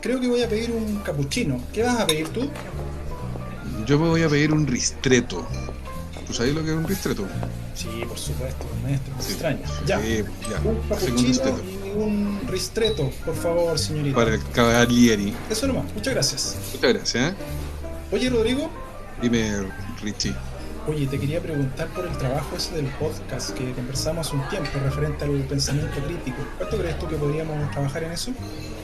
creo que voy a pedir un capuchino. ¿Qué vas a pedir tú? Yo me voy a pedir un ristretto. ¿Tú sabes lo que es un ristretto? Sí, por supuesto, maestro, me Sí. extraña. Ya, Sí, ya. un Segundo capuchino ristretto. y un ristretto, por favor, señorita. Para el Cavalieri. Eso nomás, muchas gracias. Muchas gracias, ¿eh? Oye, Rodrigo, Dime, Richie. oye, te quería preguntar por el trabajo ese del podcast que conversamos hace un tiempo referente al pensamiento crítico. ¿Cuánto crees tú que podríamos trabajar en eso?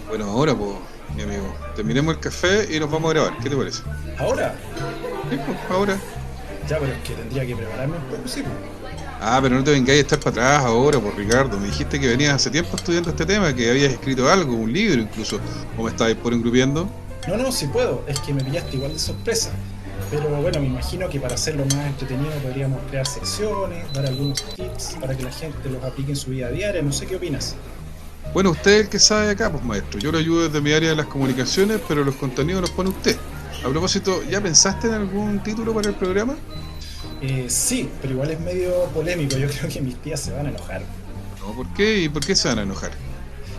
Bueno, ahora, pues, mi amigo, terminemos el café y nos vamos a grabar. ¿Qué te parece? ¿Ahora? Sí, pues, ahora. Ya, pero es que tendría que prepararme un poco, sí. Ah, pero no te vengáis a estar para atrás ahora, por Ricardo. Me dijiste que venías hace tiempo estudiando este tema, que habías escrito algo, un libro incluso. ¿O me estabais por engrupiendo? No, sí puedo, es que me pillaste igual de sorpresa. Pero bueno, me imagino que para hacerlo más entretenido podríamos crear secciones, dar algunos tips para que la gente los aplique en su vida diaria. No sé qué opinas. Bueno, usted es el que sabe acá, pues maestro. Yo lo ayudo desde mi área de las comunicaciones, pero los contenidos los pone usted. A propósito, ¿ya pensaste en algún título para el programa? Sí, pero igual es medio polémico. Yo creo que mis tías se van a enojar. No, ¿por qué? ¿Y por qué se van a enojar?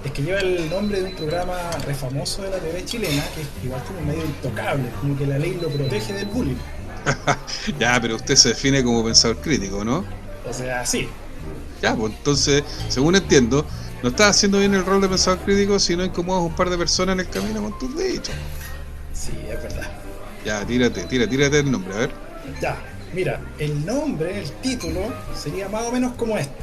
Es que lleva el nombre de un programa re famoso de la TV chilena, que es igual como medio intocable, como que la ley lo protege del bullying. Ya, pero usted se define como pensador crítico, ¿no? O sea, sí. Ya, pues entonces, según entiendo, no estás haciendo bien el rol de pensador crítico si no incomodas a un par de personas en el camino con tus dichos. Sí, es verdad. Ya, tírate el nombre, a ver. Ya, mira, el nombre, el título, sería más o menos como este.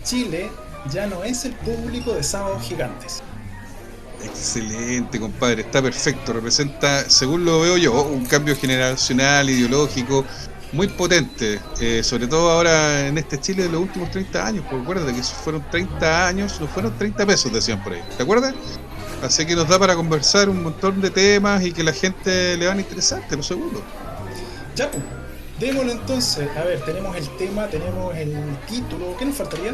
Chile ya no es el público de Sábados Gigantes. Excelente, compadre, está perfecto. Representa, según lo veo yo, un cambio generacional, ideológico, muy potente. Sobre todo ahora en este Chile de los últimos 30 años. Porque acuérdate que fueron 30 años, no fueron 30 pesos, decían por ahí. ¿Te acuerdas? Así que nos da para conversar un montón de temas y que la gente le van a interesar, te lo aseguro. Ya, pues, démoslo entonces. A ver, tenemos el tema, tenemos el título. ¿Qué nos faltaría?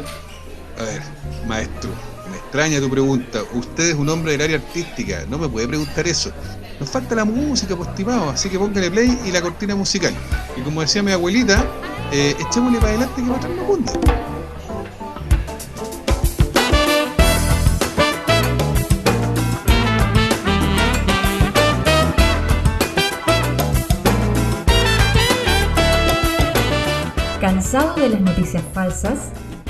A ver, maestro, me extraña tu pregunta. Usted es un hombre del área artística, no me puede preguntar eso. Nos falta la música, pues, estimado, así que póngale play y la cortina musical. Y como decía mi abuelita, echémosle para adelante que va a estar la bunda. ¿Cansado de las noticias falsas,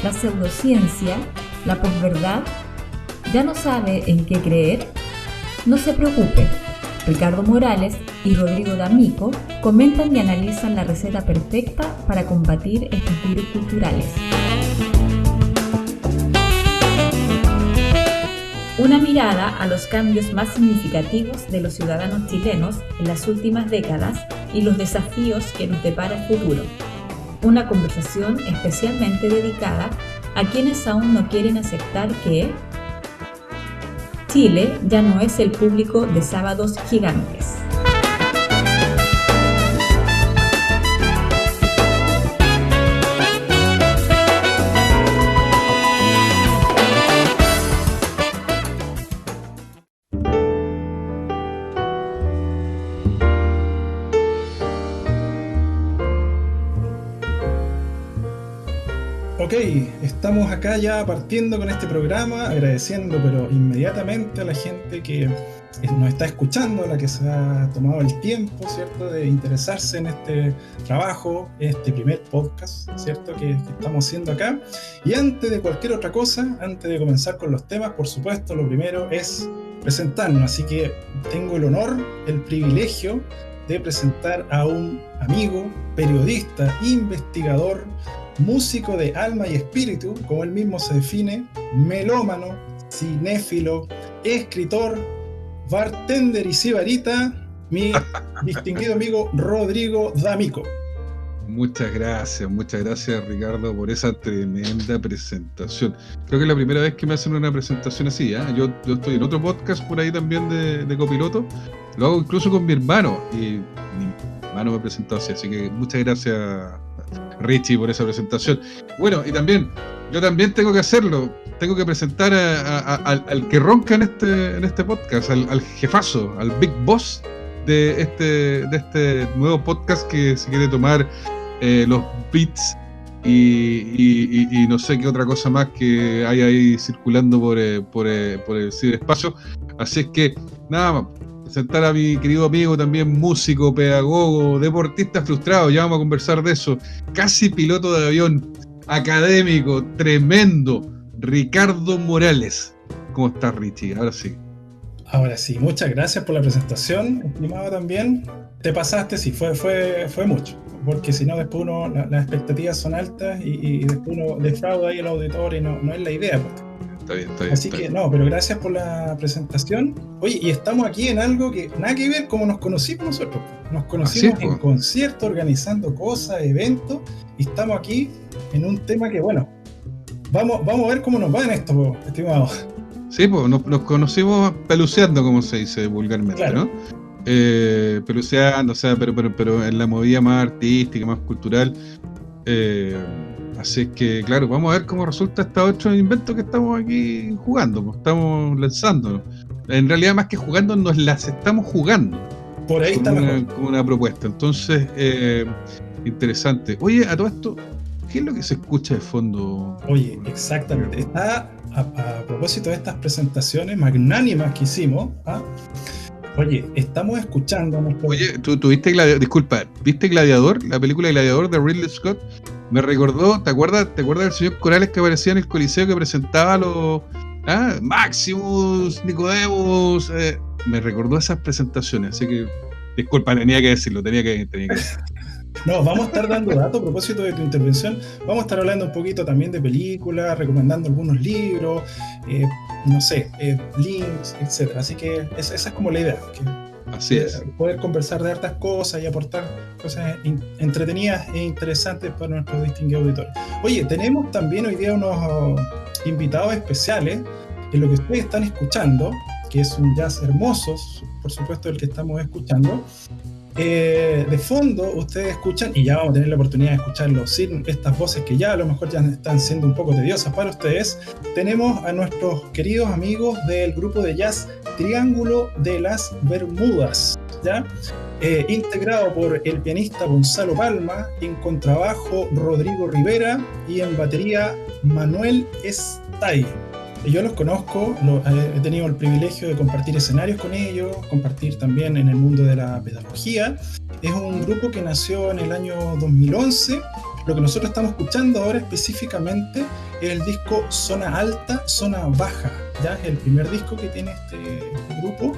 la pseudociencia, la posverdad? ¿Ya no sabe en qué creer? No se preocupe, Ricardo Morales y Rodrigo D'Amico comentan y analizan la receta perfecta para combatir estos virus culturales. Una mirada a los cambios más significativos de los ciudadanos chilenos en las últimas décadas y los desafíos que nos depara el futuro. Una conversación especialmente dedicada a quienes aún no quieren aceptar que Chile ya no es el público de Sábados Gigantes. Ok, estamos acá ya partiendo con este programa, agradeciendo pero inmediatamente a la gente que nos está escuchando, a la que se ha tomado el tiempo, ¿cierto?, de interesarse en este trabajo, este primer podcast, ¿cierto?, que estamos haciendo acá. Y antes de cualquier otra cosa, antes de comenzar con los temas, por supuesto, lo primero es presentarnos. Así que tengo el honor, el privilegio de presentar a un amigo, periodista, investigador, músico de alma y espíritu, como él mismo se define, melómano, cinéfilo, escritor, bartender y sibarita, mi distinguido amigo Rodrigo D'Amico. Muchas gracias Ricardo por esa tremenda presentación. Creo que es la primera vez que me hacen una presentación así, ¿eh? Yo estoy en otro podcast por ahí también de copiloto, lo hago incluso con mi hermano y mi hermano me ha presentado así que muchas gracias Richie por esa presentación. Bueno, y también, yo también tengo que hacerlo, tengo que presentar al que ronca en este podcast, al jefazo, al big boss de este nuevo podcast que se quiere tomar los beats y no sé qué otra cosa más que hay ahí circulando por el ciberespacio. Así es que, nada más, presentar a mi querido amigo, también músico, pedagogo, deportista frustrado, ya vamos a conversar de eso, casi piloto de avión, académico, tremendo, Ricardo Morales. ¿Cómo estás, Richie? Ahora sí. Ahora sí, muchas gracias por la presentación, estimado también. Te pasaste, sí, fue mucho, porque si no después las expectativas son altas y después uno defrauda ahí al auditor y no es la idea. Está bien. Así que no, pero gracias por la presentación. Oye, y estamos aquí en algo que nada que ver como nos conocimos nosotros. Nos conocimos en conciertos, organizando cosas, eventos, y estamos aquí en un tema que, bueno, vamos a ver cómo nos va en esto, estimado. Sí, pues nos conocimos peluceando, como se dice vulgarmente, claro. ¿No? Peluceando, o sea, pero en la movida más artística, más cultural. Así es que, claro, vamos a ver cómo resulta este otro invento que estamos aquí jugando, pues, estamos lanzando. En realidad, más que jugando, nos las estamos jugando. Por ahí está mejor. Como una propuesta. Entonces, interesante. Oye, a todo esto, ¿qué es lo que se escucha de fondo? Oye, exactamente. Está a propósito de estas presentaciones magnánimas que hicimos. Oye, estamos escuchando. Oye, ¿tú viste Gladiador? Disculpa, ¿viste Gladiador? La película Gladiador de Ridley Scott. Me recordó, ¿te acuerdas del señor Corales que aparecía en el Coliseo que presentaba los Maximus, Nicodemus? Me recordó esas presentaciones, así que, disculpa, tenía que decirlo. No, vamos a estar dando datos a propósito de tu intervención. Vamos a estar hablando un poquito también de películas, recomendando algunos libros, no sé, links, etc. Así que esa es como la idea. Así es. Poder conversar de hartas cosas y aportar cosas entretenidas e interesantes para nuestros distinguidos auditores. Oye, tenemos también hoy día unos invitados especiales en lo que ustedes están escuchando, que es un jazz hermoso, por supuesto, el que estamos escuchando. De fondo ustedes escuchan, y ya vamos a tener la oportunidad de escucharlo sin estas voces que ya a lo mejor ya están siendo un poco tediosas para ustedes. Tenemos a nuestros queridos amigos del grupo de jazz Triángulo de las Bermudas, ¿ya? Integrado por el pianista Gonzalo Palma, en contrabajo Rodrigo Rivera y en batería Manuel Estay. Yo los conozco, he tenido el privilegio de compartir escenarios con ellos, compartir también en el mundo de la pedagogía. Es un grupo que nació en el año 2011. Lo que nosotros estamos escuchando ahora específicamente es el disco Zona Alta, Zona Baja, ¿ya? Es el primer disco que tiene este grupo.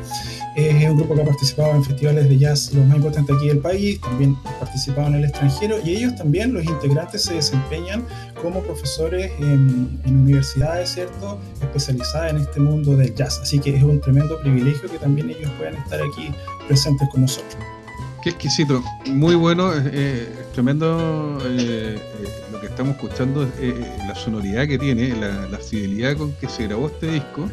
Es un grupo que ha participado en festivales de jazz los más importantes aquí del país, también ha participado en el extranjero, y ellos también, los integrantes, se desempeñan como profesores en universidades, ¿cierto?, especializadas en este mundo del jazz. Así que es un tremendo privilegio que también ellos puedan estar aquí presentes con nosotros. Qué exquisito, muy bueno, tremendo lo que estamos escuchando, la sonoridad que tiene, la fidelidad con que se grabó este disco.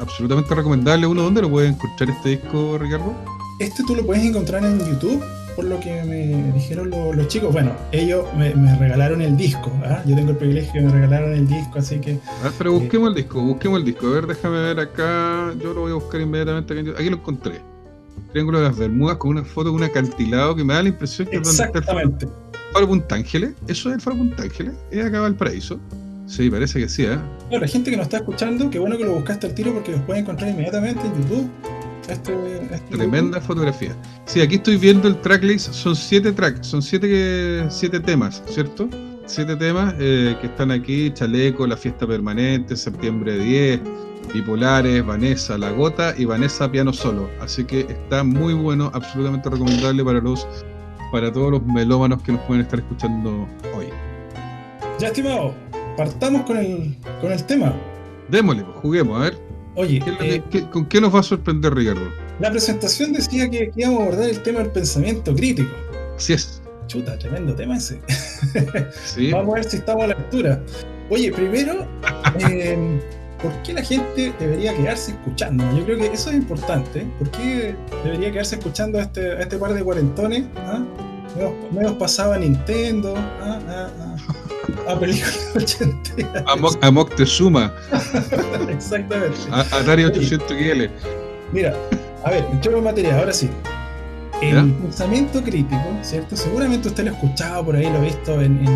Absolutamente recomendable. ¿Dónde lo pueden escuchar este disco, Ricardo? Este tú lo puedes encontrar en YouTube, por lo que me dijeron los chicos. Bueno, ellos me regalaron el disco, ¿ah? Yo tengo el privilegio de que me regalaron el disco, así que... pero busquemos el disco. A ver, déjame ver acá, yo lo voy a buscar inmediatamente. Aquí lo encontré. Triángulo de las Bermudas, con una foto de un acantilado que me da la impresión que es donde está el Faro Punta Ángeles. ¿Eso es el Faro Punta Ángeles? ¿Es acá Valparaíso? Sí, parece que sí, ¿eh? Bueno, la gente que nos está escuchando, qué bueno que lo buscaste al tiro, porque los pueden encontrar inmediatamente en YouTube. Tremenda fotografía. Sí, aquí estoy viendo el tracklist, son 7 tracks, son 7 temas, ¿cierto? 7 temas que están aquí: Chaleco, La Fiesta Permanente, Septiembre 10, Bipolares, Vanessa, La Gota y Vanessa Piano Solo. Así que está muy bueno, absolutamente recomendable para todos los melómanos que nos pueden estar escuchando hoy. Ya, estimado, partamos con el tema. Démosle, pues, juguemos, a ver. Oye, ¿con qué nos va a sorprender, Ricardo? La presentación decía que íbamos a abordar el tema del pensamiento crítico. Así es. Chuta, tremendo tema ese. Sí. Vamos a ver si estamos a la altura. Oye, primero, ¿por qué la gente debería quedarse escuchando? Yo creo que eso es importante. ¿Por qué debería quedarse escuchando a este par de cuarentones? Me hemos pasado a Nintendo, a películas ochenteras. A Moctezuma. Exactamente. A Atari 800 XL. Mira, a ver, entremos en materia, ahora sí. El pensamiento crítico, ¿cierto? Seguramente usted lo ha escuchado por ahí, lo ha visto en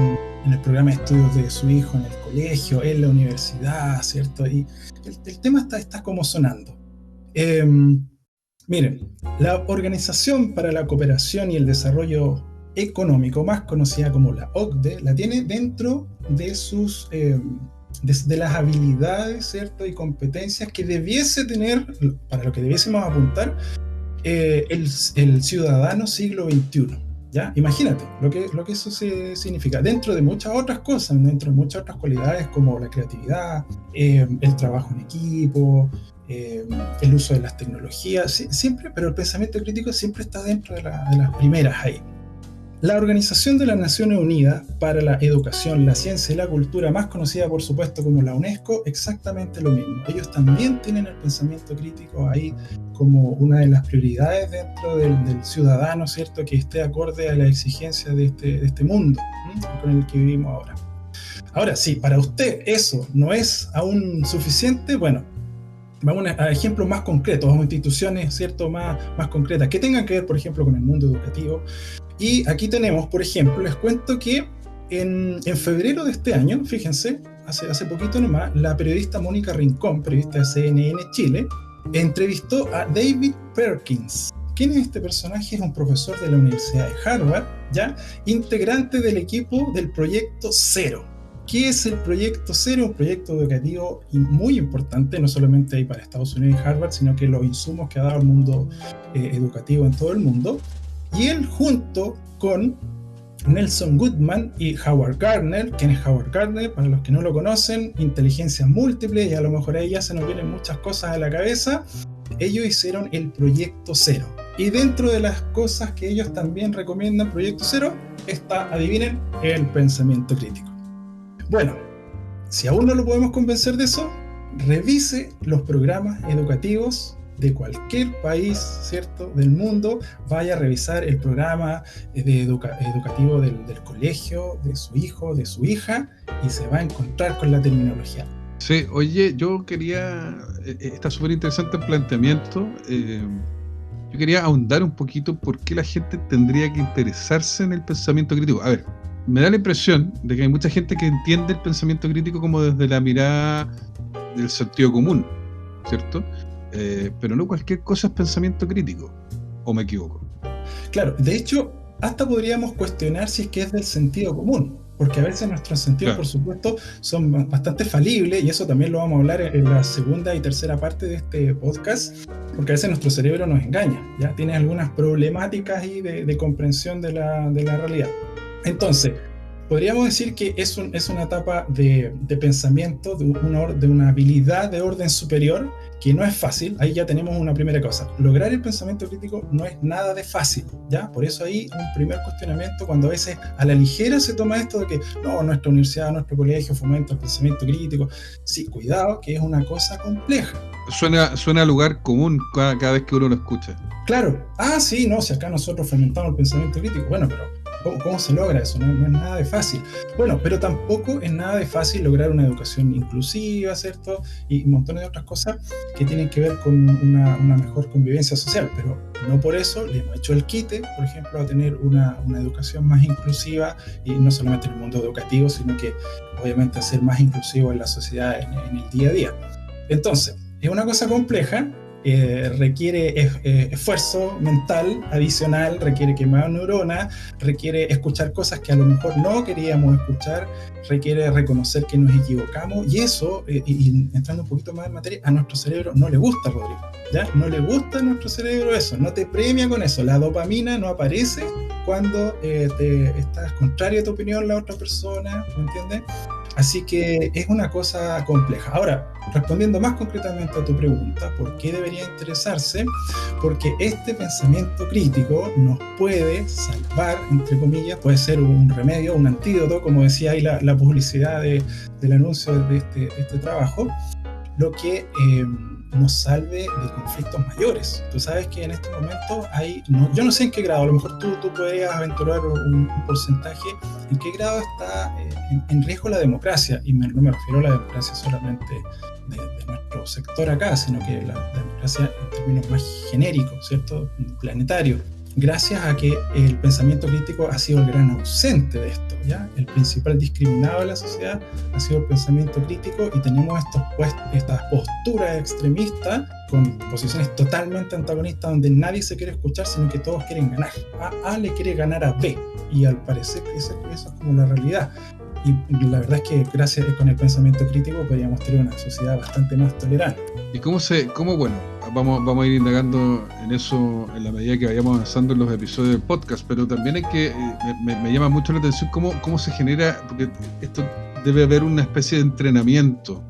el programa de estudios de su hijo, en el colegio, en la universidad, ¿cierto? Y el tema está como sonando. Miren, la Organización para la Cooperación y el Desarrollo Económico, más conocida como la OCDE, la tiene dentro de sus de las habilidades, ¿cierto? Y competencias que debiese tener, para lo que debiésemos apuntar, el ciudadano siglo XXI. ¿Ya? Imagínate lo que eso significa, dentro de muchas otras cosas, dentro de muchas otras cualidades como la creatividad, el trabajo en equipo, el uso de las tecnologías, siempre, pero el pensamiento crítico siempre está dentro de las primeras ahí. La Organización de las Naciones Unidas para la Educación, la Ciencia y la Cultura, más conocida por supuesto como la UNESCO, exactamente lo mismo. Ellos también tienen el pensamiento crítico ahí como una de las prioridades dentro del ciudadano, ¿cierto? Que esté acorde a las exigencias de este mundo, ¿sí? Con el que vivimos ahora. Ahora, si para usted eso no es aún suficiente, bueno, vamos a ejemplos más concretos, vamos a instituciones, ¿cierto? Más concretas, que tengan que ver, por ejemplo, con el mundo educativo. Y aquí tenemos, por ejemplo, les cuento que en febrero de este año, fíjense, hace poquito nomás, la periodista Mónica Rincón, periodista de CNN Chile, entrevistó a David Perkins. ¿Quién es este personaje? Es un profesor de la Universidad de Harvard, ¿ya? Integrante del equipo del Proyecto Cero. ¿Qué es el Proyecto Cero? Un proyecto educativo muy importante, no solamente ahí para Estados Unidos y Harvard, sino que los insumos que ha dado el mundo educativo en todo el mundo. Y él, junto con Nelson Goodman y Howard Gardner. ¿Quién es Howard Gardner? Para los que no lo conocen, inteligencias múltiples, y a lo mejor ahí ya se nos vienen muchas cosas a la cabeza. Ellos hicieron el Proyecto Cero. Y dentro de las cosas que ellos también recomiendan Proyecto Cero está, adivinen, el pensamiento crítico. Bueno, si aún no lo podemos convencer de eso, revise los programas educativos de cualquier país, ¿cierto?, del mundo. Vaya a revisar el programa educativo del colegio, de su hijo, de su hija, y se va a encontrar con la terminología. Sí, oye, yo quería, está súper interesante el planteamiento, yo quería ahondar un poquito por qué la gente tendría que interesarse en el pensamiento crítico. A ver, me da la impresión de que hay mucha gente que entiende el pensamiento crítico como desde la mirada del sentido común, ¿cierto? Pero no cualquier cosa es pensamiento crítico, ¿o me equivoco? Claro, de hecho, hasta podríamos cuestionar si es que es del sentido común, porque a veces nuestros sentidos, claro, por supuesto, son bastante falibles, y eso también lo vamos a hablar en la segunda y tercera parte de este podcast, porque a veces nuestro cerebro nos engaña, ¿ya? Tiene algunas problemáticas ahí de comprensión de la realidad. Entonces, podríamos decir que es una etapa de pensamiento, de una habilidad de orden superior, que no es fácil. Ahí ya tenemos una primera cosa. Lograr el pensamiento crítico no es nada de fácil, ¿ya? Por eso ahí un primer cuestionamiento, cuando a veces a la ligera se toma esto de que no, nuestra universidad, nuestro colegio fomenta el pensamiento crítico. Sí, cuidado, que es una cosa compleja. Suena a lugar común cada vez que uno lo escucha. Claro. Sí, no, si acá nosotros fomentamos el pensamiento crítico, bueno, pero ¿cómo se logra eso? No es nada de fácil. Bueno, pero tampoco es nada de fácil lograr una educación inclusiva, ¿cierto? Y montones de otras cosas que tienen que ver con una mejor convivencia social, pero no por eso le hemos hecho el quite, por ejemplo, a tener una educación más inclusiva, y no solamente en el mundo educativo, sino que obviamente a ser más inclusivo en la sociedad, en el día a día. Entonces, es una cosa compleja. Requiere esfuerzo mental adicional, requiere quemar neuronas, requiere escuchar cosas que a lo mejor no queríamos escuchar, requiere reconocer que nos equivocamos, y eso, y entrando un poquito más en materia, a nuestro cerebro no le gusta, Rodrigo, ¿ya? No le gusta a nuestro cerebro eso, no te premia con eso. La dopamina no aparece cuando estás contrario a tu opinión la otra persona, ¿me entiendes? Así que es una cosa compleja. Ahora, respondiendo más concretamente a tu pregunta, ¿por qué debería interesarse? Porque este pensamiento crítico nos puede salvar, entre comillas, puede ser un remedio, un antídoto, como decía ahí la publicidad del anuncio de este trabajo, lo que nos salve de conflictos mayores. Tú sabes que en este momento yo no sé en qué grado, a lo mejor tú podrías aventurar un porcentaje, en qué grado está en riesgo la democracia, y no me refiero a la democracia solamente de nuestro sector acá, sino que la democracia en términos más genéricos, ¿cierto?, planetario. gracias a que el pensamiento crítico ha sido el gran ausente de esto, ¿ya? El principal discriminado de la sociedad ha sido el pensamiento crítico, y tenemos estas posturas extremistas con posiciones totalmente antagonistas, donde nadie se quiere escuchar, sino que todos quieren ganar. A le quiere ganar a B, y al parecer eso es como la realidad. Y la verdad es que gracias con el pensamiento crítico podríamos tener una sociedad bastante más tolerante. ¿Y bueno, vamos a ir indagando en eso en la medida que vayamos avanzando en los episodios del podcast, pero también hay que, me llama mucho la atención cómo se genera, porque esto debe haber una especie de entrenamiento,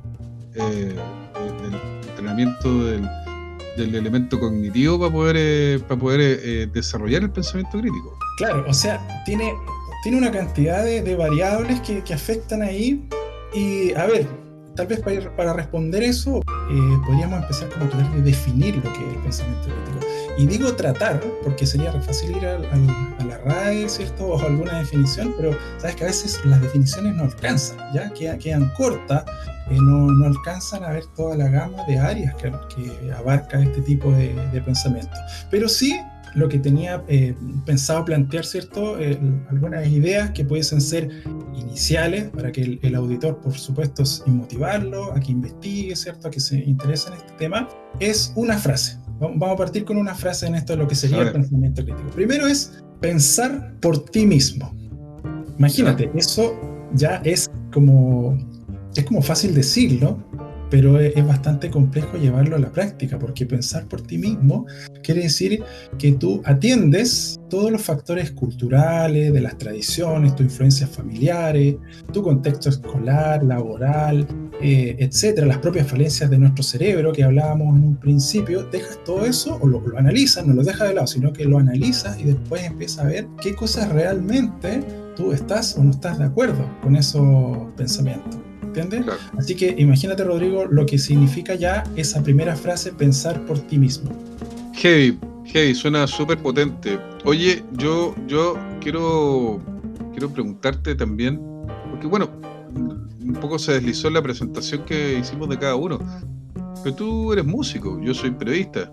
del elemento cognitivo para poder desarrollar el pensamiento crítico. Claro, o sea, tiene una cantidad de variables que afectan ahí, y a ver, tal vez para responder eso podríamos empezar como a tratar de definir lo que es el pensamiento crítico. Y digo tratar, porque sería fácil ir a la RAE, ¿cierto? O a alguna definición, pero sabes que a veces las definiciones no alcanzan, ¿ya? Quedan cortas, no alcanzan a ver toda la gama de áreas que abarca este tipo de pensamiento. Pero sí, lo que tenía pensado plantear, ¿cierto? Algunas ideas que pudiesen ser iniciales para que el auditor, por supuesto, y motivarlo a que investigue, ¿cierto? A que se interese en este tema, es una frase. Vamos a partir con una frase en esto de lo que sería el pensamiento crítico. Primero es pensar por ti mismo. Imagínate, eso ya es como fácil decirlo, pero es bastante complejo llevarlo a la práctica, porque pensar por ti mismo quiere decir que tú atiendes todos los factores culturales, de las tradiciones, tus influencias familiares, tu contexto escolar, laboral, etcétera, las propias falencias de nuestro cerebro que hablábamos en un principio. Dejas todo eso, o lo analizas, no lo dejas de lado, sino que lo analizas y después empiezas a ver qué cosas realmente tú estás o no estás de acuerdo con esos pensamientos. ¿Entiendes? Claro. Así que imagínate, Rodrigo, lo que significa ya esa primera frase, pensar por ti mismo. Heavy, suena súper potente. Oye, yo quiero preguntarte también, porque bueno, un poco se deslizó en la presentación que hicimos de cada uno, pero tú eres músico, yo soy periodista.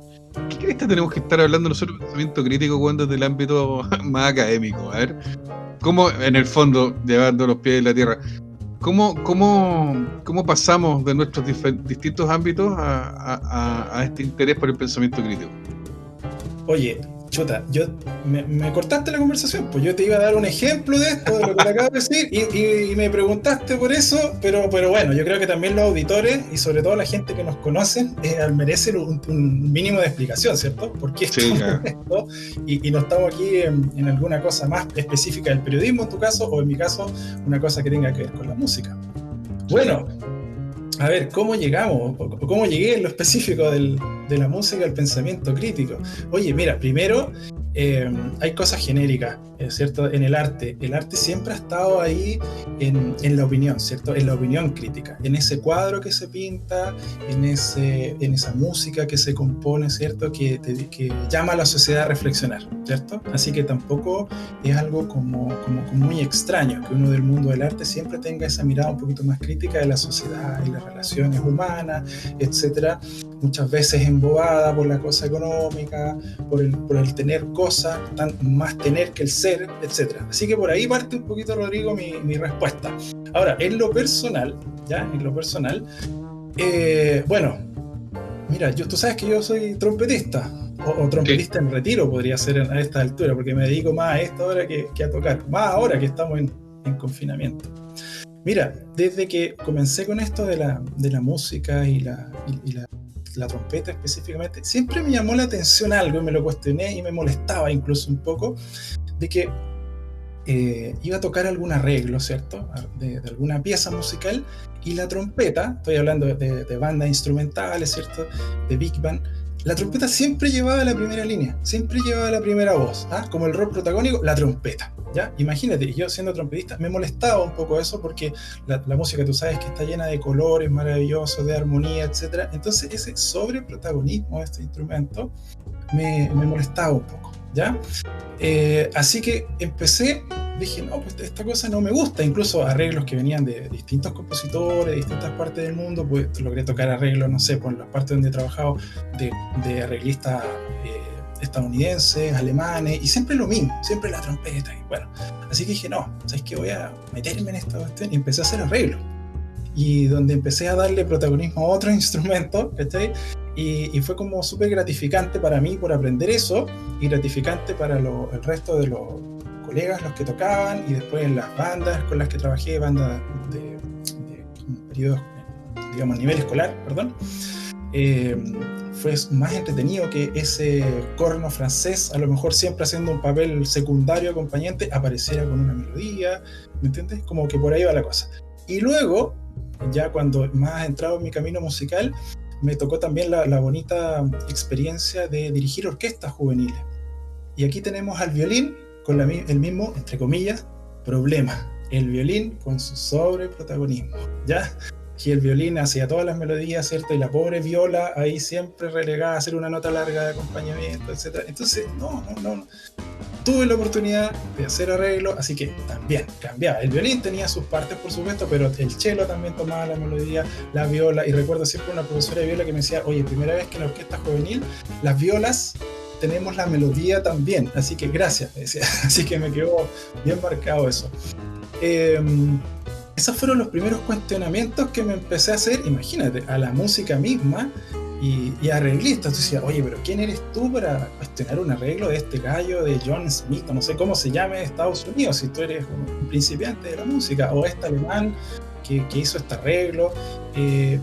¿Qué crees que tenemos que estar hablando nosotros de pensamiento crítico cuando es del ámbito más académico? A ver, ¿cómo en el fondo, llevando los pies en la tierra, ¿Cómo pasamos de nuestros distintos ámbitos a este interés por el pensamiento crítico? Oye, chuta, me cortaste la conversación, pues yo te iba a dar un ejemplo de esto, de lo que te acabo de decir, y me preguntaste por eso, pero bueno, yo creo que también los auditores, y sobre todo la gente que nos conoce, merecen un mínimo de explicación, ¿cierto? ¿Por qué estamos en esto? Y no estamos aquí en alguna cosa más específica del periodismo en tu caso, o en mi caso, una cosa que tenga que ver con la música. Bueno, a ver, ¿cómo llegamos? ¿Cómo llegué en lo específico de la música al pensamiento crítico? Oye, mira, primero hay cosas genéricas, ¿cierto? En el arte siempre ha estado ahí en la opinión, ¿cierto? En la opinión crítica, en ese cuadro que se pinta, en esa música que se compone, ¿cierto? Que llama a la sociedad a reflexionar, ¿cierto? Así que tampoco es algo como muy extraño que uno del mundo del arte siempre tenga esa mirada un poquito más crítica de la sociedad y las relaciones humanas, etcétera. Muchas veces embobada por la cosa económica, por el tener cosas, más tener que el ser, etc. Así que por ahí parte un poquito, Rodrigo, mi respuesta. Ahora, en lo personal, bueno, mira, tú sabes que yo soy trompetista, o trompetista en retiro podría ser a esta altura, porque me dedico más a esto ahora que a tocar, más ahora que estamos en confinamiento. Mira, desde que comencé con esto de la música y la trompeta específicamente, siempre me llamó la atención algo, y me lo cuestioné y me molestaba incluso un poco, de que iba a tocar algún arreglo, ¿cierto? De alguna pieza musical, y la trompeta, estoy hablando de bandas instrumentales, ¿cierto? De big band, la trompeta siempre llevaba la primera línea, siempre llevaba la primera voz, ¿ah? Como el rol protagónico, la trompeta, ¿ya? Imagínate, yo siendo trompetista me molestaba un poco eso, porque la música, tú sabes que está llena de colores maravillosos, de armonía, etc. Entonces ese sobreprotagonismo de este instrumento me molestaba un poco, ¿ya? Así que dije, no, pues esta cosa no me gusta. Incluso arreglos que venían de distintos compositores, de distintas partes del mundo, pues logré tocar arreglos, no sé, por las partes donde he trabajado, de arreglistas estadounidenses, alemanes, y siempre lo mismo, siempre la trompeta. Y bueno, así que dije, no, ¿sabes qué? Voy a meterme en esta cuestión, y empecé a hacer arreglos. Y donde empecé a darle protagonismo a otros instrumentos, ¿cachai? Y fue como súper gratificante para mí por aprender eso, y gratificante para el resto de los colegas, los que tocaban, y después en las bandas con las que trabajé, bandas de periodos, digamos, nivel escolar, perdón. Fue más entretenido que ese corno francés, a lo mejor siempre haciendo un papel secundario acompañante, apareciera con una melodía, ¿me entiendes? Como que por ahí va la cosa. Y luego, ya cuando más entrado en mi camino musical, me tocó también la bonita experiencia de dirigir orquestas juveniles. Y aquí tenemos al violín con el mismo, entre comillas, problema. El violín con su sobreprotagonismo, ¿ya? Y el violín hacía todas las melodías, ¿cierto? Y la pobre viola ahí siempre relegada a hacer una nota larga de acompañamiento, etc. Entonces, no. Tuve la oportunidad de hacer arreglo, así que también cambiaba. El violín tenía sus partes, por supuesto, pero el cello también tomaba la melodía, la viola, y recuerdo siempre una profesora de viola que me decía, oye, primera vez que en la orquesta juvenil, las violas tenemos la melodía también, así que gracias, me decía. Así que me quedó bien marcado eso. Esos fueron los primeros cuestionamientos que me empecé a hacer, imagínate, a la música misma y arreglista. Entonces decía, oye, pero ¿quién eres tú para cuestionar un arreglo de este gallo de John Smith, o no sé cómo se llame de Estados Unidos, si tú eres un principiante de la música, o este alemán que hizo este arreglo? Y ahí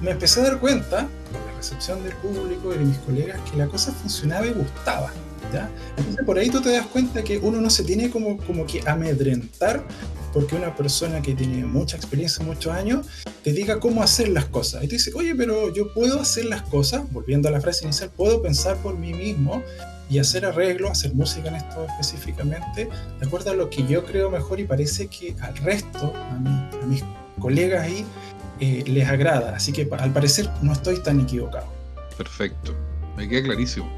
me empecé a dar cuenta, por la recepción del público y de mis colegas, que la cosa funcionaba y gustaba, ¿ya? Entonces por ahí tú te das cuenta que uno no se tiene como que amedrentar porque una persona que tiene mucha experiencia, muchos años, te diga cómo hacer las cosas. Y tú dices, oye, pero yo puedo hacer las cosas, volviendo a la frase inicial, puedo pensar por mí mismo y hacer arreglos, hacer música en esto específicamente, de acuerdo a lo que yo creo mejor, y parece que al resto, a mis colegas ahí, les agrada. Así que al parecer no estoy tan equivocado. Perfecto, me queda clarísimo.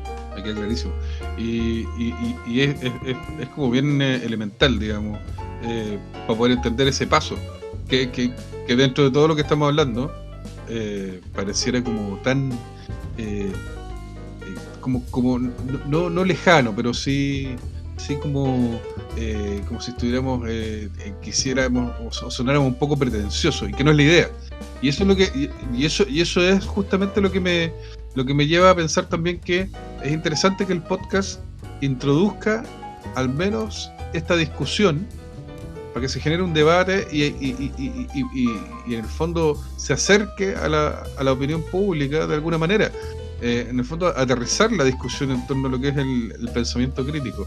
Y es como bien elemental, digamos, para poder entender ese paso, que dentro de todo lo que estamos hablando, pareciera como tan como no lejano, pero sí como si estuviéramos quisiéramos o sonáramos un poco pretenciosos, y que no es la idea. Y eso es lo que y eso es justamente lo que me lleva a pensar también que es interesante que el podcast introduzca al menos esta discusión, para que se genere un debate y en el fondo se acerque a la opinión pública de alguna manera. En el fondo, aterrizar la discusión en torno a lo que es el pensamiento crítico.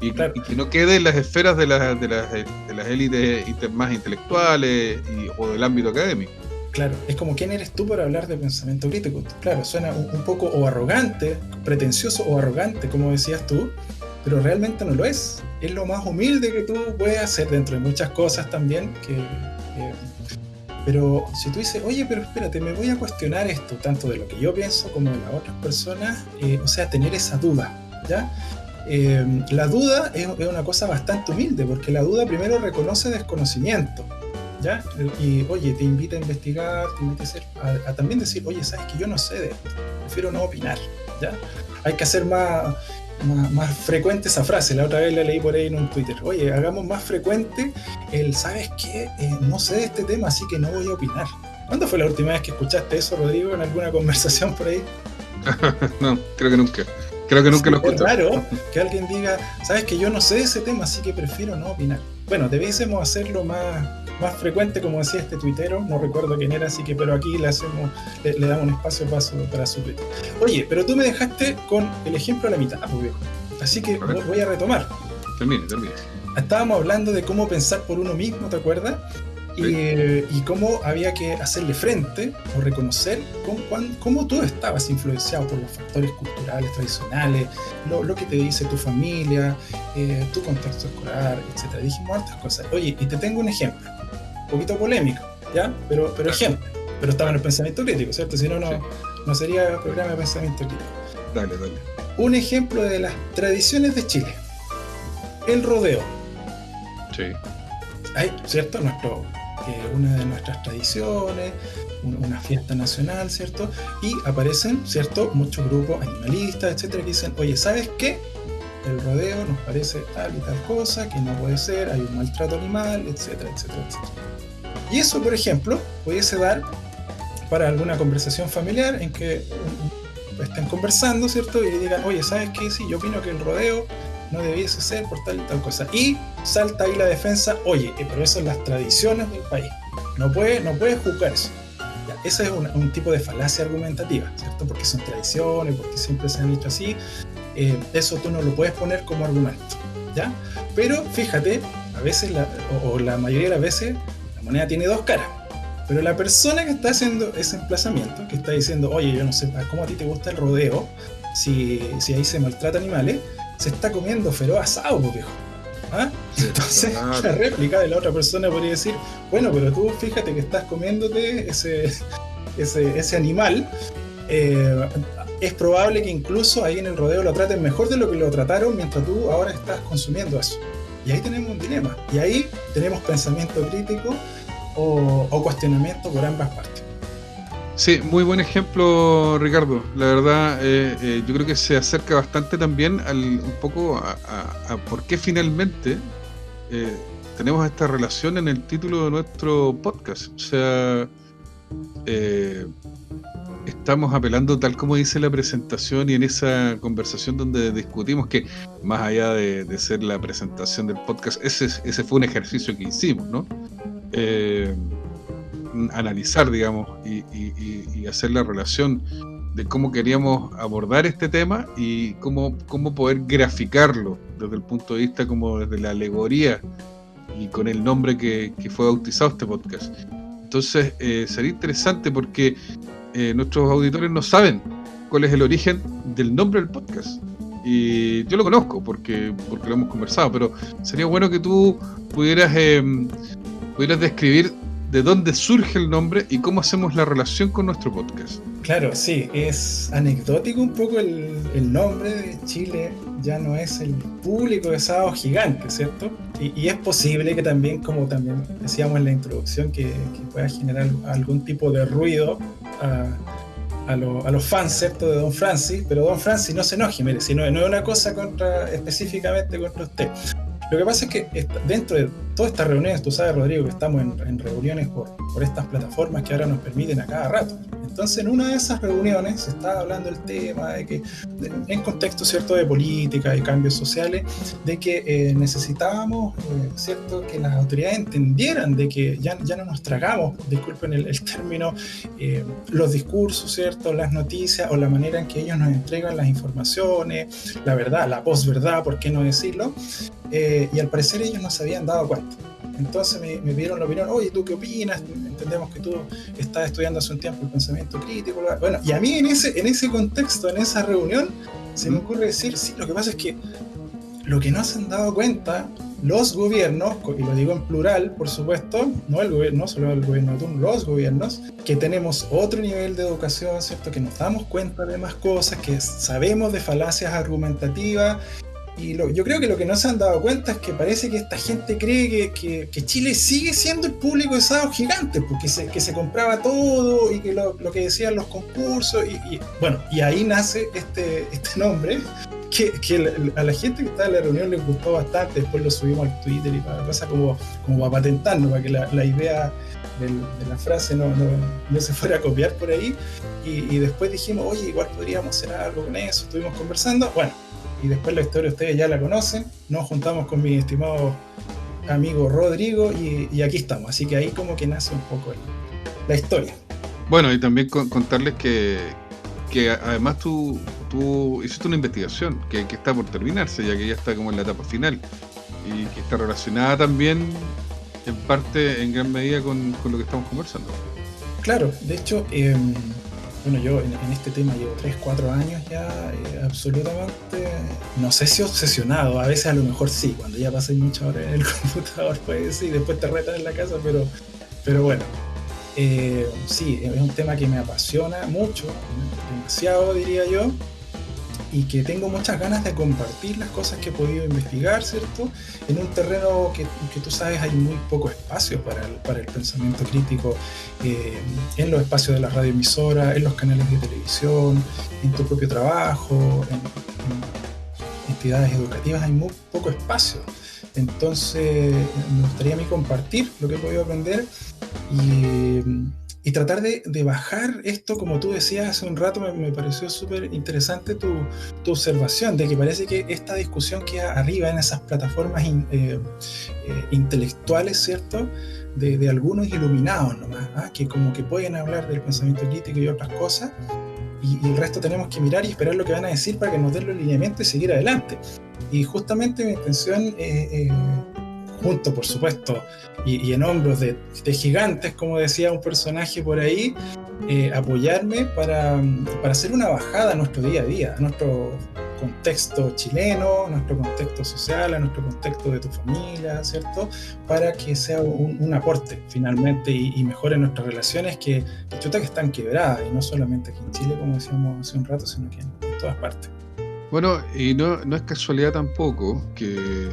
Y, claro, y que no quede en las esferas de las élites más intelectuales o del ámbito académico. Claro, es como, ¿quién eres tú para hablar de pensamiento crítico? Claro, suena un poco o arrogante, pretencioso o arrogante, como decías tú, pero realmente no lo es. Es lo más humilde que tú puedes hacer, dentro de muchas cosas también. Pero si tú dices, oye, pero espérate, me voy a cuestionar esto, tanto de lo que yo pienso como de las otras personas, o sea, tener esa duda, ¿ya? La duda es una cosa bastante humilde, porque la duda primero reconoce desconocimiento, ¿ya? Y oye, te invita a investigar, te invita a también decir, oye, sabes que yo no sé de esto, prefiero no opinar, ¿ya? Hay que hacer más frecuente esa frase. La otra vez la leí por ahí en un Twitter. Oye, hagamos más frecuente ¿sabes qué? No sé de este tema, así que no voy a opinar. ¿Cuándo fue la última vez que escuchaste eso, Rodrigo, en alguna conversación por ahí? No, creo que nunca. Lo escuché. Es raro que alguien diga, sabes que yo no sé de ese tema, así que prefiero no opinar. Bueno, debiésemos hacerlo más frecuente, como decía este tuitero, no recuerdo quién era, así que, pero aquí le damos un espacio para su tweet. Oye, pero tú me dejaste con el ejemplo a la mitad, pues, viejo. Así que voy a retomar. Termine. Estábamos hablando de cómo pensar por uno mismo, ¿te acuerdas? Sí. Y cómo había que hacerle frente o reconocer cómo tú estabas influenciado por los factores culturales, tradicionales, lo que te dice tu familia, tu contexto escolar, etc. Dijimos hartas cosas. Oye, y te tengo un ejemplo, un poquito polémico, ¿ya? Pero ejemplo. Pero estaba en el pensamiento crítico, ¿cierto? Si no, no sería programa de pensamiento crítico. Dale. Un ejemplo de las tradiciones de Chile. El rodeo. Sí. ¿Cierto? Nuestro una de nuestras tradiciones, una fiesta nacional, ¿cierto? Y aparecen, ¿cierto?, muchos grupos animalistas, etcétera, que dicen, oye, ¿sabes qué? El rodeo nos parece tal y tal cosa, que no puede ser, hay un maltrato animal, etcétera, etcétera, etcétera. Y eso, por ejemplo, pudiese dar para alguna conversación familiar en que estén conversando, ¿cierto? Y digan, oye, ¿sabes qué? Sí, yo opino que el rodeo no debiese ser por tal y tal cosa. Y salta ahí la defensa, oye, pero eso son las tradiciones del país. No puedes juzgar eso. Ya, ese es un tipo de falacia argumentativa, ¿cierto? Porque son tradiciones, porque siempre se han hecho así. Eso tú no lo puedes poner como argumento, ¿ya? Pero fíjate, a veces, o la mayoría de las veces, la moneda tiene dos caras. Pero la persona que está haciendo ese emplazamiento, que está diciendo, oye, yo no sé, ¿cómo a ti te gusta el rodeo? Si ahí se maltrata animales, se está comiendo feroz asado, viejo. ¿Ah? Entonces, la réplica de la otra persona podría decir, bueno, pero tú fíjate que estás comiéndote ese animal. Es probable que incluso ahí en el rodeo lo traten mejor de lo que lo trataron mientras tú ahora estás consumiendo eso. Y ahí tenemos un dilema. Y ahí tenemos pensamiento crítico o cuestionamiento por ambas partes. Sí, muy buen ejemplo, Ricardo. La verdad, yo creo que se acerca bastante también un poco a por qué finalmente tenemos esta relación en el título de nuestro podcast. O sea, estamos apelando, tal como dice la presentación y en esa conversación donde discutimos, que más allá de ser la presentación del podcast, ese fue un ejercicio que hicimos, ¿no? Analizar, digamos, y hacer la relación de cómo queríamos abordar este tema y cómo poder graficarlo desde el punto de vista como desde la alegoría y con el nombre que fue bautizado este podcast. Entonces sería interesante porque nuestros auditores no saben cuál es el origen del nombre del podcast. Y yo lo conozco porque lo hemos conversado, pero sería bueno que tú pudieras describir de dónde surge el nombre y cómo hacemos la relación con nuestro podcast. Claro, sí, es anecdótico un poco el nombre de Chile, ya no es el público de Sábado Gigante, ¿cierto? Y es posible que también, como también decíamos en la introducción, que pueda generar algún tipo de ruido a los fans, ¿cierto?, de Don Francis, pero Don Francis no se enoje, mire, si no es una cosa específicamente contra usted. Lo que pasa es que dentro de todas estas reuniones, tú sabes, Rodrigo, que estamos en reuniones por estas plataformas que ahora nos permiten a cada rato. Entonces, en una de esas reuniones se estaba hablando el tema de que, en contexto, ¿cierto?, de política y cambios sociales, de que necesitábamos, ¿cierto?, que las autoridades entendieran de que ya no nos tragamos, disculpen el término, los discursos, ¿cierto?, las noticias o la manera en que ellos nos entregan las informaciones, la verdad, la posverdad, ¿por qué no decirlo? Y al parecer ellos no se habían dado cuenta. Entonces me dieron la opinión, oye, ¿tú qué opinas? Entendemos que tú estás estudiando hace un tiempo el pensamiento crítico. Bueno, y a mí en ese contexto, en esa reunión, se me ocurre decir, sí, lo que pasa es que lo que no se han dado cuenta los gobiernos, y lo digo en plural, por supuesto, no solo el gobierno de los gobiernos, que tenemos otro nivel de educación, ¿cierto?, que nos damos cuenta de más cosas, que sabemos de falacias argumentativas. Y yo creo que lo que no se han dado cuenta es que parece que esta gente cree que Chile sigue siendo el público de Sábado Gigante, porque que se compraba todo y que lo que decían los concursos. Y ahí nace este nombre que a la gente que estaba en la reunión les gustó bastante. Después lo subimos al Twitter y para cosa como para patentarnos, para que la idea de la frase no se fuera a copiar por ahí. Y después dijimos, oye, igual podríamos hacer algo con eso. Estuvimos conversando. Bueno. Y después la historia ustedes ya la conocen, nos juntamos con mi estimado amigo Rodrigo y aquí estamos, así que ahí como que nace un poco la historia. Bueno, y también contarles que además tú hiciste una investigación que está por terminarse, ya que ya está como en la etapa final y que está relacionada también en parte, en gran medida con lo que estamos conversando. Claro, de hecho, bueno, yo en este tema llevo 3-4 años ya, absolutamente, no sé si obsesionado, a veces a lo mejor sí, cuando ya pasé muchas horas en el computador, pues sí, después te retan en la casa, pero bueno, sí, es un tema que me apasiona mucho, demasiado diría yo, y que tengo muchas ganas de compartir las cosas que he podido investigar, ¿cierto? En un terreno que tú sabes hay muy poco espacio para el pensamiento crítico, en los espacios de la radioemisora, en los canales de televisión, en tu propio trabajo, en entidades educativas hay muy poco espacio. Entonces me gustaría a mí compartir lo que he podido aprender y tratar de bajar esto, como tú decías hace un rato. Me pareció súper interesante tu observación de que parece que esta discusión queda arriba en esas plataformas intelectuales, ¿cierto? De algunos iluminados nomás, ¿ah? Que como que pueden hablar del pensamiento crítico y otras cosas, y el resto tenemos que mirar y esperar lo que van a decir para que nos den los lineamientos y seguir adelante. Y justamente mi intención, junto por supuesto y en hombros de gigantes, como decía un personaje por ahí, apoyarme para hacer una bajada a nuestro día a día, a nuestro contexto chileno, a nuestro contexto social, a nuestro contexto de tu familia, ¿cierto? Para que sea un aporte finalmente y mejore nuestras relaciones que están quebradas, y no solamente aquí en Chile, como decíamos hace un rato, sino que en todas partes. Bueno, y no es casualidad tampoco que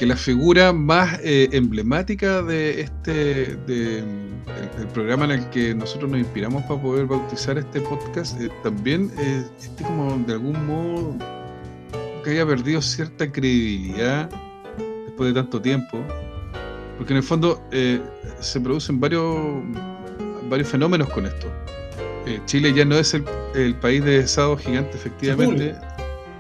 la figura más emblemática de el programa en el que nosotros nos inspiramos para poder bautizar este podcast también esté como de algún modo que haya perdido cierta credibilidad después de tanto tiempo, porque en el fondo se producen varios fenómenos con esto. Chile ya no es el país de Sábado Gigante, efectivamente.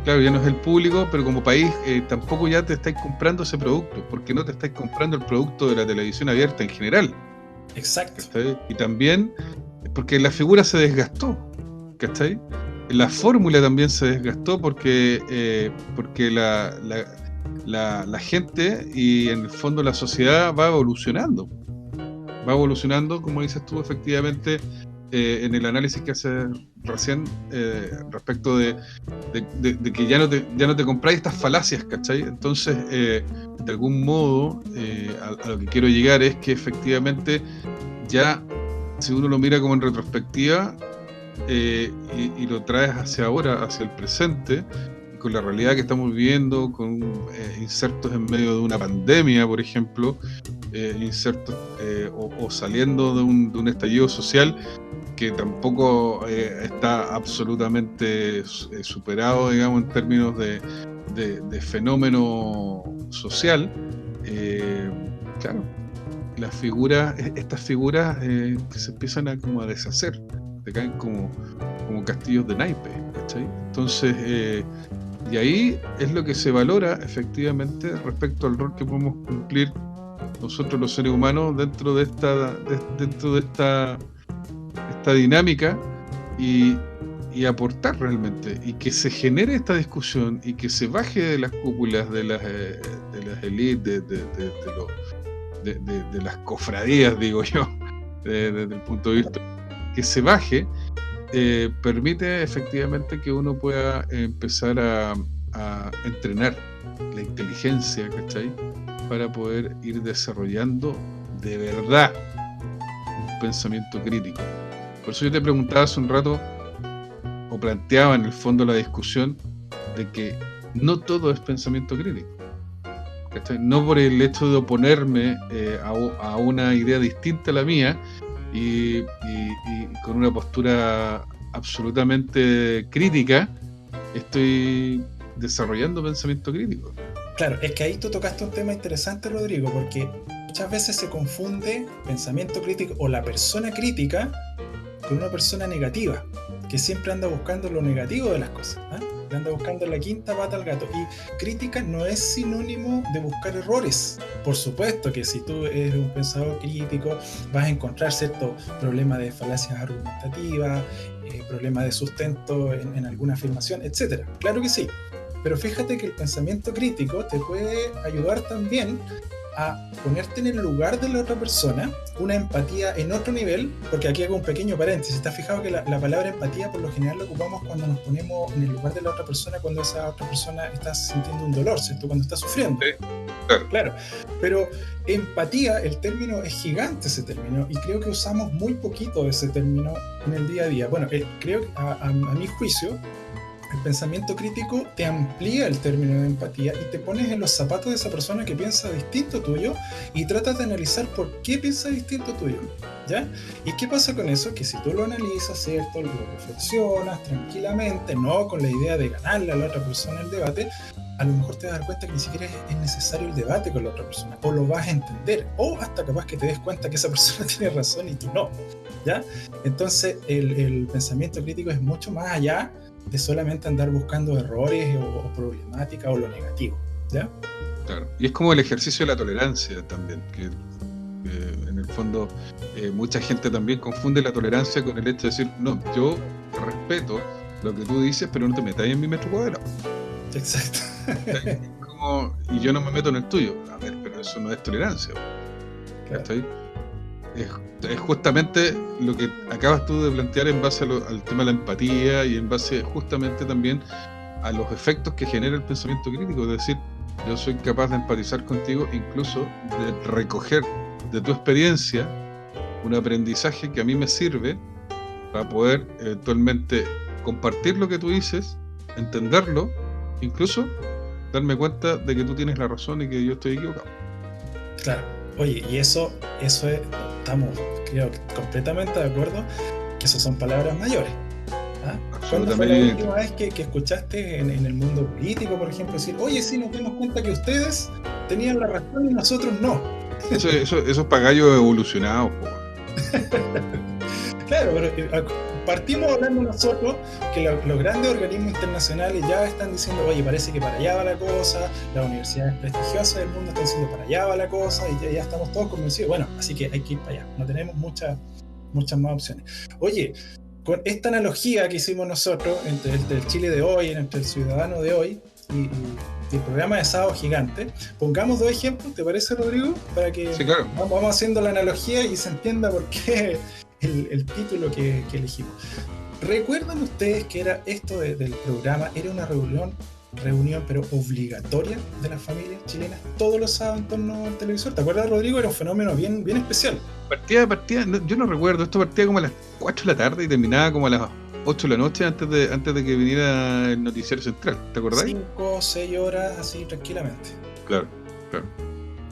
Claro, ya no es el público, pero como país tampoco ya te estáis comprando ese producto, porque no te estáis comprando el producto de la televisión abierta en general. Exacto. ¿Cachai? Y también porque la figura se desgastó, ¿cachai? La fórmula también se desgastó porque la gente y en el fondo la sociedad va evolucionando, como dices tú, efectivamente. En el análisis que haces recién respecto de que ya no te compráis estas falacias, ¿cachai? Entonces, de algún modo, a lo que quiero llegar es que efectivamente ya, si uno lo mira como en retrospectiva y lo traes hacia ahora, hacia el presente, con la realidad que estamos viviendo, con insertos en medio de una pandemia, por ejemplo, insertos o saliendo de un estallido social que tampoco está absolutamente superado, digamos, en términos de fenómeno social. Claro, estas figuras que se empiezan a deshacer, te caen como castillos de naipes, ¿cachai? Entonces, y ahí es lo que se valora efectivamente respecto al rol que podemos cumplir nosotros los seres humanos dentro de esta dinámica y aportar realmente, y que se genere esta discusión y que se baje de las cúpulas de las élites, de las cofradías, digo yo, desde el punto de vista que se baje, permite efectivamente que uno pueda empezar a entrenar la inteligencia, ¿cachai? Para poder ir desarrollando de verdad un pensamiento crítico. Por eso yo te preguntaba hace un rato, o planteaba en el fondo la discusión de que no todo es pensamiento crítico, ¿cachai? No por el hecho de oponerme a una idea distinta a la mía y con una postura absolutamente crítica, estoy desarrollando pensamiento crítico. Claro, es que ahí tú tocaste un tema interesante, Rodrigo, porque muchas veces se confunde pensamiento crítico o la persona crítica con una persona negativa, que siempre anda buscando lo negativo de las cosas, ¿eh? Anda buscando la quinta pata al gato. Y crítica no es sinónimo de buscar errores. Por supuesto que si tú eres un pensador crítico vas a encontrar cierto problema de falacias argumentativas, problema de sustento en alguna afirmación, etc. Claro que sí. Pero fíjate que el pensamiento crítico te puede ayudar también a ponerte en el lugar de la otra persona, una empatía en otro nivel, porque aquí hago un pequeño paréntesis. ¿Te has fijado que la palabra empatía por lo general la ocupamos cuando nos ponemos en el lugar de la otra persona, cuando esa otra persona está sintiendo un dolor, ¿cierto? Cuando está sufriendo. Sí, claro. Pero empatía, el término es gigante, ese término, y creo que usamos muy poquito ese término en el día a día. Bueno, creo que a mi juicio el pensamiento crítico te amplía el término de empatía y te pones en los zapatos de esa persona que piensa distinto tuyo y tratas de analizar por qué piensa distinto tuyo, ¿ya? ¿Y qué pasa con eso? Que si tú lo analizas, ¿cierto? Lo reflexionas tranquilamente, no con la idea de ganarle a la otra persona el debate, a lo mejor te vas a dar cuenta que ni siquiera es necesario el debate con la otra persona, o lo vas a entender, o hasta capaz que te des cuenta que esa persona tiene razón y tú no, ¿ya? Entonces el pensamiento crítico es mucho más allá de solamente andar buscando errores o problemáticas o lo negativo, ¿ya? Claro, y es como el ejercicio de la tolerancia también, que en el fondo mucha gente también confunde la tolerancia con el hecho de decir, no, yo respeto lo que tú dices, pero no te metas en mi metro cuadrado. Exacto. Y yo no me meto en el tuyo. A ver, pero eso no es tolerancia. Claro. Es justamente lo que acabas tú de plantear en base al tema de la empatía y en base justamente también a los efectos que genera el pensamiento crítico. Es decir, yo soy capaz de empatizar contigo, incluso de recoger de tu experiencia un aprendizaje que a mí me sirve para poder eventualmente compartir lo que tú dices, entenderlo, incluso darme cuenta de que tú tienes la razón y que yo estoy equivocado. Claro. Oye, y eso es, estamos, creo, completamente de acuerdo, que eso son palabras mayores. ¿Ah? ¿Cuándo fue la última vez que escuchaste en el mundo político, por ejemplo, decir, oye, sí, nos dimos cuenta que ustedes tenían la razón y nosotros no? Eso es para gallos evolucionados, Claro, pero partimos hablando nosotros que los grandes organismos internacionales ya están diciendo, oye, parece que para allá va la cosa, las universidades prestigiosas del mundo están diciendo para allá va la cosa, y ya estamos todos convencidos. Bueno, así que hay que ir para allá, no tenemos muchas más opciones. Oye, con esta analogía que hicimos nosotros entre el Chile de hoy, entre el ciudadano de hoy y el programa de Sábado Gigante, pongamos 2 ejemplos, ¿te parece, Rodrigo? Para que sí, claro. Vamos haciendo la analogía y se entienda por qué el título que elegimos. ¿Recuerdan ustedes que era esto del programa? Era una reunión pero obligatoria de las familias chilenas todos los sábados en torno al televisor. ¿Te acuerdas, Rodrigo? Era un fenómeno bien especial. Partía, yo no recuerdo, esto partía como a las 4 de la tarde y terminaba como a las 8 de la noche antes de que viniera el noticiero central, ¿te acordás? 5 o 6 horas así tranquilamente. Claro.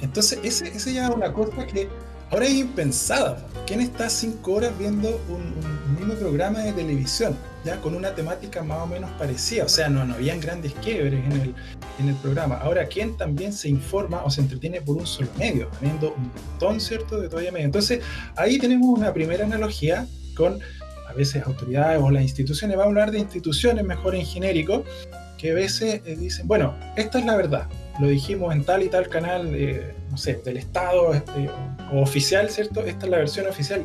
Entonces ese ya es una cosa que ahora es impensada. ¿Quién está 5 horas viendo un mismo programa de televisión, ya con una temática más o menos parecida? O sea, no habían grandes quiebres en el programa. Ahora, ¿quién también se informa o se entretiene por un solo medio? Habiendo un montón, ¿cierto?, de todavía medio. Entonces, ahí tenemos una primera analogía con, a veces, autoridades o las instituciones. Vamos a hablar de instituciones mejor en genérico, que a veces dicen, bueno, esta es la verdad. Lo dijimos en tal y tal canal, no sé, del Estado o oficial, ¿cierto? Esta es la versión oficial.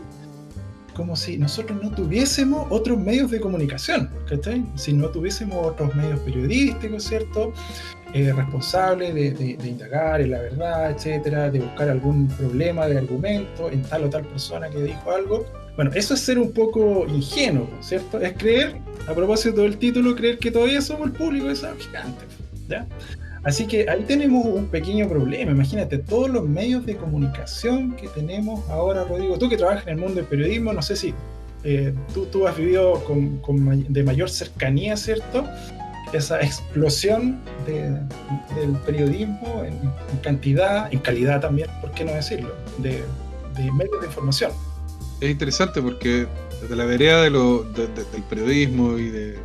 Como si nosotros no tuviésemos otros medios de comunicación, ¿cachai? Si no tuviésemos otros medios periodísticos, ¿cierto? Responsables de indagar en la verdad, etcétera, de buscar algún problema de argumento en tal o tal persona que dijo algo. Bueno, eso es ser un poco ingenuo, ¿cierto? Es creer, a propósito del título, creer que todavía somos el público de Sábado Gigante, ¿ya? Así que ahí tenemos un pequeño problema. Imagínate, todos los medios de comunicación que tenemos ahora, Rodrigo. Tú que trabajas en el mundo del periodismo, no sé si tú has vivido de mayor cercanía, ¿cierto?, esa explosión del periodismo en cantidad, en calidad también, ¿por qué no decirlo?, de medios de información. Es interesante porque desde la vereda del periodismo y del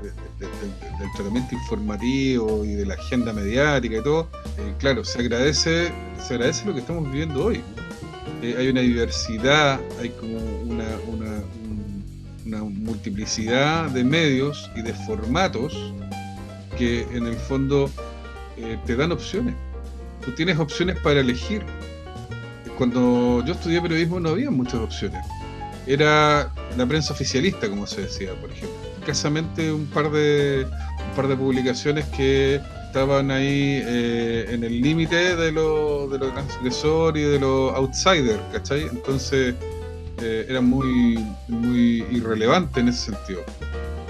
tratamiento informativo y de la agenda mediática y todo, claro, se agradece lo que estamos viviendo hoy. Hay una diversidad, hay como una multiplicidad de medios y de formatos que en el fondo te dan opciones. Tú tienes opciones para elegir. Cuando yo estudié periodismo no había muchas opciones. Era la prensa oficialista, como se decía, por ejemplo. Escasamente un par de publicaciones que estaban ahí en el límite de lo transgresor y de lo outsider, ¿cachai? Entonces era muy irrelevante en ese sentido.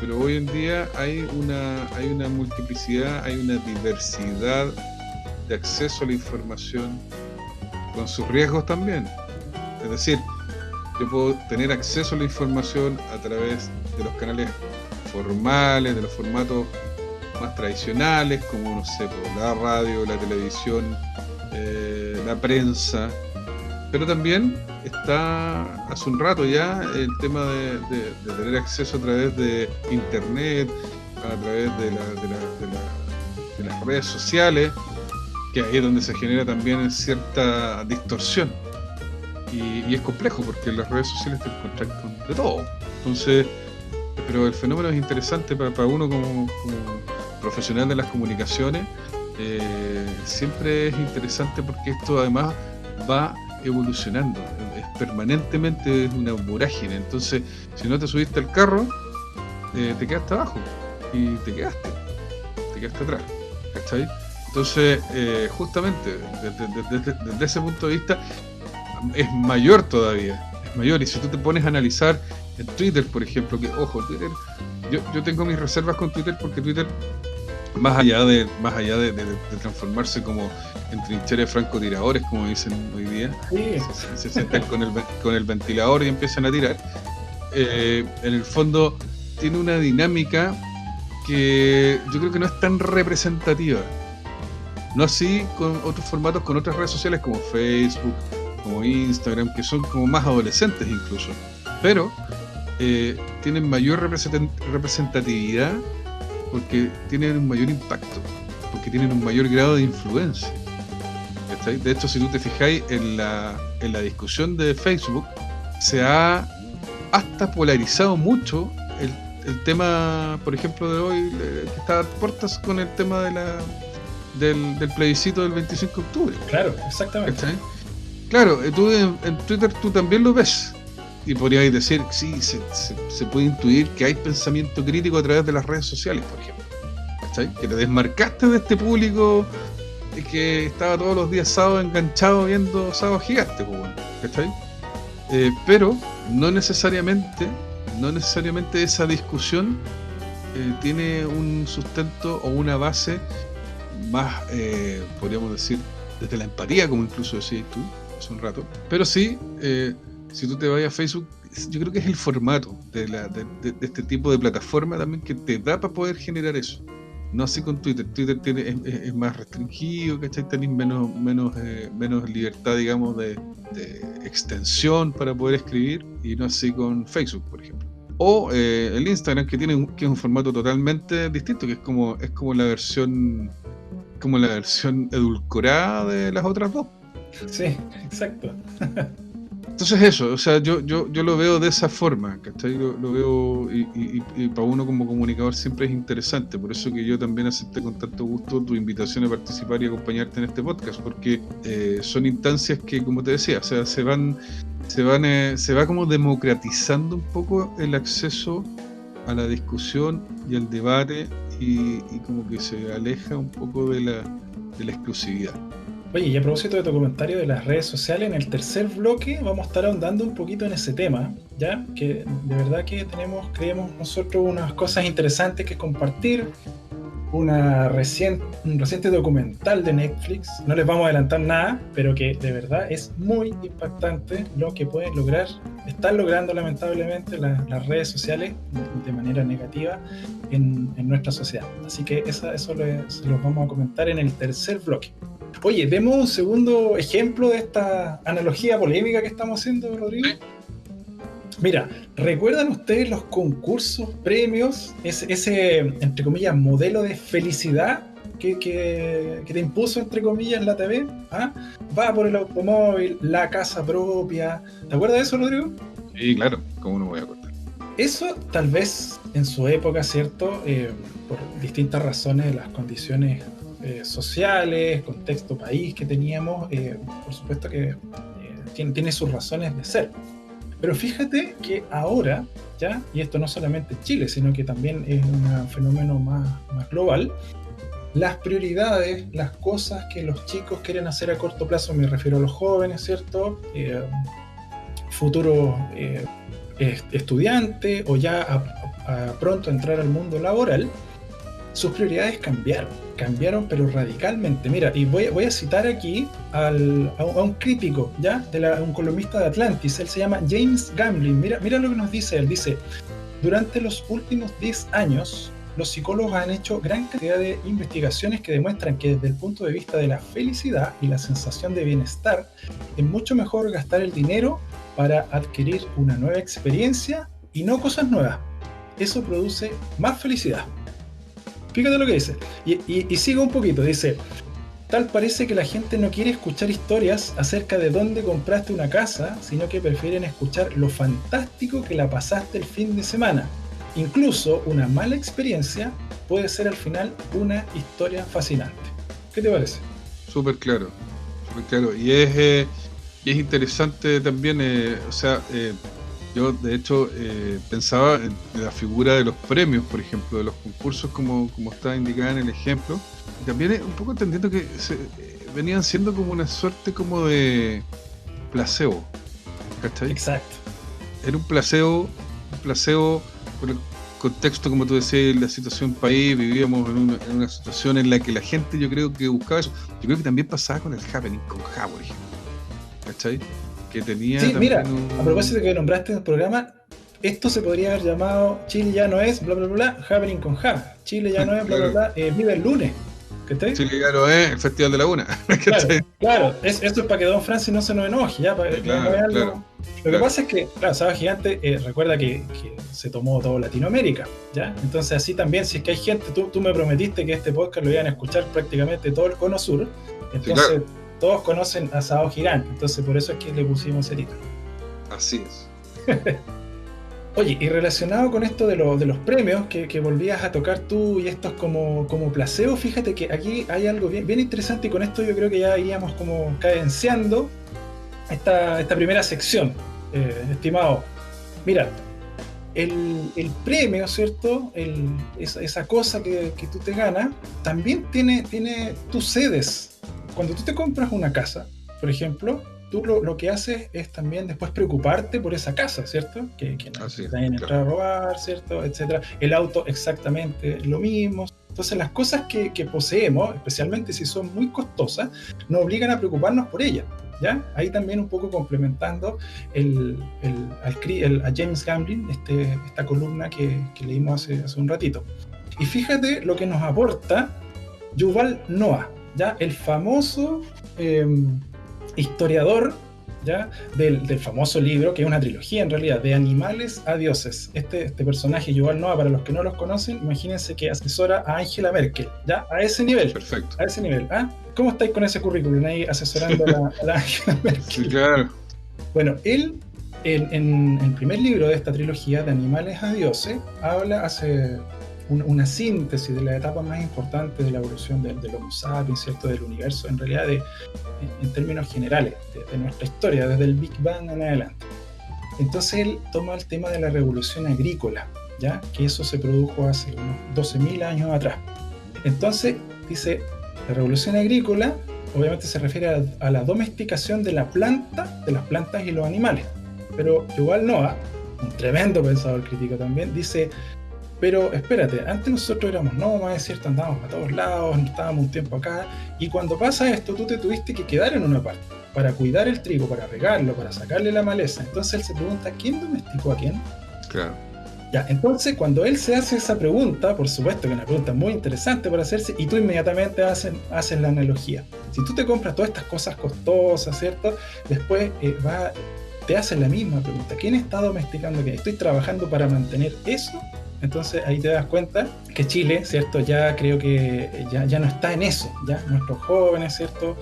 Pero hoy en día hay una multiplicidad, hay una diversidad de acceso a la información con sus riesgos también. Es decir, yo puedo tener acceso a la información a través de los canales formales, de los formatos más tradicionales, como, no sé, la radio, la televisión, la prensa, pero también está hace un rato ya el tema de tener acceso a través de internet, a través de las redes sociales, que ahí es donde se genera también cierta distorsión. Y es complejo porque en las redes sociales te encuentras con de todo. Entonces, pero el fenómeno es interesante para uno como profesional de las comunicaciones. Siempre es interesante porque esto además va evolucionando, es permanentemente, es una vorágine. Entonces, si no te subiste al carro, te quedaste abajo y te quedaste atrás, ¿cachai? Entonces, justamente desde ese punto de vista es mayor todavía, es mayor. Y si tú te pones a analizar en Twitter, por ejemplo, que ojo, Twitter, yo tengo mis reservas con Twitter porque Twitter, más allá de transformarse como en trincheras de francotiradores, como dicen hoy día, sí. se sientan con el ventilador y empiezan a tirar, en el fondo tiene una dinámica que yo creo que no es tan representativa, no así con otros formatos, con otras redes sociales como Facebook, como Instagram, que son como más adolescentes incluso, pero tienen mayor representatividad porque tienen un mayor impacto, porque tienen un mayor grado de influencia. ¿Cachai? De hecho, si tú te fijáis en la discusión de Facebook, se ha hasta polarizado mucho el tema, por ejemplo, de hoy, que está a puertas con el tema del plebiscito del 25 de octubre. Claro, exactamente. ¿Cachai? Claro, tú en Twitter tú también lo ves. Y podríais decir, sí, se puede intuir que hay pensamiento crítico a través de las redes sociales, por ejemplo. ¿Cachai? Que te desmarcaste de este público que estaba todos los días sábado enganchado viendo Sábado Gigante, ¿cachai? Pero no necesariamente esa discusión tiene un sustento o una base más, podríamos decir, desde la empatía, como incluso decías tú hace un rato. Pero sí, si tú te vas a Facebook, yo creo que es el formato de este tipo de plataforma también que te da para poder generar eso. No así con Twitter. Twitter es más restringido, ¿cachai? Tenés menos libertad, digamos, de extensión para poder escribir, y no así con Facebook, por ejemplo. O el Instagram, que es un formato totalmente distinto, que es como la versión edulcorada de las otras dos. Sí, exacto. Entonces eso, o sea, yo lo veo de esa forma, ¿cachai? Lo veo y para uno como comunicador siempre es interesante, por eso que yo también acepté con tanto gusto tu invitación a participar y acompañarte en este podcast, porque son instancias que, como te decía, o sea, se va como democratizando un poco el acceso a la discusión y al debate, y como que se aleja un poco de la exclusividad. Oye, y a propósito de tu comentario de las redes sociales, en el tercer bloque vamos a estar ahondando un poquito en ese tema, ¿ya? Que de verdad que creemos nosotros unas cosas interesantes que compartir, un reciente documental de Netflix, no les vamos a adelantar nada, pero que de verdad es muy impactante lo que pueden están logrando lamentablemente las redes sociales de manera negativa en nuestra sociedad. Así que eso se los vamos a comentar en el tercer bloque. Oye, demos un segundo ejemplo de esta analogía polémica que estamos haciendo, Rodrigo. Mira, ¿recuerdan ustedes los concursos, premios, ese entre comillas, modelo de felicidad que te impuso, entre comillas, en la TV? ¿Ah? Va por el automóvil, la casa propia. ¿Te acuerdas de eso, Rodrigo? Sí, claro, ¿cómo no me voy a acordar? Eso tal vez en su época, ¿cierto? Por distintas razones, las condiciones sociales, contexto país que teníamos, por supuesto que tiene sus razones de ser. Pero fíjate que ahora, ¿ya? Y esto no solamente en Chile, sino que también es un fenómeno más global, las prioridades, las cosas que los chicos quieren hacer a corto plazo, me refiero a los jóvenes, ¿cierto? Futuros estudiantes o ya a pronto entrar al mundo laboral, sus prioridades cambiaron pero radicalmente. Mira, y voy a citar aquí a un crítico, ¿ya? Un columnista de Atlantis. Él se llama James Gamblin. Mira lo que nos dice él. Dice: durante los últimos 10 años, los psicólogos han hecho gran cantidad de investigaciones que demuestran que desde el punto de vista de la felicidad y la sensación de bienestar, es mucho mejor gastar el dinero para adquirir una nueva experiencia y no cosas nuevas. Eso produce más felicidad. Fíjate lo que dice. Y sigue un poquito, dice: tal parece que la gente no quiere escuchar historias acerca de dónde compraste una casa, sino que prefieren escuchar lo fantástico que la pasaste el fin de semana. Incluso una mala experiencia puede ser al final una historia fascinante. ¿Qué te parece? Súper claro, súper claro. Y es interesante también, yo de hecho pensaba en la figura de los premios, por ejemplo, de los concursos, como está indicada en el ejemplo. Y también un poco entendiendo que venían siendo como una suerte como de placebo, ¿cachai? Exacto. Era un placebo por el contexto, como tú decías, la situación país, vivíamos en una situación en la que la gente, yo creo que buscaba eso. Yo creo que también pasaba con el Happening, con Ja, por ejemplo, ¿cachai? Que tenía sí, mira, un... a propósito de que nombraste el programa, esto se podría haber llamado Chile ya no es, bla, bla, bla, Happening con Ja. Chile ya no es, bla, bla, bla, vive el lunes. ¿Cachai? Chile ya no es el Festival de la Una. Claro, esto es para que Don Francis no se nos enoje, ya, para claro. Lo que pasa es que, claro, Sábado Gigante, recuerda que se tomó todo Latinoamérica, ¿ya? Entonces así también, si es que hay gente, tú me prometiste que este podcast lo iban a escuchar prácticamente todo el cono sur, entonces sí, claro, todos conocen a Sábado Gigante, entonces por eso es que le pusimos el título. Así es. Oye, y relacionado con esto de los premios que volvías a tocar tú y estos como placebo, fíjate que aquí hay algo bien interesante, y con esto yo creo que ya iríamos como cadenciando esta primera sección, estimado. Mira, el premio, ¿cierto? Esa cosa que tú te ganas, también tiene tus sedes. Cuando tú te compras una casa, por ejemplo, tú lo que haces es también después preocuparte por esa casa, ¿cierto? Que no te vayan a entrar a robar, ¿cierto? Etcétera. El auto, exactamente lo mismo. Entonces las cosas que poseemos, especialmente si son muy costosas, nos obligan a preocuparnos por ellas, ¿ya? Ahí también un poco complementando a James Gamble, esta columna que leímos hace un ratito. Y fíjate lo que nos aporta Yuval Noah, ¿ya? El famoso historiador, ¿ya? Del famoso libro, que es una trilogía en realidad, de animales a dioses. Este personaje, Yuval Noah, para los que no los conocen, imagínense que asesora a Angela Merkel, ¿ya? A ese nivel. Perfecto. A ese nivel, ¿ah? ¿Cómo estáis con ese currículum ahí asesorando a la Angela Merkel? Sí, claro. Bueno, él, en el primer libro de esta trilogía, de animales a dioses, hace una síntesis de la etapa más importante de la evolución del Homo sapiens, ¿cierto? Del universo, en realidad, en términos generales, de nuestra historia, desde el Big Bang en adelante. Entonces él toma el tema de la revolución agrícola, ¿ya? Que eso se produjo hace unos 12.000 años atrás. Entonces dice, la revolución agrícola obviamente se refiere a la domesticación de la planta, de las plantas y los animales. Pero Yuval Noah, un tremendo pensador crítico también, dice: pero espérate, antes nosotros éramos nómadas, ¿cierto? Andábamos a todos lados, estábamos un tiempo acá, y cuando pasa esto, tú te tuviste que quedar en una parte para cuidar el trigo, para regarlo, para sacarle la maleza. Entonces él se pregunta, ¿quién domesticó a quién? Claro. Ya, entonces cuando él se hace esa pregunta, por supuesto que es una pregunta muy interesante para hacerse, y tú inmediatamente haces la analogía. Si tú te compras todas estas cosas costosas, ¿cierto? Después te hacen la misma pregunta, ¿quién está domesticando qué? ¿Estoy trabajando para mantener eso? Entonces ahí te das cuenta que Chile, ¿cierto? Ya creo que ya no está en eso, ya nuestros jóvenes, ¿cierto?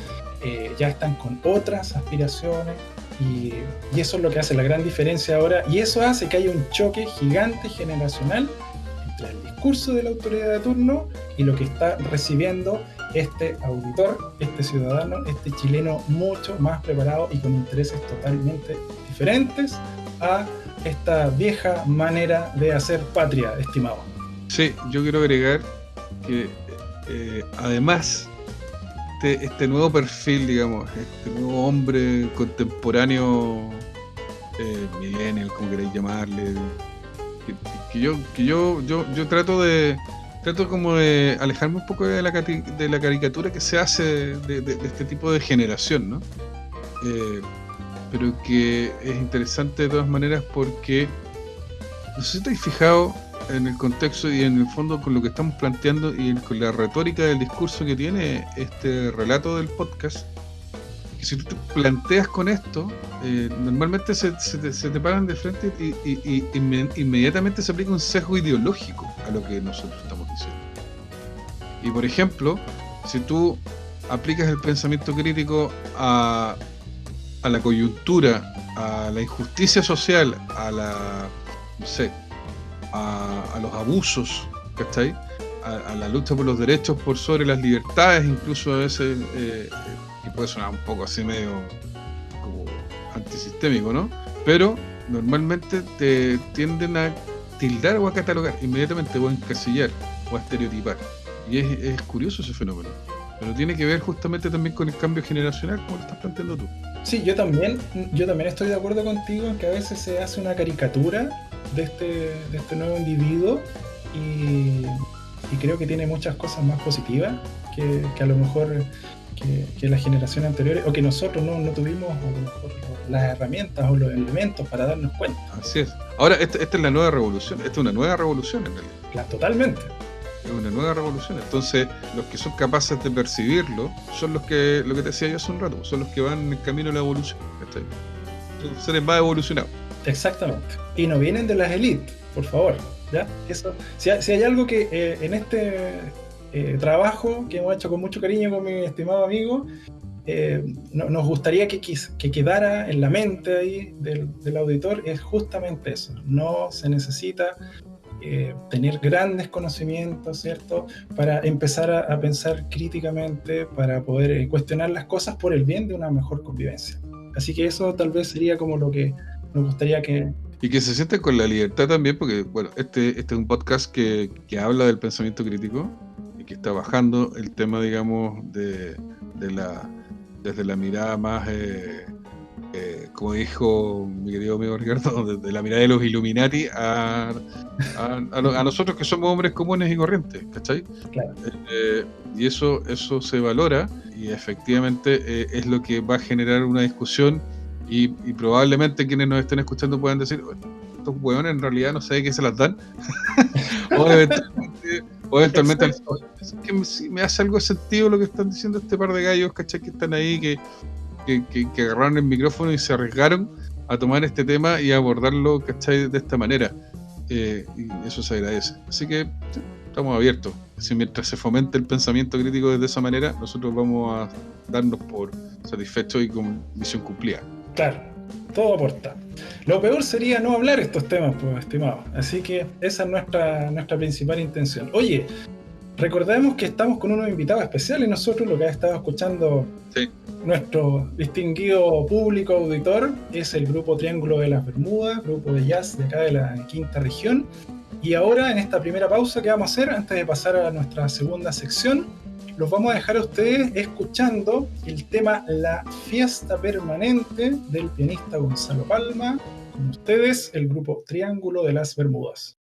Ya están con otras aspiraciones, y eso es lo que hace la gran diferencia ahora, y eso hace que haya un choque gigante generacional entre el discurso de la autoridad de turno y lo que está recibiendo este auditor, este ciudadano, este chileno mucho más preparado y con intereses totalmente diferentes a esta vieja manera de hacer patria, estimado. Sí, yo quiero agregar que además este nuevo perfil, digamos, este nuevo hombre contemporáneo, millennial, como queréis llamarle, que yo trato como de alejarme un poco de la caricatura que se hace de este tipo de generación, ¿no? Pero que es interesante de todas maneras porque, no sé si te has fijado, en el contexto y en el fondo con lo que estamos planteando y con la retórica del discurso que tiene este relato del podcast, que si tú te planteas con esto, normalmente se te paran de frente y inmediatamente se aplica un sesgo ideológico a lo que nosotros estamos diciendo. Y por ejemplo, si tú aplicas el pensamiento crítico a la coyuntura, a la injusticia social, a la, no sé, a los abusos, ¿cachai? A la lucha por los derechos por sobre las libertades, incluso a veces, que puede sonar un poco así medio como antisistémico, ¿no? Pero normalmente te tienden a tildar o a catalogar inmediatamente, o a encasillar o a estereotipar. Y es curioso ese fenómeno, pero tiene que ver justamente también con el cambio generacional, como lo estás planteando tú. Sí, yo también estoy de acuerdo contigo en que a veces se hace una caricatura de este nuevo individuo y creo que tiene muchas cosas más positivas que a lo mejor que las generaciones anteriores, o que nosotros no tuvimos a lo mejor las herramientas o los elementos para darnos cuenta. Así es. Ahora, esta es la nueva revolución, esta es una nueva revolución en realidad. Totalmente. Es una nueva revolución. Entonces, los que son capaces de percibirlo son lo que te decía yo hace un rato, son los que van en el camino de la evolución. Son seres más evolucionados. Exactamente. Y no vienen de las élites, por favor. ¿Ya? Eso, si hay algo que en este trabajo que hemos hecho con mucho cariño con mi estimado amigo, nos gustaría que quedara en la mente ahí del auditor, es justamente eso. No se necesita tener grandes conocimientos, ¿cierto? Para empezar a pensar críticamente, para poder cuestionar las cosas por el bien de una mejor convivencia. Así que eso tal vez sería como lo que nos gustaría que... Y que se sienten con la libertad también, porque bueno, este es un podcast que habla del pensamiento crítico y que está bajando el tema, digamos, desde la mirada más, como dijo mi querido amigo Ricardo, desde la mirada de los Illuminati a nosotros que somos hombres comunes y corrientes, ¿cachai? Claro. Y eso se valora y efectivamente es lo que va a generar una discusión. Y probablemente quienes nos estén escuchando puedan decir, estos hueones en realidad no sé de qué se las dan. o eventualmente es que me hace algo de sentido lo que están diciendo este par de gallos, ¿cachai? Que están ahí, que agarraron el micrófono y se arriesgaron a tomar este tema y a abordarlo, ¿cachai? De esta manera. Y eso se agradece. Así que sí, estamos abiertos. Si mientras se fomente el pensamiento crítico de esa manera, nosotros vamos a darnos por satisfechos y con misión cumplida. Claro, todo aporta. Lo peor sería no hablar estos temas, pues, estimado. Así que esa es nuestra principal intención. Oye, recordemos que estamos con unos invitados especiales. Nosotros, lo que ha estado escuchando nuestro distinguido público auditor, es el grupo Triángulo de las Bermudas, grupo de jazz de acá de la quinta región. Y ahora, en esta primera pausa que vamos a hacer, antes de pasar a nuestra segunda sección, los vamos a dejar a ustedes escuchando el tema La Fiesta Permanente del pianista Gonzalo Palma. Con ustedes, el grupo Triángulo de las Bermudas.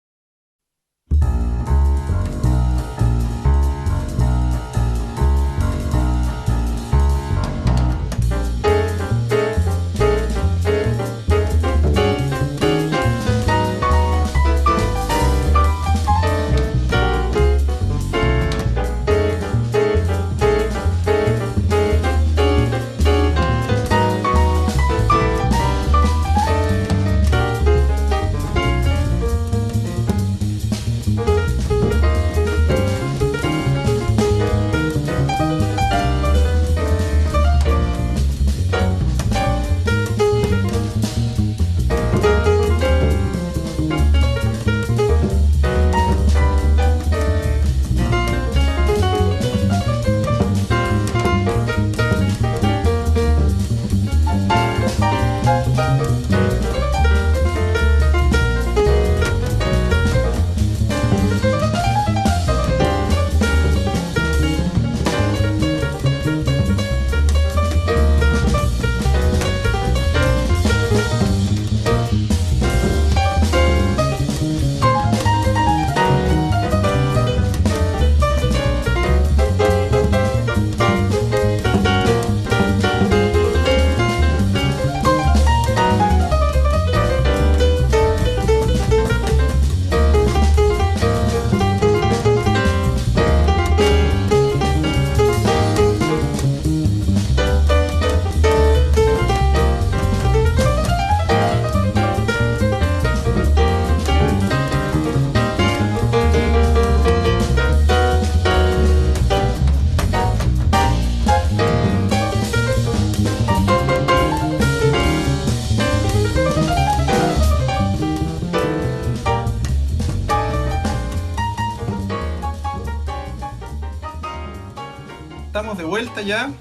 estamos de vuelta ya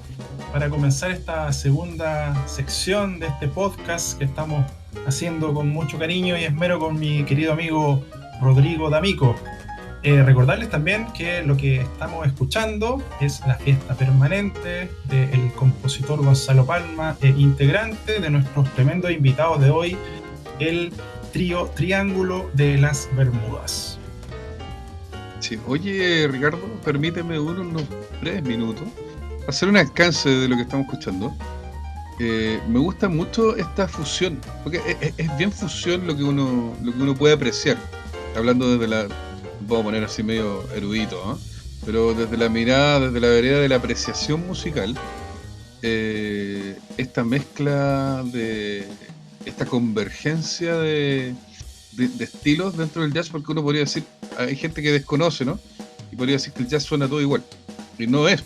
para comenzar esta segunda sección de este podcast que estamos haciendo con mucho cariño y esmero con mi querido amigo Rodrigo D'Amico. Recordarles también que lo que estamos escuchando es la fiesta permanente del compositor Gonzalo Palma e integrante de nuestros tremendos invitados de hoy, el trío Triángulo de las Bermudas. Sí. Oye, Ricardo, permíteme unos breves minutos hacer un alcance de lo que estamos escuchando. Me gusta mucho esta fusión, porque es bien fusión lo que uno puede apreciar, hablando desde la, vamos a poner así medio erudito, ¿no? Pero desde la mirada, desde la vereda de la apreciación musical, esta mezcla de esta convergencia de estilos dentro del jazz, porque uno podría decir, hay gente que desconoce, ¿no? Y podría decir que el jazz suena todo igual, y no es,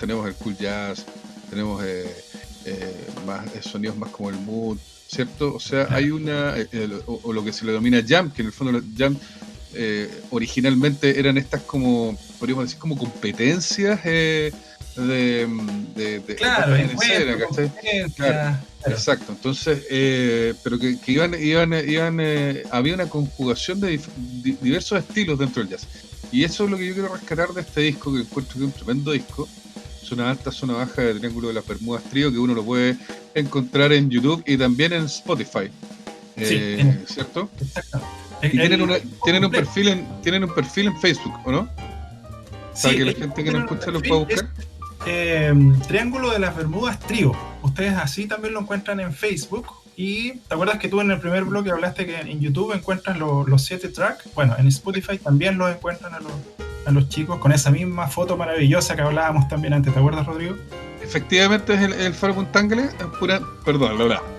tenemos el cool jazz, tenemos más sonidos más como el mood, ¿cierto? O sea, hay una, o lo que se le denomina jam, que en el fondo los jam originalmente eran estas como, podríamos decir, como competencias claro, en escena, ¿cachai? Claro, exacto. Entonces, pero que iban había una conjugación de diversos estilos dentro del jazz. Y eso es lo que yo quiero rescatar de este disco, que encuentro que es un tremendo disco. Zona alta, zona baja de Triángulo de las Bermudas Trío, que uno lo puede encontrar en YouTube y también en Spotify. Sí, ¿cierto? Exactamente. Y tienen un perfil en Facebook, ¿o no? Sí, para que la gente que nos escucha lo pueda buscar. Triángulo de las Bermudas Trío. Ustedes así también lo encuentran en Facebook. Y ¿te acuerdas que tú en el primer bloque hablaste que en YouTube encuentran los 7 tracks? Bueno, en Spotify también los encuentran a los chicos con esa misma foto maravillosa que hablábamos también antes. ¿Te acuerdas, Rodrigo? Efectivamente es el Faro Punta Ángeles. Perdón,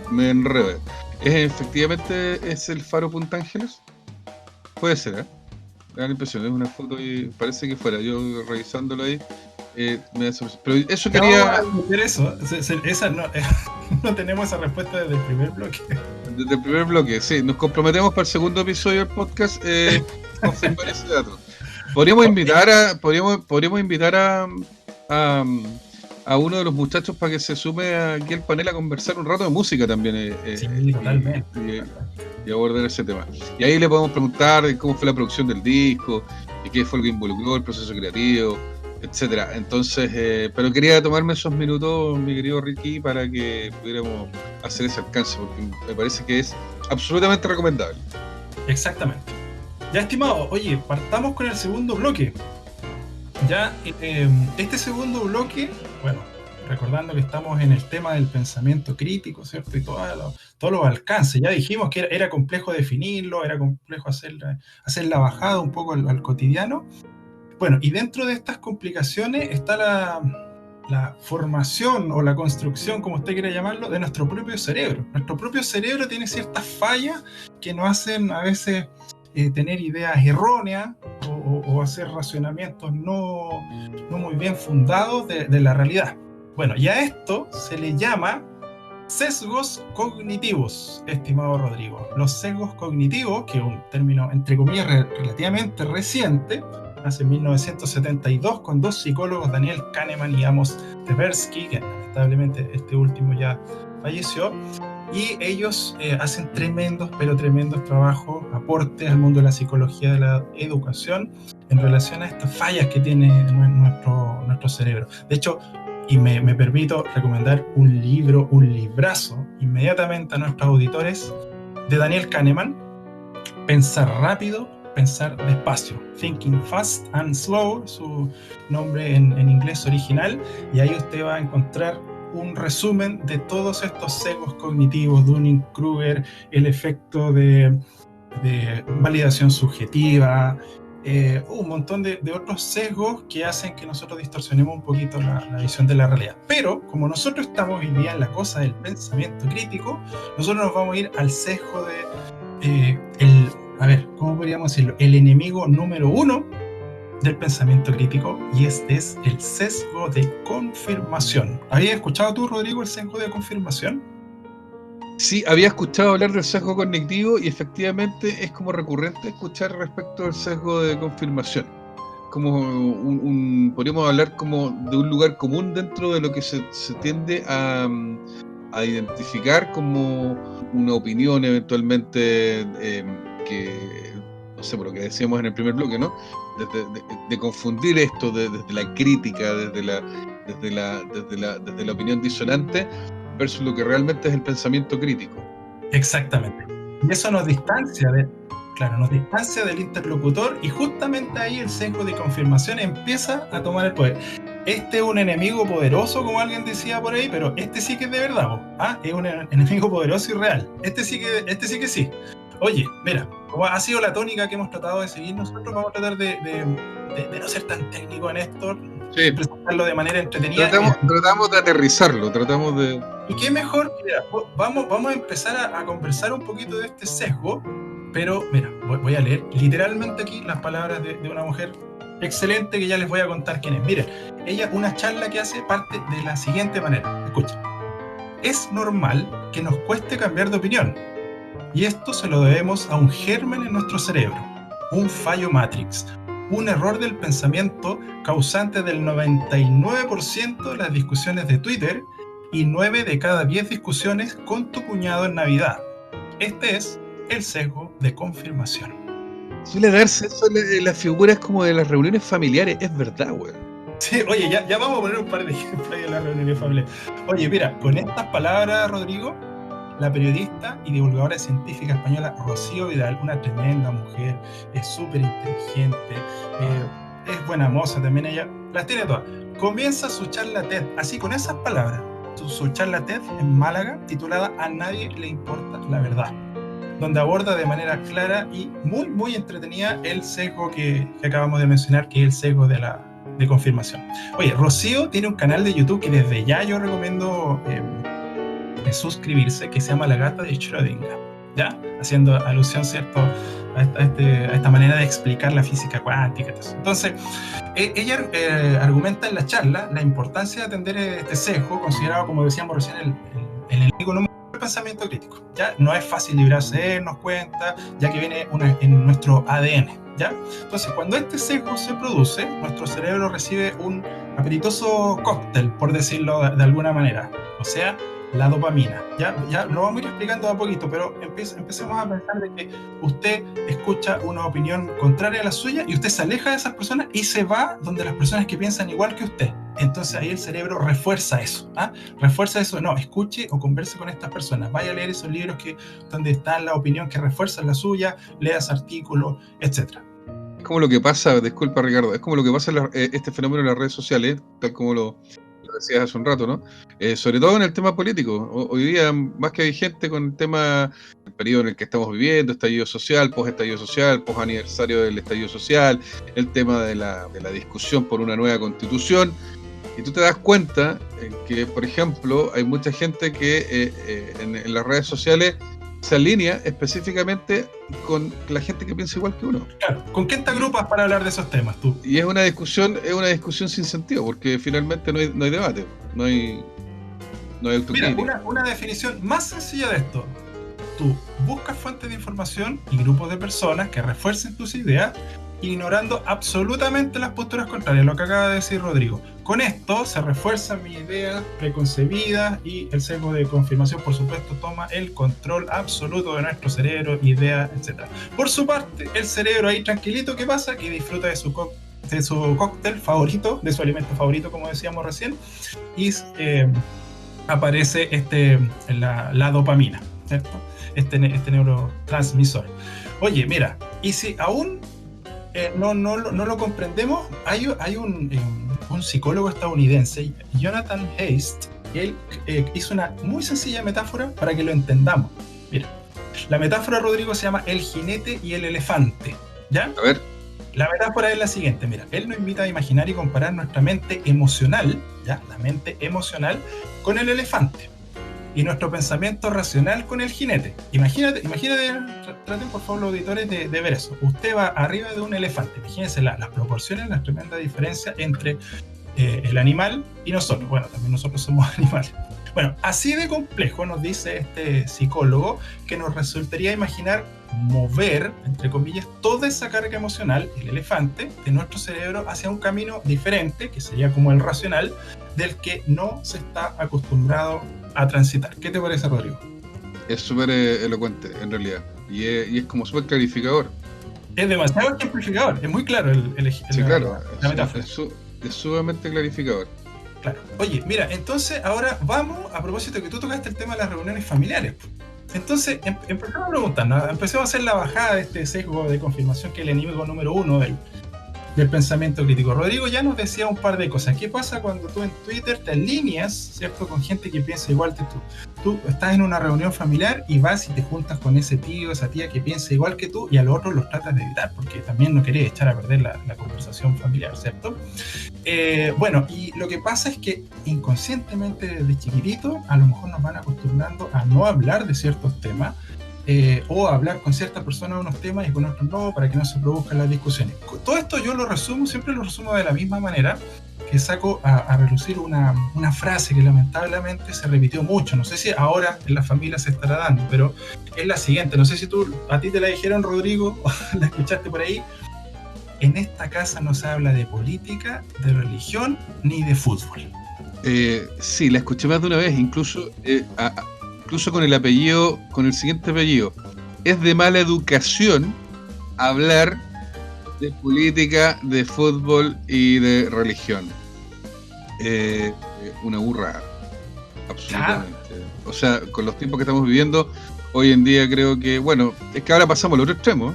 me enredé. Efectivamente es el Faro Punta Ángeles. Puede ser, ¿eh? Me da la impresión, es una foto y parece que fuera. Yo revisándolo ahí, me da pero eso quería. Esa no tenemos esa respuesta desde el primer bloque. Desde el primer bloque, sí. Nos comprometemos para el segundo episodio del podcast confirmar ese dato. Podríamos invitar a uno de los muchachos para que se sume aquí al panel a conversar un rato de música también. Sí, totalmente. Y abordar ese tema. Y ahí le podemos preguntar cómo fue la producción del disco, y qué fue lo que involucró el proceso creativo, etcétera. Entonces, pero quería tomarme esos minutos, mi querido Ricky, para que pudiéramos hacer ese alcance, porque me parece que es absolutamente recomendable. Exactamente. Ya, estimado, oye, partamos con el segundo bloque. Ya, este segundo bloque, bueno, recordando que estamos en el tema del pensamiento crítico, ¿cierto? Y todos los alcances. Ya dijimos que era complejo definirlo, era complejo hacer la bajada un poco al cotidiano. Bueno, y dentro de estas complicaciones está la formación o la construcción, como usted quiera llamarlo, de nuestro propio cerebro. Nuestro propio cerebro tiene ciertas fallas que nos hacen a veces tener ideas erróneas o hacer racionamientos no muy bien fundados de la realidad. Bueno, y a esto se le llama sesgos cognitivos, estimado Rodrigo. Los sesgos cognitivos, que es un término entre comillas relativamente reciente, nace en 1972 con dos psicólogos, Daniel Kahneman y Amos Tversky, que lamentablemente este último ya falleció, y ellos hacen tremendos trabajos, aportes al mundo de la psicología de la educación en relación a estas fallas que tiene nuestro cerebro. De hecho, y me permito recomendar un librazo inmediatamente a nuestros auditores, de Daniel Kahneman, Pensar rápido, pensar despacio, Thinking Fast and Slow, su nombre en inglés original, y ahí usted va a encontrar un resumen de todos estos sesgos cognitivos, Dunning-Kruger, el efecto de validación subjetiva, un montón de otros sesgos que hacen que nosotros distorsionemos un poquito la visión de la realidad. Pero como nosotros estamos hoy día en la cosa del pensamiento crítico, nosotros nos vamos a ir al sesgo de ¿cómo podríamos decirlo? El enemigo número 1 del pensamiento crítico, y este es el sesgo de confirmación. ¿Habías escuchado tú, Rodrigo, el sesgo de confirmación? Sí, había escuchado hablar del sesgo cognitivo y efectivamente es como recurrente escuchar respecto al sesgo de confirmación. como podríamos hablar como de un lugar común dentro de lo que se tiende a identificar como una opinión eventualmente que, no sé, por lo que decíamos en el primer bloque, ¿no? De confundir esto desde la crítica, desde la opinión disonante versus lo que realmente es el pensamiento crítico. Exactamente. Y eso nos distancia del interlocutor, y justamente ahí el sesgo de confirmación empieza a tomar el poder. Este es un enemigo poderoso, como alguien decía por ahí, pero este sí que es de verdad, ¿no? Es un enemigo poderoso y real. Este sí que sí. Oye, mira, como ha sido la tónica que hemos tratado de seguir, nosotros vamos a tratar de no ser tan técnico en esto, sí, presentarlo de manera entretenida. Tratamos de aterrizarlo, Y qué mejor, mira, vamos a empezar a conversar un poquito de este sesgo, pero mira, voy a leer literalmente aquí las palabras de una mujer excelente que ya les voy a contar quién es. Miren, ella, una charla que hace parte de la siguiente manera. Escucha. Es normal que nos cueste cambiar de opinión, y esto se lo debemos a un germen en nuestro cerebro, un fallo Matrix, un error del pensamiento causante del 99% de las discusiones de Twitter y 9 de cada 10 discusiones con tu cuñado en Navidad. Este es el sesgo de confirmación. Suele darse eso en las figuras como de las reuniones familiares, es verdad, güey. Sí, oye, ya vamos a poner un par de ejemplos ahí en las reuniones familiares. Oye, mira, con estas palabras, Rodrigo, la periodista y divulgadora científica española Rocío Vidal, una tremenda mujer, es súper inteligente, es buena moza también ella, las tiene todas. Comienza su charla TED, así con esas palabras, su charla TED en Málaga, titulada A nadie le importa la verdad, donde aborda de manera clara y muy, muy entretenida el sesgo que acabamos de mencionar, que es el sesgo de confirmación. Oye, Rocío tiene un canal de YouTube que desde ya yo recomiendo suscribirse, que se llama La Gata de Schrödinger, ¿ya? Haciendo alusión, ¿cierto?, a esta manera de explicar la física cuántica. Entonces, ella argumenta en la charla la importancia de atender este sesgo, considerado, como decíamos recién, el enemigo número uno del pensamiento crítico. ¿Ya? No es fácil librarse de él, nos cuenta, ya que viene en nuestro ADN, ¿ya? Entonces, cuando este sesgo se produce, nuestro cerebro recibe un apetitoso cóctel, por decirlo de alguna manera, o sea, la dopamina. Ya lo vamos a ir explicando a poquito, pero empecemos a pensar de que usted escucha una opinión contraria a la suya y usted se aleja de esas personas y se va donde las personas que piensan igual que usted. Entonces ahí el cerebro refuerza eso, refuerza eso. No, escuche o converse con estas personas, vaya a leer esos libros donde está la opinión que refuerzan la suya, leas artículos, etc. Es como lo que pasa, disculpa Ricardo, es como lo que pasa este fenómeno en las redes sociales, tal como lo decías hace un rato, ¿no? Sobre todo en el tema político. Hoy día, más que vigente con el tema del periodo en el que estamos viviendo, estallido social, post aniversario del estallido social, el tema de la discusión por una nueva constitución. Y tú te das cuenta que, por ejemplo, hay mucha gente que en las redes sociales se alinea específicamente con la gente que piensa igual que uno. Claro, ¿con quién te agrupas para hablar de esos temas tú? Y es una discusión sin sentido, porque finalmente no hay debate, no hay autocrítica. Mira, una definición más sencilla de esto. Tú buscas fuentes de información y grupos de personas que refuercen tus ideas, ignorando absolutamente las posturas contrarias, lo que acaba de decir Rodrigo. Con esto se refuerzan mis ideas preconcebidas y el sesgo de confirmación, por supuesto, toma el control absoluto de nuestro cerebro, ideas, etc. Por su parte, el cerebro ahí tranquilito, ¿qué pasa? Que disfruta de su cóctel favorito, de su alimento favorito, como decíamos recién, y aparece la dopamina, ¿cierto? Este neurotransmisor. Oye, mira, y si aún no lo comprendemos, hay un psicólogo estadounidense, Jonathan Haidt, y él hizo una muy sencilla metáfora para que lo entendamos. Mira, la metáfora, Rodrigo, se llama el jinete y el elefante, ¿ya? A ver. La metáfora es la siguiente, mira, él nos invita a imaginar y comparar nuestra mente emocional, ¿ya? La mente emocional con el elefante, y nuestro pensamiento racional con el jinete. Imagínate, traten por favor los auditores de ver eso. Usted va arriba de un elefante, imagínense las proporciones, la tremenda diferencia entre el animal y nosotros. Bueno, también nosotros somos animales. Bueno, así de complejo nos dice este psicólogo que nos resultaría imaginar mover, entre comillas, toda esa carga emocional, el elefante, de nuestro cerebro hacia un camino diferente, que sería como el racional, del que no se está acostumbrado a transitar. ¿Qué te parece, Rodrigo? Es súper elocuente, en realidad, y es como súper clarificador. Es demasiado ejemplificador, es muy claro Sí, claro, la metáfora. Es sumamente clarificador. Claro. Oye, mira, entonces ahora vamos, a propósito de que tú tocaste el tema de las reuniones familiares. Entonces, empezamos a preguntarnos, empecemos a hacer la bajada de este sesgo de confirmación que es el enemigo número uno del pensamiento crítico. Rodrigo ya nos decía un par de cosas. ¿Qué pasa cuando tú en Twitter te alineas, ¿cierto?, con gente que piensa igual que tú? Tú estás en una reunión familiar y vas y te juntas con ese tío, esa tía que piensa igual que tú, y a los otros los tratas de evitar, porque también no querés echar a perder la conversación familiar, ¿cierto? Bueno, y lo que pasa es que inconscientemente desde chiquitito a lo mejor nos van acostumbrando a no hablar de ciertos temas, o hablar con ciertas personas de unos temas y con otros no, para que no se produzcan las discusiones. Todo esto yo lo resumo, siempre lo resumo de la misma manera, que saco a relucir una frase que lamentablemente se repitió mucho. No sé si ahora en la familia se estará dando, pero es la siguiente. No sé si a ti te la dijeron, Rodrigo, o la escuchaste por ahí. En esta casa no se habla de política, de religión, ni de fútbol. Sí, la escuché más de una vez, incluso con el apellido, con el siguiente apellido. Es de mala educación hablar de política, de fútbol y de religión. Una burrada, absolutamente. O sea, con los tiempos que estamos viviendo, hoy en día creo que, bueno, es que ahora pasamos al otro extremo.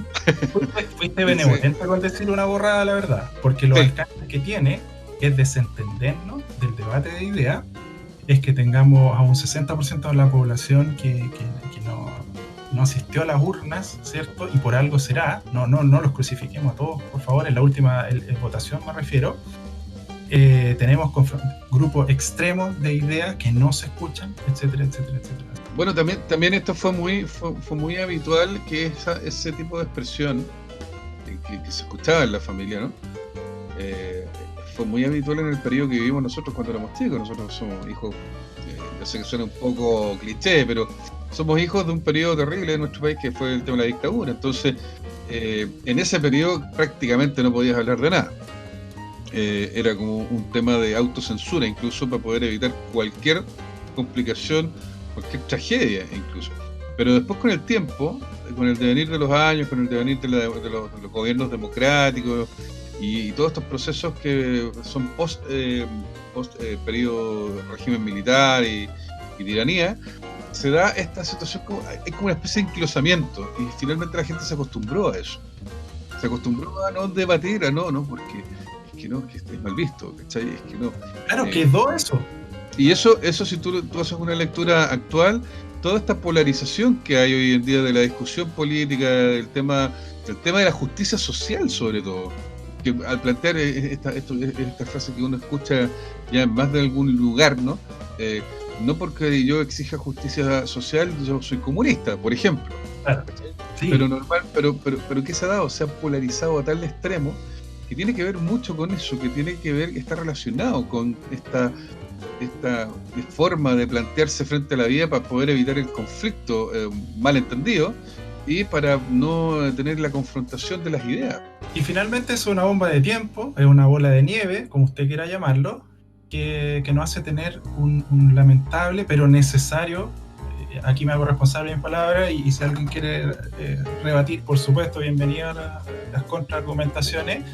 Fuiste benevolente con decir una borrada, la verdad, porque los alcances que tiene es desentendernos del debate de ideas, es que tengamos a un 60% de la población que no asistió a las urnas, ¿cierto? Y por algo será, no los crucifiquemos a todos, por favor, en la última votación me refiero. Tenemos grupos extremos de ideas que no se escuchan, etcétera, etcétera, etcétera. Bueno, también esto fue muy habitual, que ese tipo de expresión que se escuchaba en la familia, ¿no? Fue muy habitual en el periodo que vivimos nosotros cuando éramos chicos. Nosotros somos hijos, yo sé que suena un poco cliché, pero somos hijos de un periodo terrible de nuestro país que fue el tema de la dictadura. Entonces, en ese periodo prácticamente no podías hablar de nada. Era como un tema de autocensura, incluso para poder evitar cualquier complicación, cualquier tragedia incluso. Pero después, con el tiempo, con el devenir de los años, con el devenir de los gobiernos democráticos y todos estos procesos que son post periodo régimen militar y tiranía, se da esta situación es como una especie de enquilosamiento, y finalmente la gente se acostumbró a eso. Se acostumbró a no debatir, porque es mal visto, ¿cachai? Es que no. Claro, quedó eso. Y eso si tú haces una lectura actual, toda esta polarización que hay hoy en día de la discusión política, del tema de la justicia social, sobre todo, que al plantear esta frase que uno escucha ya en más de algún lugar, ¿no? No porque yo exija justicia social, yo soy comunista, por ejemplo. Claro. Sí. Pero normal, pero ¿qué se ha dado? Se ha polarizado a tal extremo que tiene que ver mucho con eso, que tiene que ver, que está relacionado con esta forma de plantearse frente a la vida para poder evitar el conflicto malentendido y para no tener la confrontación de las ideas. Y finalmente es una bomba de tiempo, es una bola de nieve, como usted quiera llamarlo, que nos hace tener un lamentable pero necesario, aquí me hago responsable de mi palabra, y si alguien quiere rebatir, por supuesto, bienvenido a las contraargumentaciones.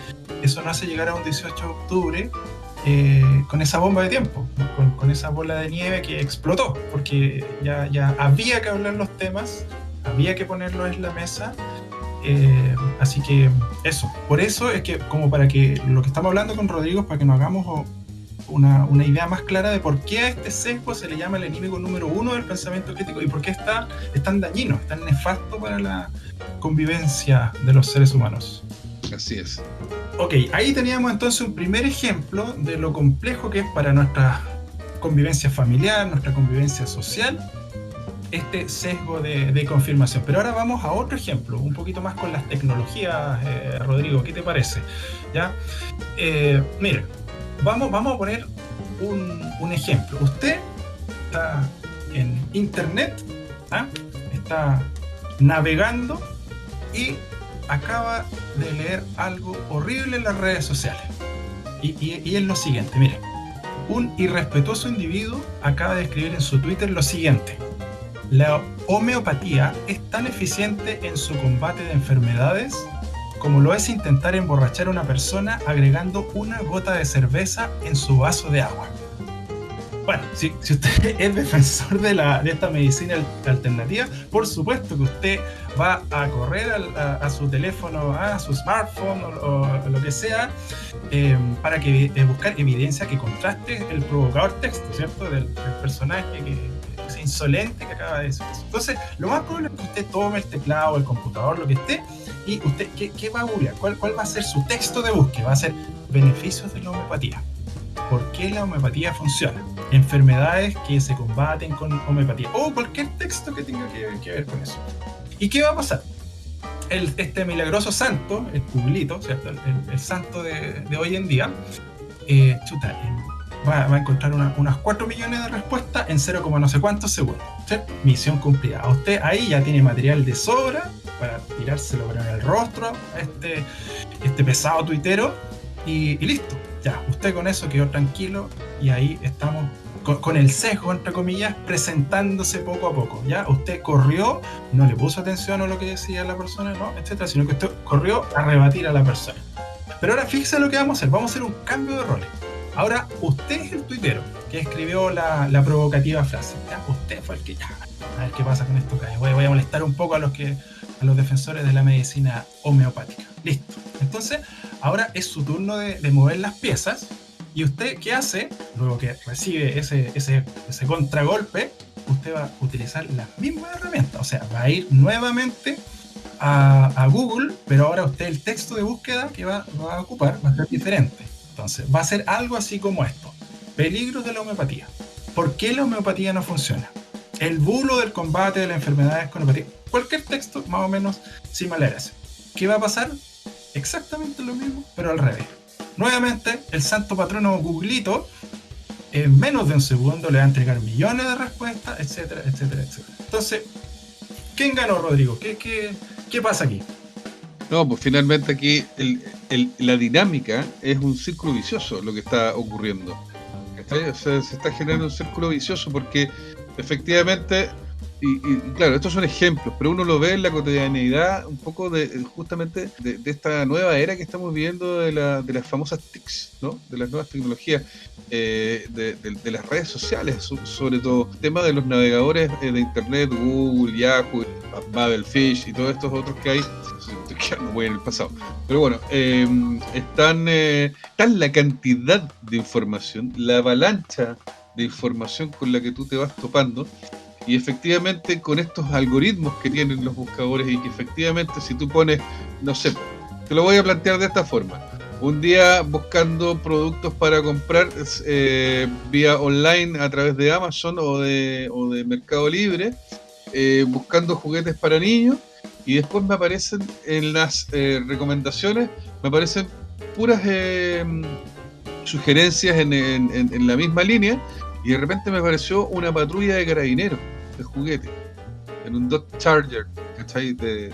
Eso nos hace llegar a un 18 de octubre con esa bomba de tiempo, ¿no? con esa bola de nieve que explotó, porque ya había que hablar los temas, había que ponerlos en la mesa. Así que eso, por eso es que, como para que lo que estamos hablando con Rodrigo es para que nos hagamos una idea más clara de por qué a este sesgo se le llama el enemigo número uno del pensamiento crítico y por qué es tan dañino, es tan nefasto para la convivencia de los seres humanos. Así es. Ok, ahí teníamos entonces un primer ejemplo de lo complejo que es para nuestra convivencia familiar, nuestra convivencia social, este sesgo de confirmación. Pero ahora vamos a otro ejemplo, un poquito más con las tecnologías, Rodrigo, ¿qué te parece? ¿Ya? Mire, vamos a poner un ejemplo. Usted está en internet, está navegando y acaba de leer algo horrible en las redes sociales. Y es lo siguiente, mire. Un irrespetuoso individuo acaba de escribir en su Twitter lo siguiente: la homeopatía es tan eficiente en su combate de enfermedades como lo es intentar emborrachar a una persona agregando una gota de cerveza en su vaso de agua. Bueno, si usted es defensor de esta medicina alternativa, por supuesto que usted va a correr a su teléfono, a su smartphone o lo que sea, para buscar evidencia que contraste el provocador texto, ¿cierto? Del personaje que es insolente que acaba de decir eso. Entonces, lo más probable es que usted tome el teclado, el computador, lo que esté, y usted, ¿qué va a googlear? ¿Cuál va a ser su texto de búsqueda? Va a ser beneficios de la homeopatía. ¿Por qué la homeopatía funciona? Enfermedades que se combaten con homeopatía. O cualquier texto que tenga que ver con eso. ¿Y qué va a pasar? Este milagroso santo, el Googlito, ¿cierto? El santo de hoy en día, va a encontrar unas 4 millones de respuestas en 0, no sé cuántos segundos, ¿cierto? Misión cumplida. A usted ahí ya tiene material de sobra para tirárselo en el rostro a este pesado tuitero y listo. Ya, usted con eso quedó tranquilo y ahí estamos con el sesgo, entre comillas, presentándose poco a poco. Ya, usted corrió, no le puso atención a lo que decía la persona, no, etcétera, sino que usted corrió a rebatir a la persona. Pero ahora fíjese lo que vamos a hacer. Vamos a hacer un cambio de roles. Ahora, usted es el tuitero que escribió la provocativa frase. ¿Ya? Usted fue el que, a ver qué pasa con esto. Voy a molestar un poco a los defensores de la medicina homeopática. Listo. Entonces, ahora es su turno de mover las piezas. ¿Y usted qué hace? Luego que recibe ese contragolpe, usted va a utilizar las mismas herramientas. O sea, va a ir nuevamente a Google, pero ahora usted el texto de búsqueda que va a ocupar va a ser diferente. Entonces, va a ser algo así como esto: peligros de la homeopatía. ¿Por qué la homeopatía no funciona? El bulo del combate de las enfermedades con homeopatía. Cualquier texto más o menos similar a ese. ¿Qué va a pasar? Exactamente lo mismo, pero al revés. Nuevamente, el santo patrono Googlito, en menos de un segundo, le va a entregar millones de respuestas, etcétera, etcétera, etcétera. Entonces, ¿quién ganó, Rodrigo? ¿Qué pasa aquí? No, pues finalmente aquí la dinámica es un círculo vicioso lo que está ocurriendo. ¿Cachai? O sea, se está generando un círculo vicioso porque efectivamente, y claro, estos son ejemplos, pero uno lo ve en la cotidianeidad un poco justamente de esta nueva era que estamos viviendo de las famosas TICs, ¿no? De las nuevas tecnologías, de las redes sociales, sobre todo el tema de los navegadores de internet, Google, Yahoo, Babelfish y todos estos otros que hay. Estoy quedando muy en el pasado, pero bueno, están la cantidad de información, la avalancha de información con la que tú te vas topando, y efectivamente con estos algoritmos que tienen los buscadores, y que efectivamente si tú pones, no sé, te lo voy a plantear de esta forma: un día buscando productos para comprar vía online a través de Amazon o de Mercado Libre, buscando juguetes para niños, y después me aparecen en las recomendaciones, me aparecen puras sugerencias en la misma línea, y de repente me apareció una patrulla de carabineros de juguete en un Dodge Charger, ¿cachai? de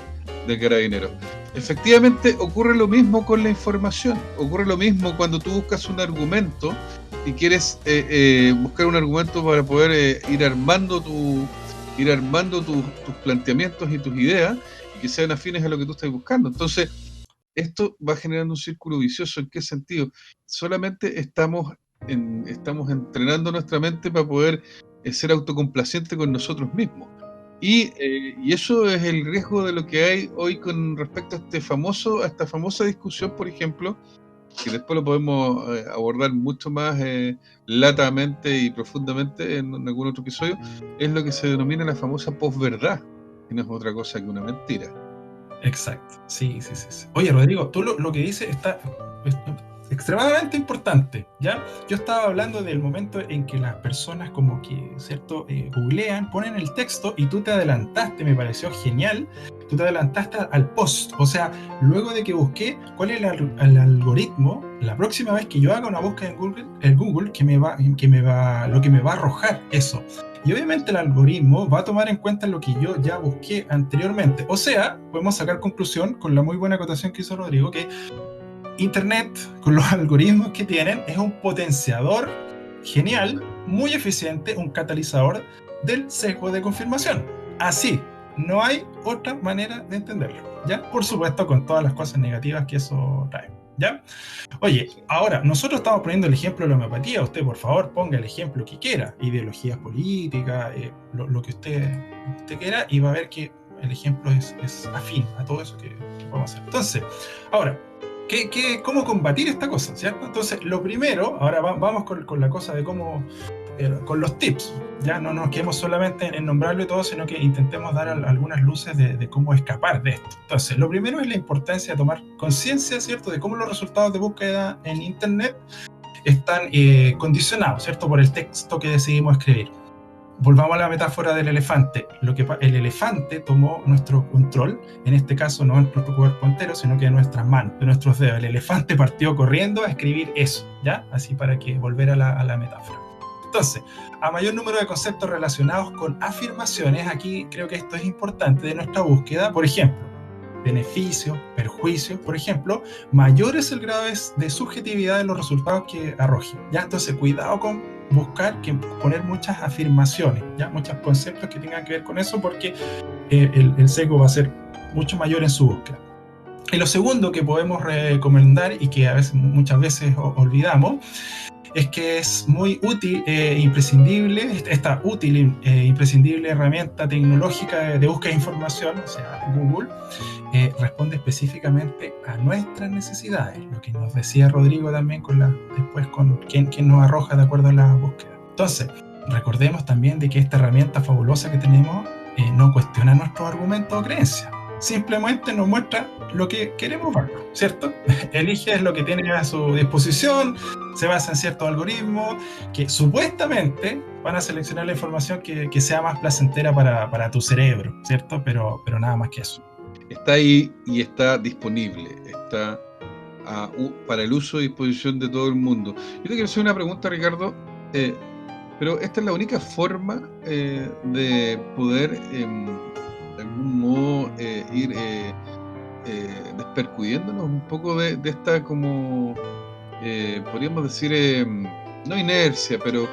carabineros. Efectivamente ocurre lo mismo con la información, ocurre lo mismo cuando tú buscas un argumento y quieres buscar un argumento para poder ir armando tus planteamientos y tus ideas, y que sean afines a lo que tú estás buscando. Entonces, esto va generando un círculo vicioso. ¿En qué sentido? Solamente estamos entrenando nuestra mente para poder ser autocomplaciente con nosotros mismos. Y eso es el riesgo de lo que hay hoy con respecto a esta famosa discusión, por ejemplo, que después lo podemos abordar mucho más latamente y profundamente en algún otro episodio. Es lo que se denomina la famosa posverdad, que no es otra cosa que una mentira. Exacto, sí. Oye, Rodrigo, tú lo que dices está extremadamente importante, ¿ya? Yo estaba hablando del momento en que las personas como que, ¿cierto? Googlean, ponen el texto y tú te adelantaste, me pareció genial, tú te adelantaste al post, o sea, luego de que busqué cuál es el algoritmo, la próxima vez que yo haga una búsqueda en Google, lo que me va a arrojar eso. Y obviamente el algoritmo va a tomar en cuenta lo que yo ya busqué anteriormente. O sea, podemos sacar conclusión con la muy buena acotación que hizo Rodrigo, que Internet, con los algoritmos que tienen, es un potenciador genial, muy eficiente, un catalizador del sesgo de confirmación. Así, no hay otra manera de entenderlo, ¿ya? Por supuesto, con todas las cosas negativas que eso trae, ¿ya? Oye, ahora, nosotros estamos poniendo el ejemplo de la homeopatía. Usted, por favor, ponga el ejemplo que quiera, ideologías políticas, lo que usted quiera, y va a ver que el ejemplo es afín a todo eso que podemos hacer. Entonces, ahora, ¿cómo combatir esta cosa, ¿cierto? Entonces, lo primero, ahora vamos con la cosa de cómo, con los tips, ya no nos quedemos solamente en nombrarlo y todo, sino que intentemos dar algunas luces de cómo escapar de esto. Entonces, lo primero es la importancia de tomar conciencia, ¿cierto?, de cómo los resultados de búsqueda en Internet están condicionados, ¿cierto?, por el texto que decidimos escribir. Volvamos a la metáfora del elefante. El elefante tomó nuestro control, en este caso no en nuestro cuerpo entero, sino que de nuestras manos, de nuestros dedos. El elefante partió corriendo a escribir eso, ¿ya? Así para que volver a la metáfora. Entonces, a mayor número de conceptos relacionados con afirmaciones, aquí creo que esto es importante de nuestra búsqueda. Por ejemplo, beneficios, perjuicios, por ejemplo, mayor es el grado de subjetividad de los resultados que arroje, ¿ya? Entonces, cuidado con buscar poner muchas afirmaciones, ¿ya? Muchos conceptos que tengan que ver con eso, porque el sesgo va a ser mucho mayor en su búsqueda. Y lo segundo que podemos recomendar y que muchas veces olvidamos, es que es muy útil imprescindible, esta útil imprescindible herramienta tecnológica de búsqueda de información, o sea, Google, responde específicamente a nuestras necesidades, lo que nos decía Rodrigo también después con quién nos arroja de acuerdo a la búsqueda. Entonces, recordemos también de que esta herramienta fabulosa que tenemos no cuestiona nuestros argumentos o creencias, simplemente nos muestra lo que queremos ver, ¿cierto? Elige lo que tiene a su disposición, se basa en ciertos algoritmos que supuestamente van a seleccionar la información que sea más placentera para tu cerebro, ¿cierto? Pero nada más que eso. Está ahí y está disponible, está para el uso y disposición de todo el mundo. Yo te quiero hacer una pregunta, Ricardo, pero esta es la única forma de poder, de algún modo, ir despercudiéndonos un poco de esta, como podríamos decir, no inercia, pero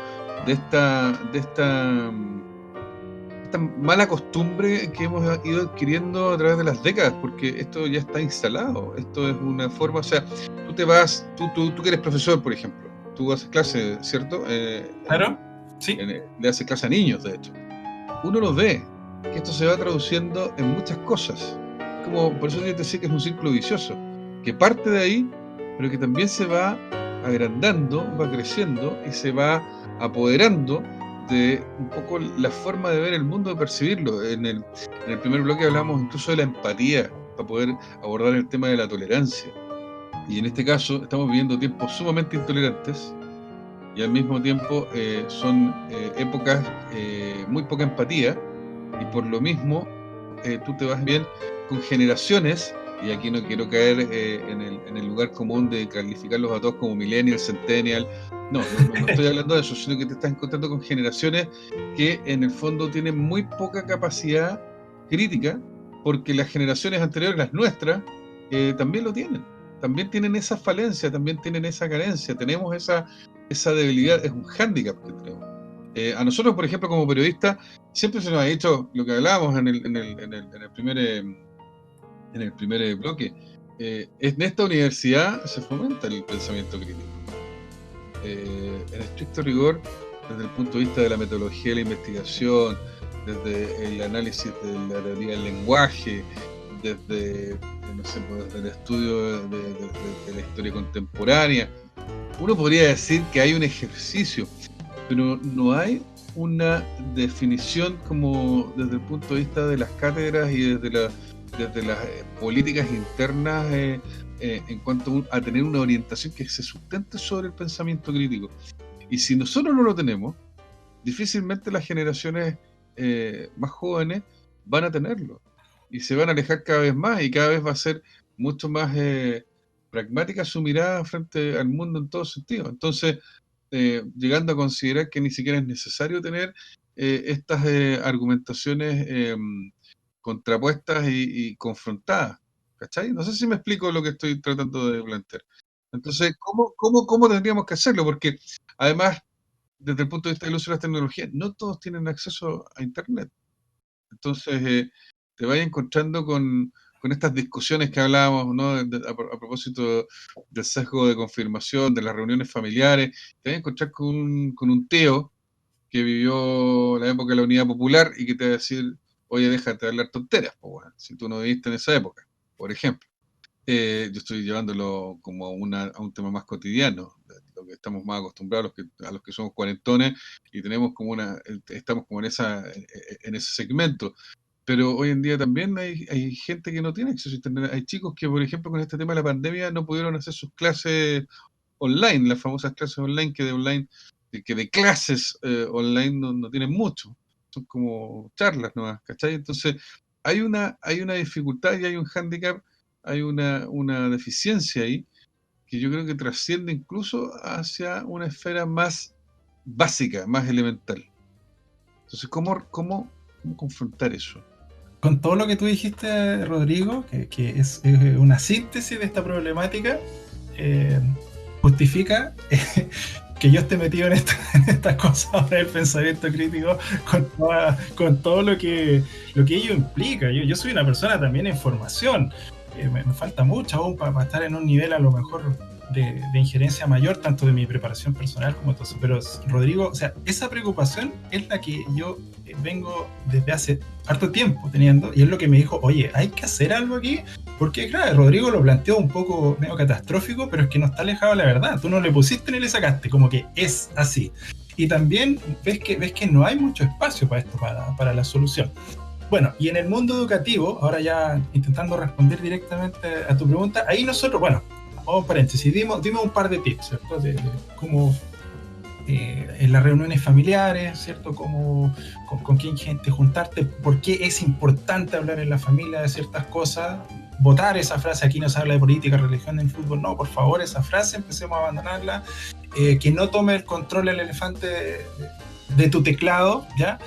de esta mala costumbre que hemos ido adquiriendo a través de las décadas, porque esto ya está instalado. Esto es una forma, o sea, tú que eres profesor, por ejemplo, tú haces clase, ¿cierto? Claro, sí. Le haces clase a niños, de hecho. Uno lo ve, que esto se va traduciendo en muchas cosas. Por eso yo te decía que es un círculo vicioso, que parte de ahí, pero que también se va agrandando, va creciendo y se va apoderando de un poco la forma de ver el mundo, de percibirlo. En el primer bloque hablamos incluso de la empatía, para poder abordar el tema de la tolerancia. Y en este caso estamos viviendo tiempos sumamente intolerantes y al mismo tiempo son épocas muy poca empatía, y por lo mismo tú te vas bien con generaciones, y aquí no quiero caer en el lugar común de calificarlos a todos como millennial, centennial. No estoy hablando de eso, sino que te estás encontrando con generaciones que en el fondo tienen muy poca capacidad crítica, porque las generaciones anteriores, las nuestras, también lo tienen. También tienen esa falencia, también tienen esa carencia, tenemos esa debilidad, es un hándicap que tenemos. A nosotros, por ejemplo, como periodistas, siempre se nos ha dicho lo que hablábamos en el primer bloque. En esta universidad se fomenta el pensamiento crítico. En estricto rigor, desde el punto de vista de la metodología de la investigación, desde el análisis de la teoría del lenguaje, desde el estudio de la historia contemporánea, uno podría decir que hay un ejercicio, pero no hay una definición como desde el punto de vista de las cátedras y desde las políticas internas en cuanto a tener una orientación que se sustente sobre el pensamiento crítico. Y si nosotros no lo tenemos, difícilmente las generaciones más jóvenes van a tenerlo. Y se van a alejar cada vez más, y cada vez va a ser mucho más pragmática su mirada frente al mundo en todo sentido. Entonces, llegando a considerar que ni siquiera es necesario tener estas argumentaciones contrapuestas y confrontadas, ¿cachai? No sé si me explico lo que estoy tratando de plantear. Entonces, ¿cómo tendríamos que hacerlo? Porque además, desde el punto de vista del uso de las tecnologías, no todos tienen acceso a Internet. Entonces, te vas encontrando con estas discusiones que hablábamos, ¿no? A propósito del sesgo de confirmación, de las reuniones familiares. Te vas a encontrar con un tío que vivió la época de la Unidad Popular y que te va a decir, oye, déjate de hablar tonteras, si tú no viviste en esa época, por ejemplo. Yo estoy llevándolo como a un tema más cotidiano, lo que estamos más acostumbrados a los que somos cuarentones, y tenemos estamos como en ese segmento. Pero hoy en día también hay gente que no tiene acceso a Internet. Hay chicos que, por ejemplo, con este tema de la pandemia no pudieron hacer sus clases online, las famosas clases online, que de clases online no tienen mucho. Son como charlas nomás, ¿cachai? Entonces, hay una dificultad y hay un hándicap, hay una deficiencia ahí, que yo creo que trasciende incluso hacia una esfera más básica, más elemental. Entonces, ¿cómo confrontar eso? Con todo lo que tú dijiste, Rodrigo, que es una síntesis de esta problemática, justifica que yo esté metido en estas cosas del pensamiento crítico con todo lo que ello implica. Yo soy una persona también en formación, me falta mucho aún para estar en un nivel a lo mejor de injerencia mayor, tanto de mi preparación personal como todo eso. Pero Rodrigo, o sea, esa preocupación es la que yo vengo desde hace harto tiempo teniendo, y es lo que me dijo, oye, hay que hacer algo aquí, porque claro, Rodrigo lo planteó un poco medio catastrófico, pero es que no está alejado de la verdad. Tú no le pusiste ni le sacaste, como que es así. Y también ves que no hay mucho espacio para esto, para la solución. Bueno, y en el mundo educativo, ahora ya intentando responder directamente a tu pregunta, ahí nosotros, bueno, vamos paréntesis, dimos un par de tips, ¿cierto? De cómo en las reuniones familiares, ¿cierto? Con quién gente juntarte, por qué es importante hablar en la familia de ciertas cosas, votar esa frase, aquí no se habla de política, religión, en fútbol, no, por favor, esa frase empecemos a abandonarla, que no tome el control el elefante de tu teclado, ¿ya?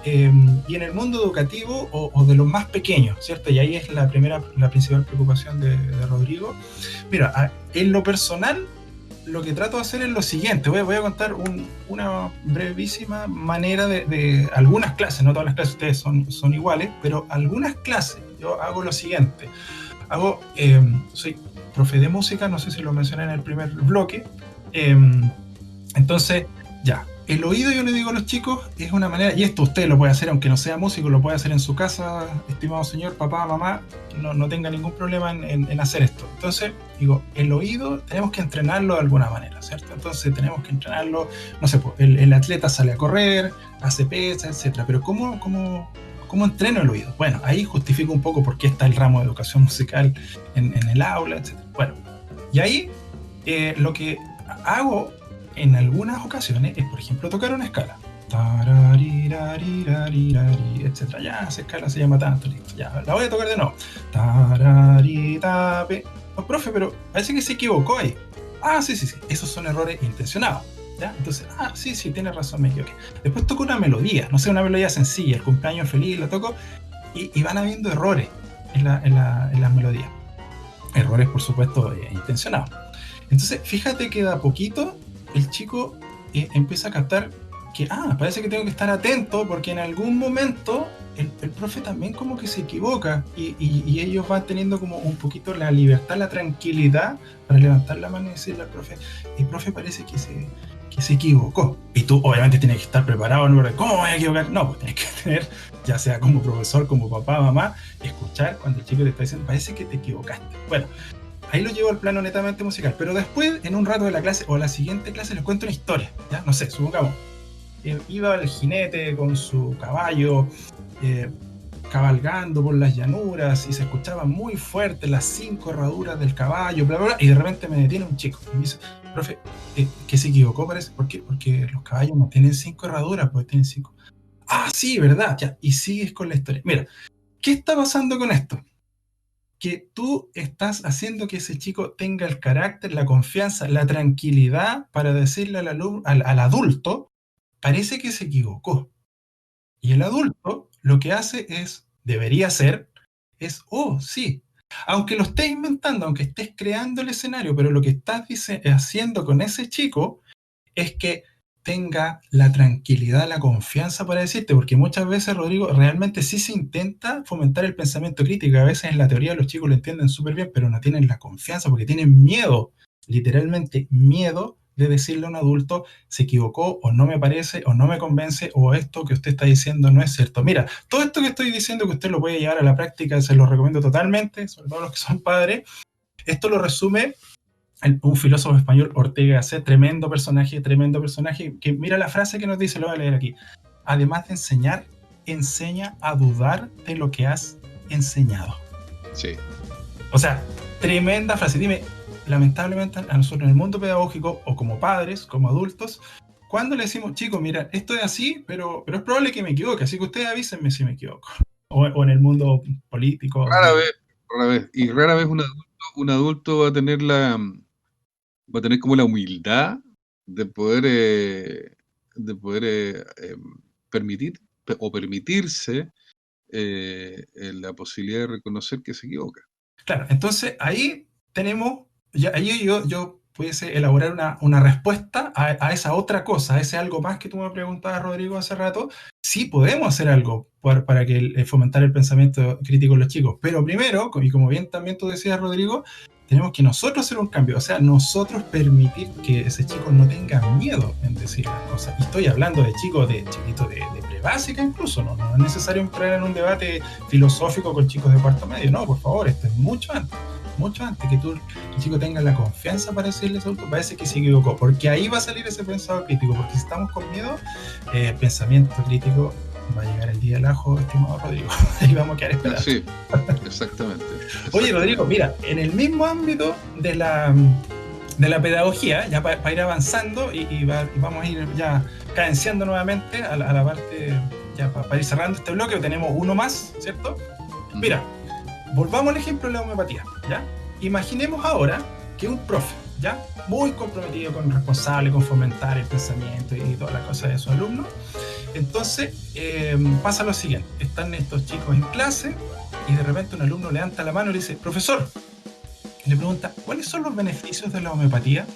Y en el mundo educativo o de los más pequeños, ¿cierto? Y ahí es la principal preocupación de Rodrigo. Mira, en lo personal, lo que trato de hacer es lo siguiente. Voy a contar una brevísima manera de algunas clases, no todas las clases ustedes son iguales, pero algunas clases yo hago lo siguiente. Soy profe de música, no sé si lo mencioné en el primer bloque. Entonces, ya. El oído, yo le digo a los chicos, es una manera, y esto usted lo puede hacer, aunque no sea músico, lo puede hacer en su casa, estimado señor, papá, mamá, no tenga ningún problema en hacer esto. Entonces, digo, el oído tenemos que entrenarlo de alguna manera, ¿cierto? Entonces tenemos que entrenarlo, no sé, el atleta sale a correr, hace pesas, etcétera. Pero ¿cómo entreno el oído? Bueno, ahí justifico un poco por qué está el ramo de educación musical en el aula, etcétera. Bueno, y ahí lo que hago en algunas ocasiones es, por ejemplo, tocar una escala, etcétera. Ya, esa escala se llama tanto, listo. Ya, la voy a tocar de nuevo. Oh, profe, pero parece que se equivocó ahí. Ah, sí. Esos son errores intencionados. ¿Ya? Entonces, sí, tiene razón, me equivoqué. Después toco una melodía, no sé, una melodía sencilla, el cumpleaños feliz, la toco, y van habiendo errores en las melodías. Errores, por supuesto, intencionados. Entonces, fíjate que de a poquito el chico empieza a captar que, parece que tengo que estar atento porque en algún momento el profe también como que se equivoca y ellos van teniendo como un poquito la libertad, la tranquilidad para levantar la mano y decirle al profe, el profe parece que se equivocó. Y tú obviamente tienes que estar preparado, ¿no? ¿Cómo voy a equivocar? No, pues tienes que tener, ya sea como profesor, como papá, mamá, escuchar cuando el chico te está diciendo, parece que te equivocaste. Bueno, ahí lo llevo al plano netamente musical, pero después, en un rato de la clase o la siguiente clase, les cuento una historia, ¿ya? No sé, supongamos, iba el jinete con su caballo cabalgando por las llanuras y se escuchaban muy fuerte las 5 herraduras del caballo, bla, bla, bla, y de repente me detiene un chico y me dice, profe, que se equivocó parece, ¿por qué? Porque los caballos no tienen 5 herraduras, pues tienen 5. Ah, sí, ¿verdad? Ya, y sigues con la historia. Mira, ¿qué está pasando con esto? Que tú estás haciendo que ese chico tenga el carácter, la confianza, la tranquilidad para decirle al adulto, parece que se equivocó. Y el adulto lo que hace debería hacer, oh, sí. Aunque lo estés inventando, aunque estés creando el escenario, pero lo que estás haciendo con ese chico es que tenga la tranquilidad, la confianza para decirte, porque muchas veces, Rodrigo, realmente sí se intenta fomentar el pensamiento crítico. A veces en la teoría los chicos lo entienden súper bien, pero no tienen la confianza porque tienen miedo, literalmente miedo de decirle a un adulto, se equivocó, o no me parece, o no me convence, o esto que usted está diciendo no es cierto. Mira, todo esto que estoy diciendo que usted lo puede llevar a la práctica, se lo recomiendo totalmente, sobre todo los que son padres. Esto lo resume un filósofo español, Ortega Gasset, tremendo personaje, que mira la frase que nos dice, lo voy a leer aquí. Además de enseñar, enseña a dudar de lo que has enseñado. Sí. O sea, tremenda frase. Dime, lamentablemente a nosotros en el mundo pedagógico, o como padres, como adultos, cuando le decimos, chicos, mira, esto es así, pero es probable que me equivoque, así que ustedes avísenme si me equivoco. O en el mundo político. Rara vez. Y rara vez un adulto va a tener como la humildad de poder permitir o permitirse la posibilidad de reconocer que se equivoca. Claro, entonces ahí tenemos, ahí yo pudiese elaborar una respuesta a esa otra cosa, a ese algo más que tú me preguntabas, Rodrigo, hace rato. Sí podemos hacer algo para que fomentar el pensamiento crítico en los chicos, pero primero, y como bien también tú decías, Rodrigo, tenemos que nosotros hacer un cambio, o sea, nosotros permitir que ese chico no tenga miedo en decir las cosas. Y estoy hablando de chicos de prebásica incluso, no es necesario entrar en un debate filosófico con chicos de cuarto medio, no, por favor, esto es mucho antes que el chico tenga la confianza para decirle eso, parece que se equivocó, porque ahí va a salir ese pensado crítico, porque si estamos con miedo, pensamiento crítico, va a llegar el día del ajo, estimado Rodrigo. Ahí vamos a quedar esperando. Sí, exactamente. Oye, Rodrigo, mira, en el mismo ámbito de la pedagogía, ya para ir avanzando y vamos a ir ya cadenciando nuevamente a la parte, ya para ir cerrando este bloque, tenemos uno más, ¿cierto? Mira, volvamos al ejemplo de la homeopatía, ¿ya? Imaginemos ahora que un profe, ¿ya? Muy comprometido responsable con fomentar el pensamiento y todas las cosas de sus alumnos. Entonces pasa lo siguiente, están estos chicos en clase y de repente un alumno levanta la mano y le dice, profesor, y le pregunta, ¿cuáles son los beneficios de la homeopatía?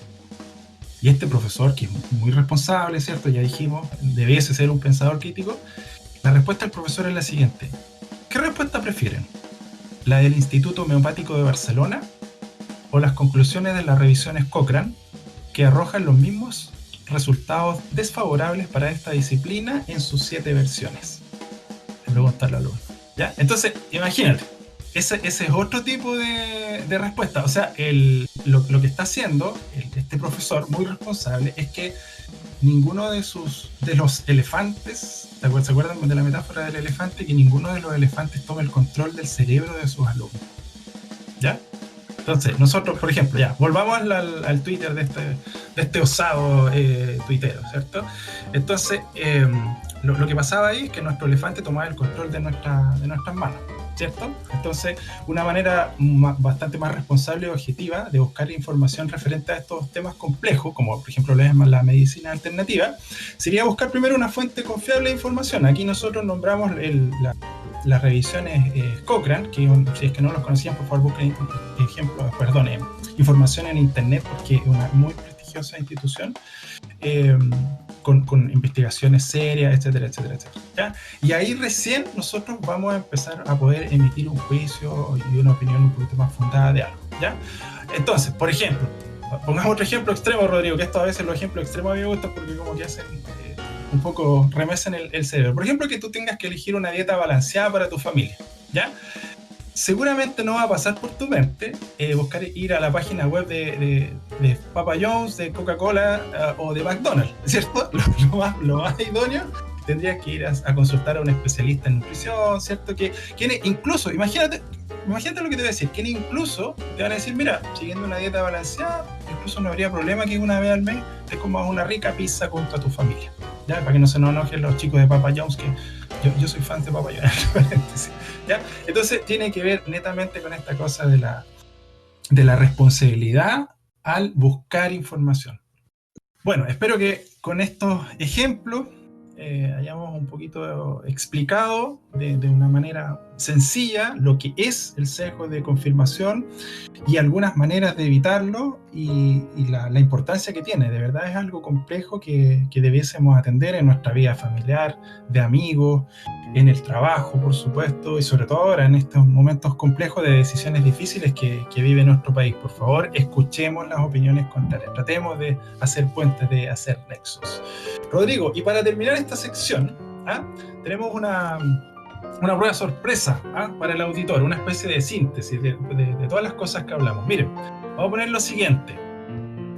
Y este profesor, que es muy responsable, ¿cierto? Ya dijimos, debiese ser un pensador crítico. La respuesta del profesor es la siguiente. ¿Qué respuesta prefieren? ¿La del Instituto Homeopático de Barcelona o las conclusiones de las revisiones Cochrane, que arrojan los mismos resultados desfavorables para esta disciplina en sus 7 versiones? Le pregunta al alumno, ¿ya? Entonces, imagínate, ese es otro tipo de respuesta. O sea, lo que está haciendo este profesor muy responsable es que ninguno de los elefantes, ¿se acuerdan de la metáfora del elefante? Que ninguno de los elefantes tome el control del cerebro de sus alumnos, ¿ya? Entonces, nosotros, por ejemplo, ya, volvamos al Twitter de este osado tuitero, ¿cierto? Entonces, lo que pasaba ahí es que nuestro elefante tomaba el control de nuestras manos, ¿cierto? Entonces, una manera bastante más responsable y objetiva de buscar información referente a estos temas complejos, como por ejemplo la medicina alternativa, sería buscar primero una fuente confiable de información. Aquí nosotros nombramos las revisiones Cochrane, que si es que no los conocían, por favor busquen información en internet, porque es una muy prestigiosa institución con investigaciones serias, etcétera, etcétera, etcétera, ¿ya? Y ahí recién nosotros vamos a empezar a poder emitir un juicio y una opinión un poquito más fundada de algo, ¿ya? Entonces, por ejemplo, pongamos otro ejemplo extremo, Rodrigo, que esto a veces los ejemplos extremos a mí me gustan porque como que hacen un poco, remesan el cerebro. Por ejemplo, que tú tengas que elegir una dieta balanceada para tu familia, ¿ya? Seguramente no va a pasar por tu mente buscar ir a la página web de Papa John's, de Coca-Cola o de McDonald's, ¿cierto? Lo más idóneo tendrías que ir a consultar a un especialista en nutrición, ¿cierto? Que incluso, imagínate lo que te voy a decir, que incluso te van a decir, mira, siguiendo una dieta balanceada, incluso no habría problema que una vez al mes te comas una rica pizza junto a tu familia, ¿ya? Para que no se nos enojen los chicos de Papa John's, que yo soy fan de Papa John's, ¿ya? Entonces tiene que ver netamente con esta cosa de la responsabilidad al buscar información. Bueno, espero que con estos ejemplos hayamos un poquito explicado de una manera sencilla lo que es el sesgo de confirmación y algunas maneras de evitarlo y la importancia que tiene. De verdad es algo complejo que debiésemos atender en nuestra vida familiar, de amigos, en el trabajo, por supuesto, y sobre todo ahora en estos momentos complejos de decisiones difíciles que vive nuestro país. Por favor, escuchemos las opiniones contrarias, tratemos de hacer puentes, de hacer nexos. Rodrigo, y para terminar esta sección, tenemos una prueba sorpresa para el auditor, una especie de síntesis de todas las cosas que hablamos. Miren, vamos a poner lo siguiente.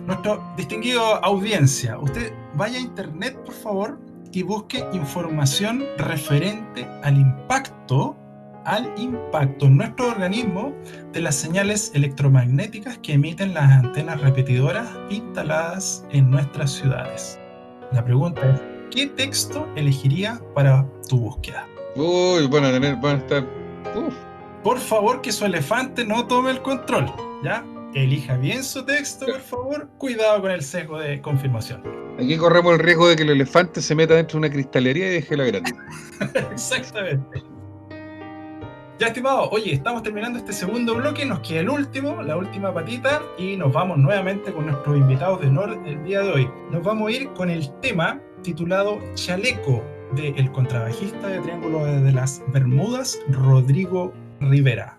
Nuestro distinguido audiencia, usted vaya a internet, por favor, y busque información referente al impacto en nuestro organismo de las señales electromagnéticas que emiten las antenas repetidoras instaladas en nuestras ciudades. La pregunta es, ¿qué texto elegiría para tu búsqueda? Uy, van a estar... Por favor, que su elefante no tome el control, ¿ya? Elija bien su texto, por favor. Cuidado con el sesgo de confirmación. Aquí corremos el riesgo de que el elefante se meta dentro de una cristalería y deje la grande. Exactamente. Ya, estimado, oye, estamos terminando este segundo bloque, nos queda el último, la última patita, y nos vamos nuevamente con nuestros invitados de honor del día de hoy. Nos vamos a ir con el tema titulado Chaleco, del contrabajista de Triángulo de las Bermudas, Rodrigo Rivera.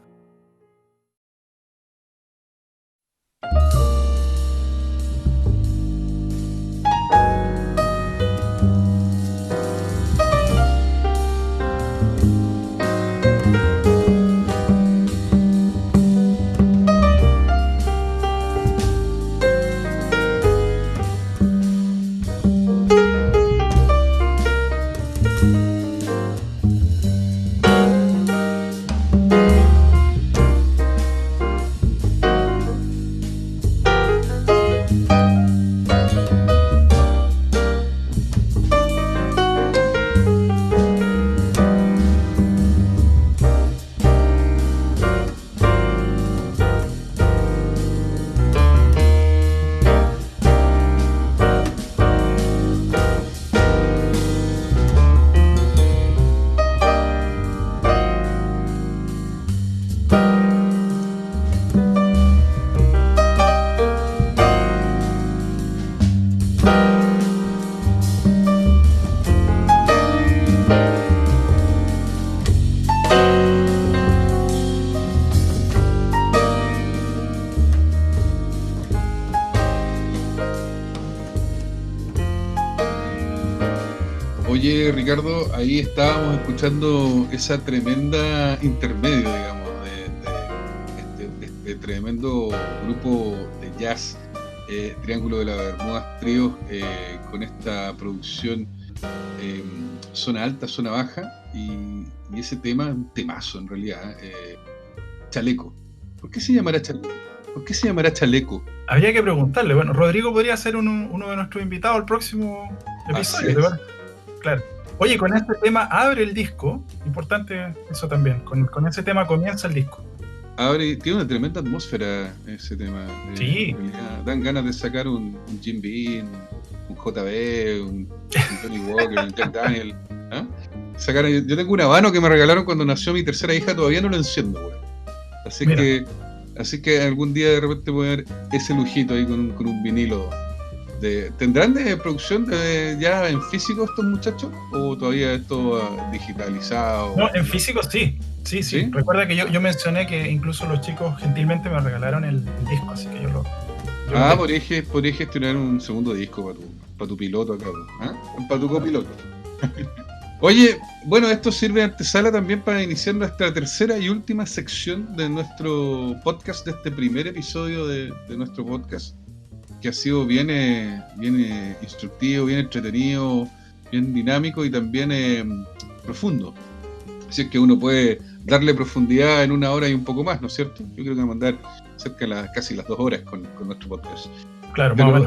Oye, Ricardo, ahí estábamos escuchando esa tremenda intermedio, digamos, de este tremendo grupo de jazz, Triángulo de las Bermudas Tríos, con esta producción zona alta, zona baja, y ese tema, un temazo en realidad, Chaleco. ¿Por qué se llamará Chaleco? ¿Por qué se llamará Chaleco? Habría que preguntarle. Bueno, Rodrigo podría ser uno de nuestros invitados al próximo episodio, ¿verdad? Claro. Oye, con este tema abre el disco. Importante eso también. Con ese tema comienza el disco. Tiene una tremenda atmósfera ese tema. Sí. Dan ganas de sacar un Jim Beam, un JB, un Tony Walker, un Jack Daniel. Yo tengo un habano que me regalaron cuando nació mi tercera hija, todavía no lo enciendo, güey. Así que algún día de repente voy a ver ese lujito ahí con un vinilo. ¿Tendrán de producción ya en físico estos muchachos? ¿O todavía esto digitalizado? No, en físico sí. Sí. Recuerda que yo mencioné que incluso los chicos gentilmente me regalaron el disco, así que yo lo podría gestionar un segundo disco para tu piloto acá, para tu copiloto. Oye, bueno, esto sirve de antesala también para iniciar nuestra tercera y última sección de nuestro podcast, de este primer episodio de nuestro podcast, que ha sido bien instructivo, bien entretenido, bien dinámico y también profundo. Así es que uno puede darle profundidad en 1 hora y un poco más, ¿no es cierto? Yo creo que vamos a andar cerca de casi las 2 horas con nuestro podcast. Claro, pero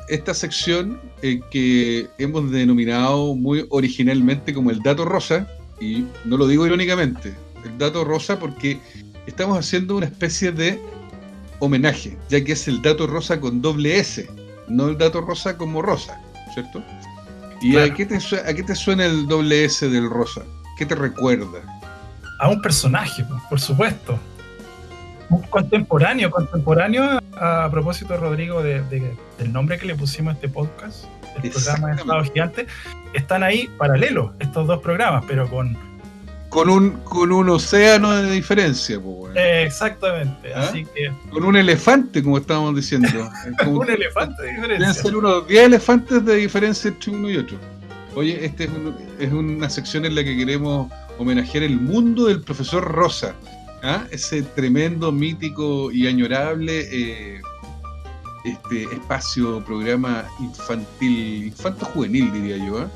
esta sección que hemos denominado muy originalmente como el dato rosa, y no lo digo irónicamente, el dato rosa porque estamos haciendo una especie de homenaje, ya que es el dato rosa con doble S, no el dato rosa como rosa, ¿cierto? ¿Y claro, a qué te suena el doble S del rosa? ¿Qué te recuerda? A un personaje, por supuesto. Un contemporáneo a propósito, Rodrigo, del nombre que le pusimos a este podcast, el programa de Estado Gigante. Están ahí paralelos estos dos programas, pero con un océano de diferencia, pues, bueno. Exactamente, así que con un elefante, como estábamos diciendo. Como un elefante de diferencia. Deben ser unos 10 elefantes de diferencia entre uno y otro. Oye, es una sección en la que queremos homenajear el mundo del profesor Rosa. Ese tremendo, mítico y añorable espacio, programa infanto-juvenil, diría yo.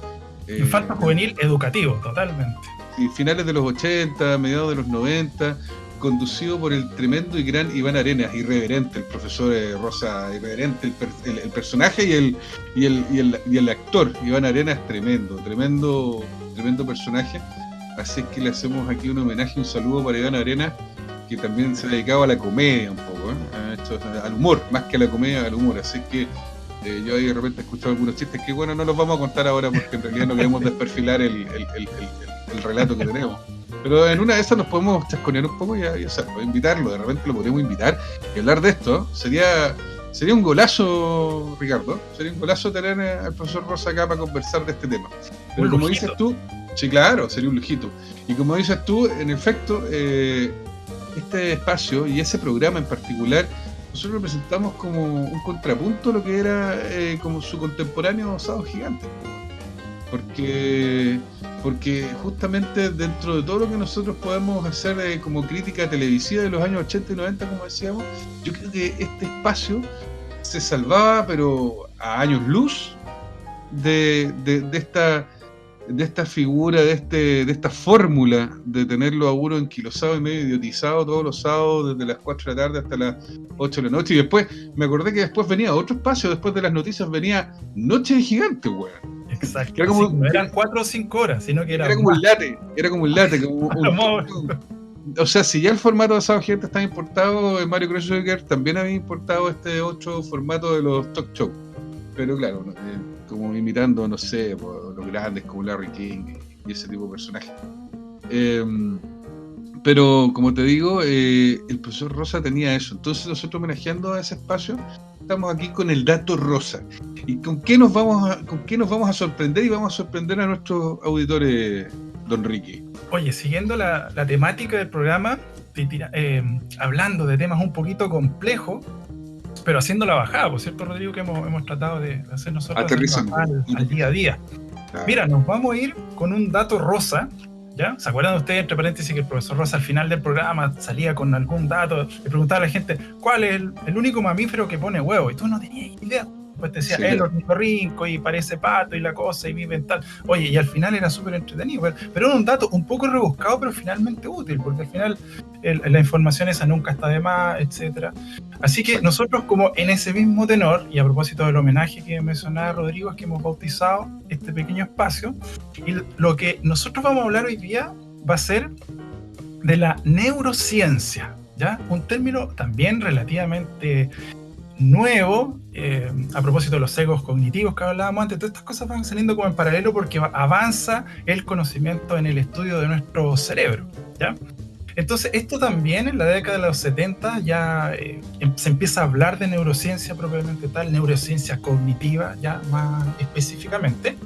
Infanto-juvenil educativo, totalmente. Sí, finales de los 80, mediados de los 90, conducido por el tremendo y gran Iván Arenas, irreverente, el profesor Rosa, irreverente, el personaje y el actor. Iván Arenas, tremendo personaje. Así es que le hacemos aquí un homenaje, un saludo para Iván Arenas, que también se dedicaba a la comedia un poco, al humor, más que a la comedia, al humor. Así que yo ahí de repente he escuchado algunos chistes que, bueno, no los vamos a contar ahora porque en realidad no queremos desperfilar el relato que tenemos. Pero en una de esas nos podemos chasconear un poco y hacerlo, invitarlo, de repente lo podríamos invitar y hablar de esto. Sería un golazo, Ricardo, sería un golazo tener al profesor Rosa acá para conversar de este tema. Pero como dices tú, sí, claro, sería un lujito. Y como dices tú, en efecto, este espacio y ese programa en particular, nosotros lo presentamos como un contrapunto a lo que era como su contemporáneo Sábado Gigante. Porque justamente dentro de todo lo que nosotros podemos hacer como crítica televisiva de los años 80 y 90, como decíamos, yo creo que este espacio se salvaba, pero a años luz, de esta figura, de esta fórmula de tenerlo a uno enquilosado y medio idiotizado todos los sábados desde las 4 de la tarde hasta las 8 de la noche. Y después me acordé que después venía otro espacio, después de las noticias venía Noche de Gigante, weón. Exacto. Era como, no eran 4 o 5 horas, sino que era como un late, o sea, si ya el formato de Sábado Gigante estaba importado, Mario Kreuzberger también había importado este otro formato de los talk show. Pero claro, como imitando, no sé, los grandes como Larry King y ese tipo de personajes. Pero como te digo, el profesor Rosa tenía eso. Entonces nosotros, homenajeando a ese espacio, estamos aquí con el dato rosa. ¿Y con qué nos vamos a sorprender? Y vamos a sorprender a nuestros auditores, don Ricky. Oye, siguiendo la temática del programa, hablando de temas un poquito complejos, pero haciendo la bajada, por cierto, Rodrigo, que hemos tratado de hacer nosotros al día a día. Claro. Mira, nos vamos a ir con un dato rosa, ¿ya? ¿Se acuerdan ustedes, entre paréntesis, que el profesor Rosa al final del programa salía con algún dato, le preguntaba a la gente, ¿cuál es el único mamífero que pone huevo? Y tú no tenías idea. Pues te decía, sí, el ornitorrinco y parece pato y la cosa y vive en tal. Oye, y al final era súper entretenido, pero era un dato un poco rebuscado, pero finalmente útil, porque al final la información esa nunca está de más, etcétera. Así que nosotros, como en ese mismo tenor, y a propósito del homenaje que mencionaba Rodrigo, es que hemos bautizado este pequeño espacio, y lo que nosotros vamos a hablar hoy día va a ser de la neurociencia, ¿ya? Un término también relativamente nuevo, a propósito de los sesgos cognitivos que hablábamos antes. Todas estas cosas van saliendo como en paralelo porque avanza el conocimiento en el estudio de nuestro cerebro, ¿ya? Entonces esto también en la década de los 70 ya se empieza a hablar de neurociencia propiamente tal, neurociencia cognitiva ya más específicamente.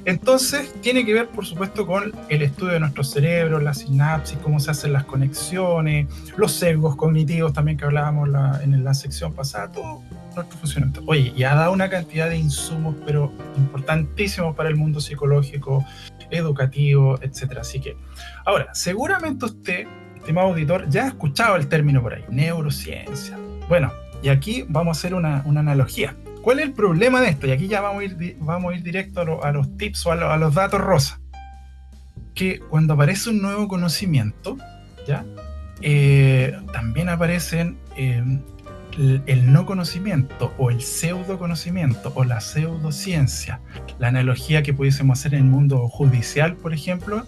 Entonces tiene que ver, por supuesto, con el estudio de nuestro cerebro, la sinapsis, cómo se hacen las conexiones, los sesgos cognitivos también que hablábamos en la sección pasada, todo nuestro funcionamiento. Oye, y ha dado una cantidad de insumos, pero importantísimos para el mundo psicológico, educativo, etcétera. Así que, ahora, seguramente usted, estimado auditor, ya ha escuchado el término por ahí, neurociencia. Bueno, y aquí vamos a hacer una analogía. ¿Cuál es el problema de esto? Y aquí ya vamos a ir directo a los tips o a los datos rosa. Que cuando aparece un nuevo conocimiento, ¿ya? También aparecen el no conocimiento o el pseudo conocimiento o la pseudociencia. La analogía que pudiésemos hacer en el mundo judicial, por ejemplo,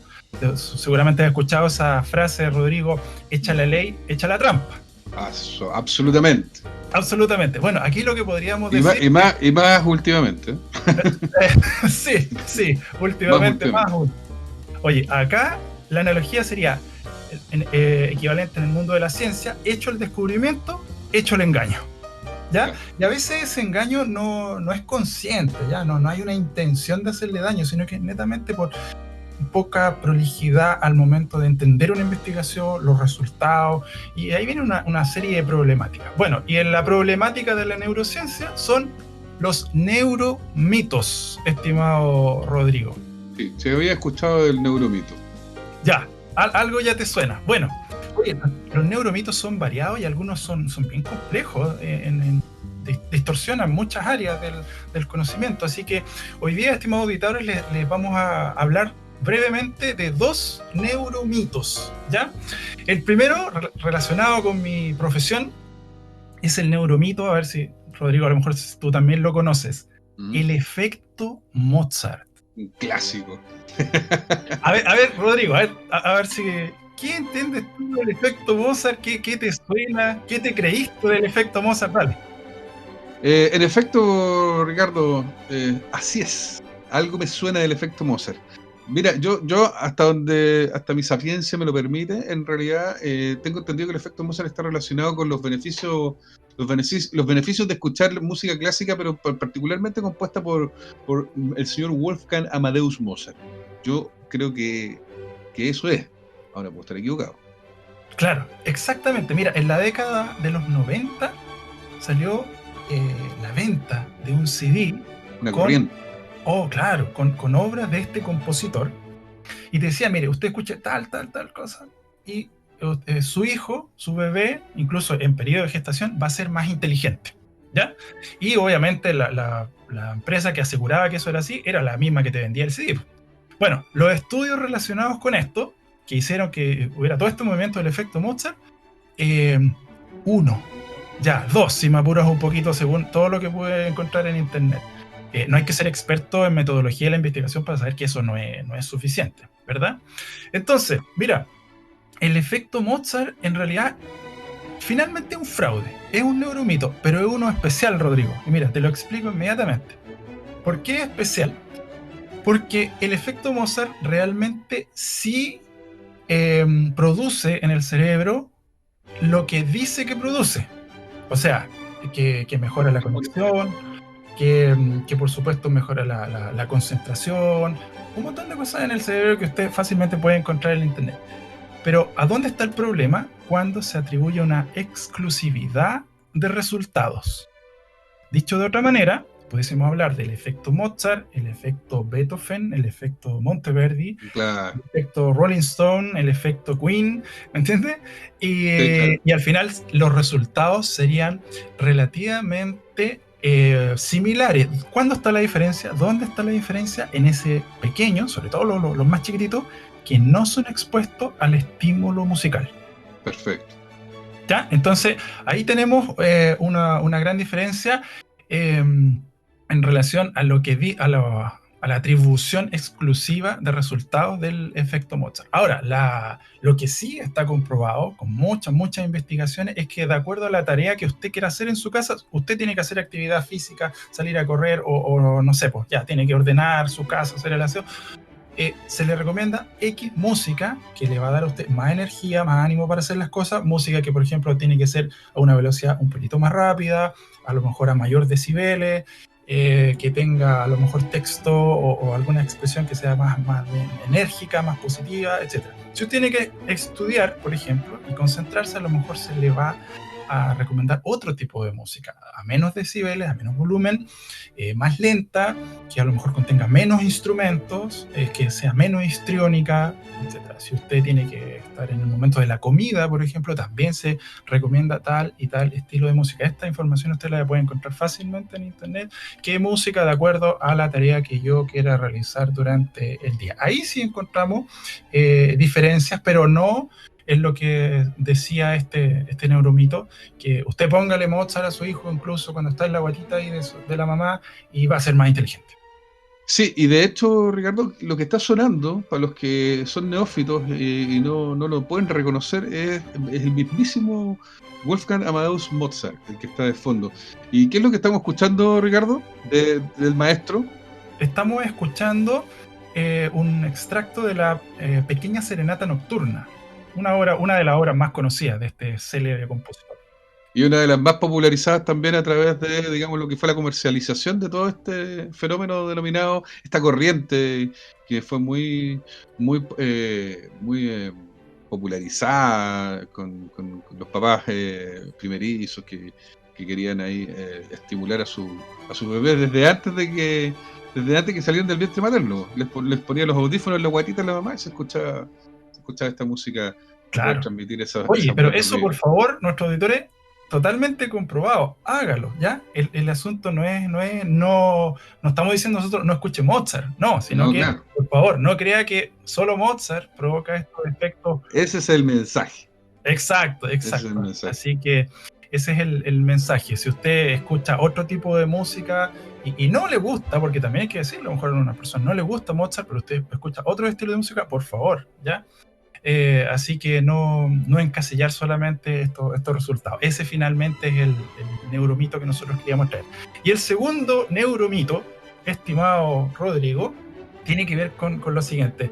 seguramente has escuchado esa frase de Rodrigo: echa la ley, echa la trampa. Absolutamente. Absolutamente. Bueno, aquí lo que podríamos decir... Y más últimamente. sí, últimamente más. Oye, acá la analogía sería equivalente en el mundo de la ciencia: hecho el descubrimiento, hecho el engaño. ¿Ya? Y a veces ese engaño no es consciente, ¿ya? No hay una intención de hacerle daño, sino que netamente por poca prolijidad al momento de entender una investigación, los resultados, y ahí viene una serie de problemáticas. Bueno, y en la problemática de la neurociencia son los neuromitos, estimado Rodrigo. Sí, se había escuchado del neuromito. Ya, algo ya te suena. Bueno, oye, los neuromitos son variados y algunos son bien complejos, distorsionan muchas áreas del conocimiento. Así que hoy día, estimados auditores, les vamos a hablar brevemente de 2 neuromitos, ¿ya? El primero, relacionado con mi profesión, es el neuromito, a ver si, Rodrigo, a lo mejor tú también lo conoces, el efecto Mozart. Un clásico. A ver, Rodrigo, a ver si... ¿Qué entiendes tú del efecto Mozart? ¿Qué te suena? ¿Qué te creíste del efecto Mozart? Vale. En efecto, Ricardo, así es. Algo me suena del efecto Mozart. Mira, yo hasta mi sapiencia me lo permite, en realidad tengo entendido que el efecto Mozart está relacionado con los beneficios de escuchar música clásica, pero particularmente compuesta por el señor Wolfgang Amadeus Mozart. Yo creo que eso es. Ahora puedo estar equivocado. Claro, exactamente. Mira, en la década de los 90 salió la venta de un CD. Una corriente. Oh, claro, con obras de este compositor. Y te decía, mire, usted escuche tal cosa. Y su hijo, su bebé, incluso en periodo de gestación, va a ser más inteligente, ¿ya? Y obviamente la empresa que aseguraba que eso era así era la misma que te vendía el CD. Bueno, los estudios relacionados con esto, que hicieron que hubiera todo este movimiento del efecto Mozart, 1, ya 2, si me apuras un poquito, según todo lo que pude encontrar en internet. No hay que ser experto en metodología de la investigación para saber que eso no es suficiente, ¿verdad? Entonces, mira, el efecto Mozart en realidad finalmente es un fraude, es un neuromito, pero es uno especial, Rodrigo. Y mira, te lo explico inmediatamente. ¿Por qué es especial? Porque el efecto Mozart realmente sí produce en el cerebro lo que dice que produce. O sea, que mejora la conexión, que por supuesto mejora la concentración, un montón de cosas en el cerebro que usted fácilmente puede encontrar en internet. Pero ¿a dónde está el problema? Cuando se atribuye una exclusividad de resultados. Dicho de otra manera, pudiésemos hablar del efecto Mozart, el efecto Beethoven, el efecto Monteverdi, claro, el efecto Rolling Stone, el efecto Queen, ¿me entiendes? Sí, claro. Y al final los resultados serían relativamente similares. ¿Cuándo está la diferencia? ¿Dónde está la diferencia? En ese pequeño, sobre todo los más chiquititos, que no son expuestos al estímulo musical. Perfecto. ¿Ya? Entonces, ahí tenemos una gran diferencia en relación a lo que a la atribución exclusiva de resultados del efecto Mozart. Ahora, lo que sí está comprobado con muchas investigaciones es que de acuerdo a la tarea que usted quiera hacer en su casa, usted tiene que hacer actividad física, salir a correr o no sé, pues ya tiene que ordenar su casa, hacer el aseo. Se le recomienda X música que le va a dar a usted más energía, más ánimo para hacer las cosas. Música que, por ejemplo, tiene que ser a una velocidad un poquito más rápida, a lo mejor a mayor decibeles, que tenga a lo mejor texto o alguna expresión que sea más enérgica, más positiva, etc. Si usted tiene que estudiar, por ejemplo, y concentrarse, a lo mejor se le va a recomendar otro tipo de música, a menos decibeles, a menos volumen, más lenta, que a lo mejor contenga menos instrumentos, que sea menos histriónica, etc. Si usted tiene que estar en el momento de la comida, por ejemplo, también se recomienda tal y tal estilo de música. Esta información usted la puede encontrar fácilmente en internet. ¿Qué música de acuerdo a la tarea que yo quiera realizar durante el día? Ahí sí encontramos diferencias, pero no es lo que decía este neuromito, que usted póngale Mozart a su hijo incluso cuando está en la guatita ahí de la mamá y va a ser más inteligente. Sí, y de hecho, Ricardo, lo que está sonando, para los que son neófitos y no lo pueden reconocer, es el mismísimo Wolfgang Amadeus Mozart, el que está de fondo. ¿Y qué es lo que estamos escuchando, Ricardo, del maestro? Estamos escuchando un extracto de la Pequeña Serenata Nocturna, una de las obras más conocidas de este célebre compositor. Y una de las más popularizadas también a través de, digamos, lo que fue la comercialización de todo este fenómeno denominado, esta corriente que fue muy popularizada con los papás primerizos que querían ahí estimular a su bebé desde antes que salieran del vientre materno. Les ponían los audífonos en la guatita de la mamá y se escuchaba esta música. Claro. Transmitir esa pero eso, por favor, nuestros auditores, totalmente comprobado, hágalo, ¿ya? El asunto no estamos diciendo nosotros no escuche Mozart, no, sino que, claro, por favor, no crea que solo Mozart provoca estos efectos. Ese es el mensaje. Exacto. Ese es el mensaje. Así que ese es el mensaje. Si usted escucha otro tipo de música y no le gusta, porque también hay que decirlo, a lo mejor a una persona no le gusta Mozart, pero usted escucha otro estilo de música, por favor, ¿ya? Así que no encasillar solamente estos resultados. Ese finalmente es el neuromito que nosotros queríamos traer. Y el segundo neuromito, estimado Rodrigo, tiene que ver con lo siguiente,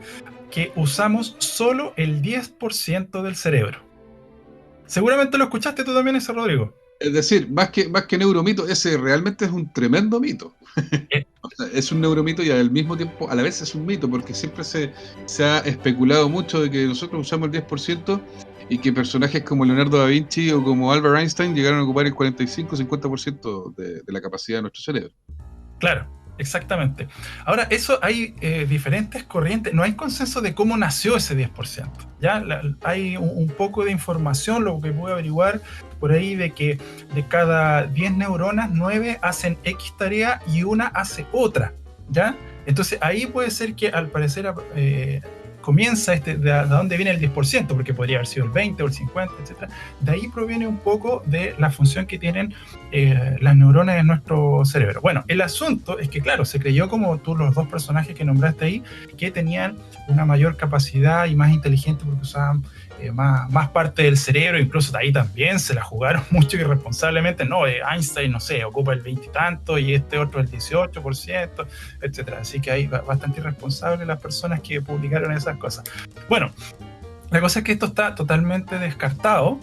que usamos solo el 10% del cerebro. Seguramente lo escuchaste tú también ese, Rodrigo. Es decir, más que neuromito, ese realmente es un tremendo mito. O sea, es un neuromito y al mismo tiempo, a la vez es un mito, porque siempre se ha especulado mucho de que nosotros usamos el 10% y que personajes como Leonardo da Vinci o como Albert Einstein llegaron a ocupar el 45-50% de la capacidad de nuestro cerebro. Claro, exactamente. Ahora, eso hay diferentes corrientes, no hay consenso de cómo nació ese 10%. ¿Ya? Hay un poco de información, lo que puedo averiguar por ahí, de que de cada 10 neuronas, 9 hacen X tarea y una hace otra, ¿ya? Entonces ahí puede ser que al parecer comienza de dónde viene el 10%, porque podría haber sido el 20 o el 50, etc. De ahí proviene un poco de la función que tienen las neuronas en nuestro cerebro. Bueno, el asunto es que, claro, se creyó, como tú, los dos personajes que nombraste ahí, que tenían una mayor capacidad y más inteligente porque usaban más parte del cerebro. Incluso de ahí también se la jugaron mucho irresponsablemente. No, Einstein, no sé, ocupa el 20 y tanto y este otro el 18%, etc. Así que hay bastante irresponsables las personas que publicaron esas cosas. Bueno, la cosa es que esto está totalmente descartado,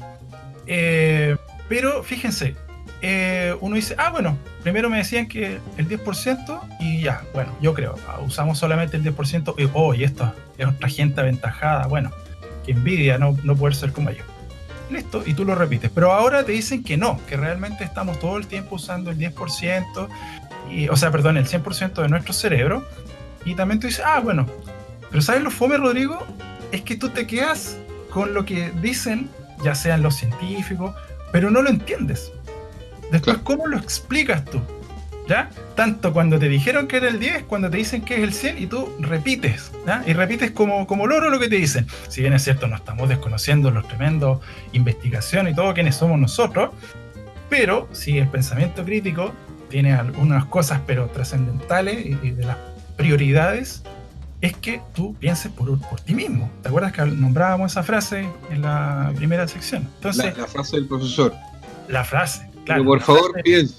pero fíjense, uno dice, bueno, primero me decían que el 10% y ya, bueno, yo creo, usamos solamente el 10% y esto es otra gente aventajada, bueno, que envidia no poder ser como ellos. Listo, y tú lo repites, pero ahora te dicen que no, que realmente estamos todo el tiempo usando el 10%, el 100% de nuestro cerebro, y también tú dices, bueno, pero ¿sabes lo fome, Rodrigo? Es que tú te quedas con lo que dicen, ya sean los científicos, pero no lo entiendes. Después, ¿cómo lo explicas tú? ¿Ya? Tanto cuando te dijeron que era el 10, cuando te dicen que es el 100, y tú repites, ¿ya? Y repites como loro lo que te dicen. Si bien es cierto, no estamos desconociendo los tremendos investigaciones y todo, quiénes somos nosotros, pero si el pensamiento crítico tiene algunas cosas pero trascendentales y de las prioridades, es que tú pienses por ti mismo. ¿Te acuerdas que nombrábamos esa frase en la primera sección? Entonces, la frase del profesor. La frase, claro. Pero por favor, piense.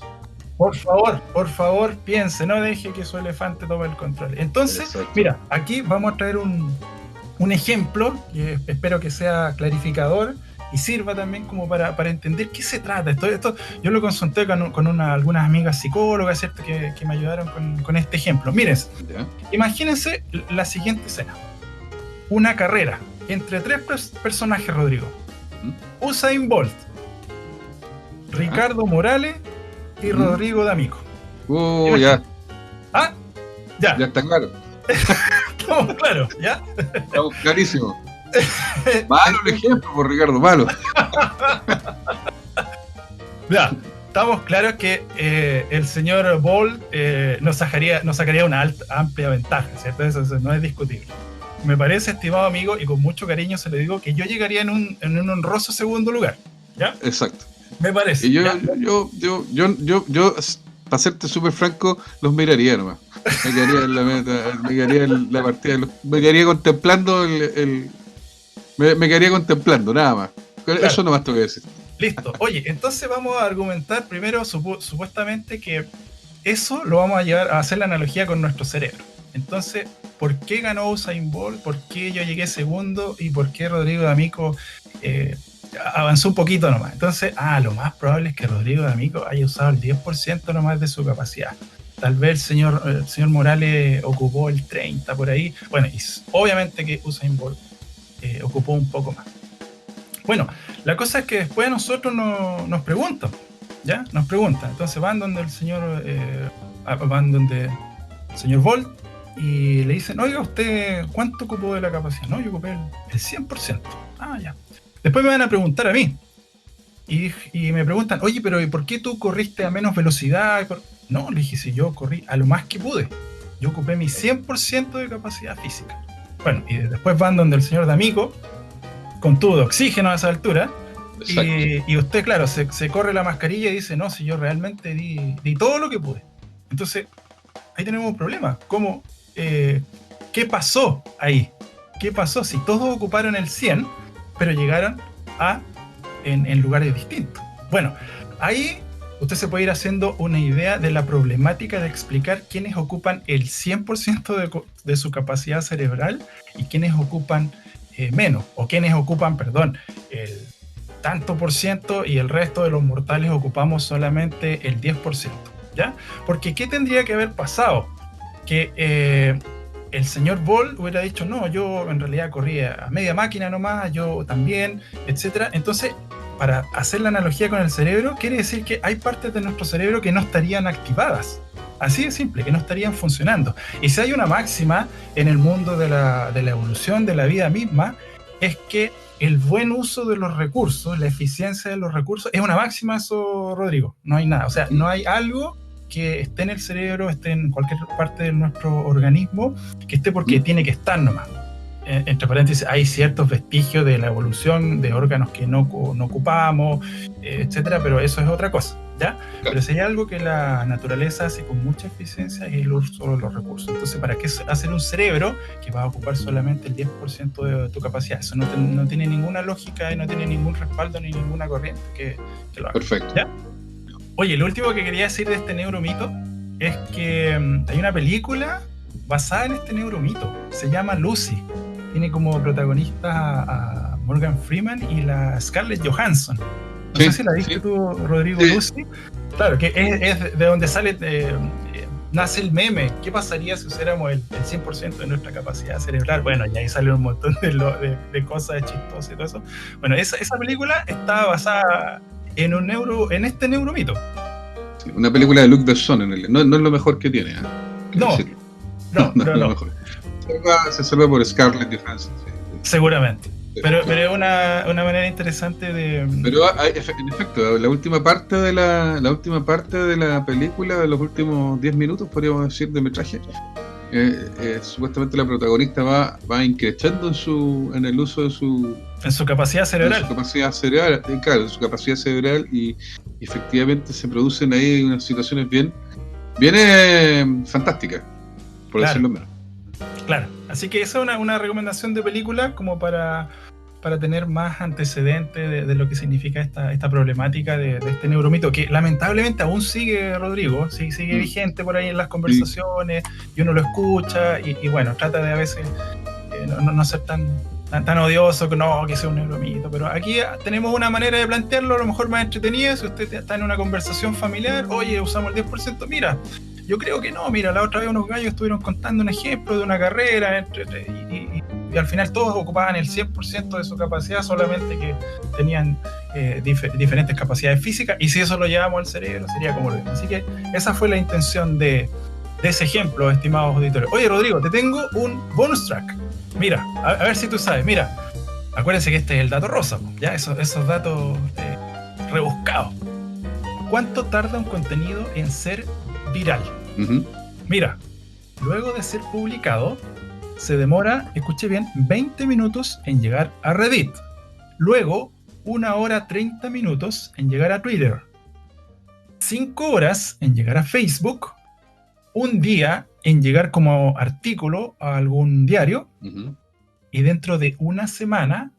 Por favor, piense, no deje que su elefante tome el control. Entonces, exacto. Mira, aquí vamos a traer un ejemplo que espero que sea clarificador y sirva también como para entender qué se trata. Esto yo lo consulté con algunas amigas psicólogas, ¿cierto? Que me ayudaron con este ejemplo. Miren, imagínense la siguiente escena. Una carrera entre 3 personajes, Rodrigo. Usain Bolt, Ricardo Morales y Rodrigo D'Amico. Ya. ¿Ah? Ya. Ya está claro. Estamos claros, ¿ya? Estamos clarísimos. Malo el ejemplo, por Ricardo, malo. Ya, estamos claros que el señor Bolt nos sacaría una amplia ventaja, ¿cierto? Eso no es discutible. Me parece, estimado amigo, y con mucho cariño se le digo, que yo llegaría en un honroso segundo lugar, ¿ya? Exacto. Me parece. Y yo, para serte súper franco, los miraría nomás. Me quedaría en la meta, me quedaría en la partida, me quedaría contemplando me quedaría contemplando, nada más. Claro. Eso nomás te voy a decir. Listo. Oye, entonces vamos a argumentar primero supuestamente que eso lo vamos a llevar a hacer la analogía con nuestro cerebro. Entonces, ¿por qué ganó Usain Bolt? ¿Por qué yo llegué segundo? ¿Y por qué Rodrigo D'Amico avanzó un poquito nomás? Entonces, lo más probable es que Rodrigo D'Amico haya usado el 10% nomás de su capacidad. Tal vez el señor Morales ocupó el 30% por ahí. Bueno, y obviamente que Usain Bolt ocupó un poco más. Bueno, la cosa es que después a nosotros nos preguntan, ¿ya? Nos preguntan. Entonces van donde el señor Bolt y le dicen, oiga, ¿usted cuánto ocupó de la capacidad? No, yo ocupé el 100%. Ya. Después me van a preguntar a mí. Y me preguntan, oye, pero ¿y por qué tú corriste a menos velocidad? No, le dije, si yo corrí a lo más que pude. Yo ocupé mi 100% de capacidad física. Bueno, y después van donde el señor D'Amico, con tubo de oxígeno a esa altura, y usted, claro, se corre la mascarilla y dice, no, si yo realmente di todo lo que pude. Entonces, ahí tenemos un problema. ¿Cómo? ¿Qué pasó ahí? ¿Qué pasó? Si todos ocuparon el 100, pero llegaron en lugares distintos. Bueno, ahí usted se puede ir haciendo una idea de la problemática de explicar quiénes ocupan el 100% de su capacidad cerebral y quiénes ocupan menos, o quienes ocupan, el tanto por ciento y el resto de los mortales ocupamos solamente el 10%, ¿ya? Porque ¿qué tendría que haber pasado? Que el señor Bolt hubiera dicho, no, yo en realidad corría a media máquina nomás, yo también, etcétera. Entonces, para hacer la analogía con el cerebro, quiere decir que hay partes de nuestro cerebro que no estarían activadas. Así de simple, que no estarían funcionando. Y si hay una máxima en el mundo de la evolución, de la vida misma, es que el buen uso de los recursos, la eficiencia de los recursos, es una máxima eso, Rodrigo. No hay nada. O sea, no hay algo que esté en el cerebro, esté en cualquier parte de nuestro organismo, que esté porque tiene que estar nomás. Entre paréntesis, hay ciertos vestigios de la evolución de órganos que no ocupamos, etcétera, pero eso es otra cosa, ¿ya? Claro. Pero si hay algo que la naturaleza hace con mucha eficiencia es el uso de los recursos. Entonces, ¿para qué hacer un cerebro que va a ocupar solamente el 10% de tu capacidad? Eso no tiene ninguna lógica y no tiene ningún respaldo ni ninguna corriente que lo haga. Perfecto. ¿Ya? Oye, lo último que quería decir de este neuromito es que hay una película basada en este neuromito. Se llama Lucy. Tiene como protagonista a Morgan Freeman y la Scarlett Johansson. No sé si la viste tú, Rodrigo, Lucy. Claro, que es de donde nace el meme. ¿Qué pasaría si usáramos el 100% de nuestra capacidad cerebral? Bueno, y ahí sale un montón de cosas chistosas y todo eso. Bueno, esa película está basada en este neuromito. Sí, una película de Luc Besson, no es lo mejor que tiene. No es lo mejor. Se salva por Scarlett Johansson. Sí. Seguramente. Pero es una manera interesante de... Pero en efecto, la última parte de la película, de los últimos 10 minutos, podríamos decir, de metraje, supuestamente la protagonista va increciendo en el uso de su capacidad cerebral. En su capacidad cerebral, claro, en su capacidad cerebral, y efectivamente se producen ahí unas situaciones bien fantásticas, por decirlo menos. Claro, así que esa es una recomendación de película como para tener más antecedentes de lo que significa esta problemática de este neuromito, que lamentablemente aún sigue, Rodrigo, sigue vigente por ahí en las conversaciones, y uno lo escucha, y bueno, trata de a veces no ser tan odioso, que sea un neuromito, pero aquí tenemos una manera de plantearlo a lo mejor más entretenida. Si usted está en una conversación familiar, oye, usamos el 10%, mira, yo creo que no, mira, la otra vez unos gallos estuvieron contando un ejemplo de una carrera y al final todos ocupaban el 100% de su capacidad, solamente que tenían diferentes capacidades físicas, y si eso lo llevamos al cerebro sería como lo mismo. Así que esa fue la intención de ese ejemplo, estimados auditores. Oye, Rodrigo, te tengo un bonus track. Mira, a ver si tú sabes. Mira, acuérdense que este es el dato rosa, ya esos datos rebuscados. ¿Cuánto tarda un contenido en ser viral? Uh-huh. Mira, luego de ser publicado, se demora, escuche bien, 20 minutos en llegar a Reddit. Luego, 1 hora 30 minutos en llegar a Twitter. 5 horas en llegar a Facebook. Un día en llegar como artículo a algún diario. Uh-huh. Y dentro de una semana,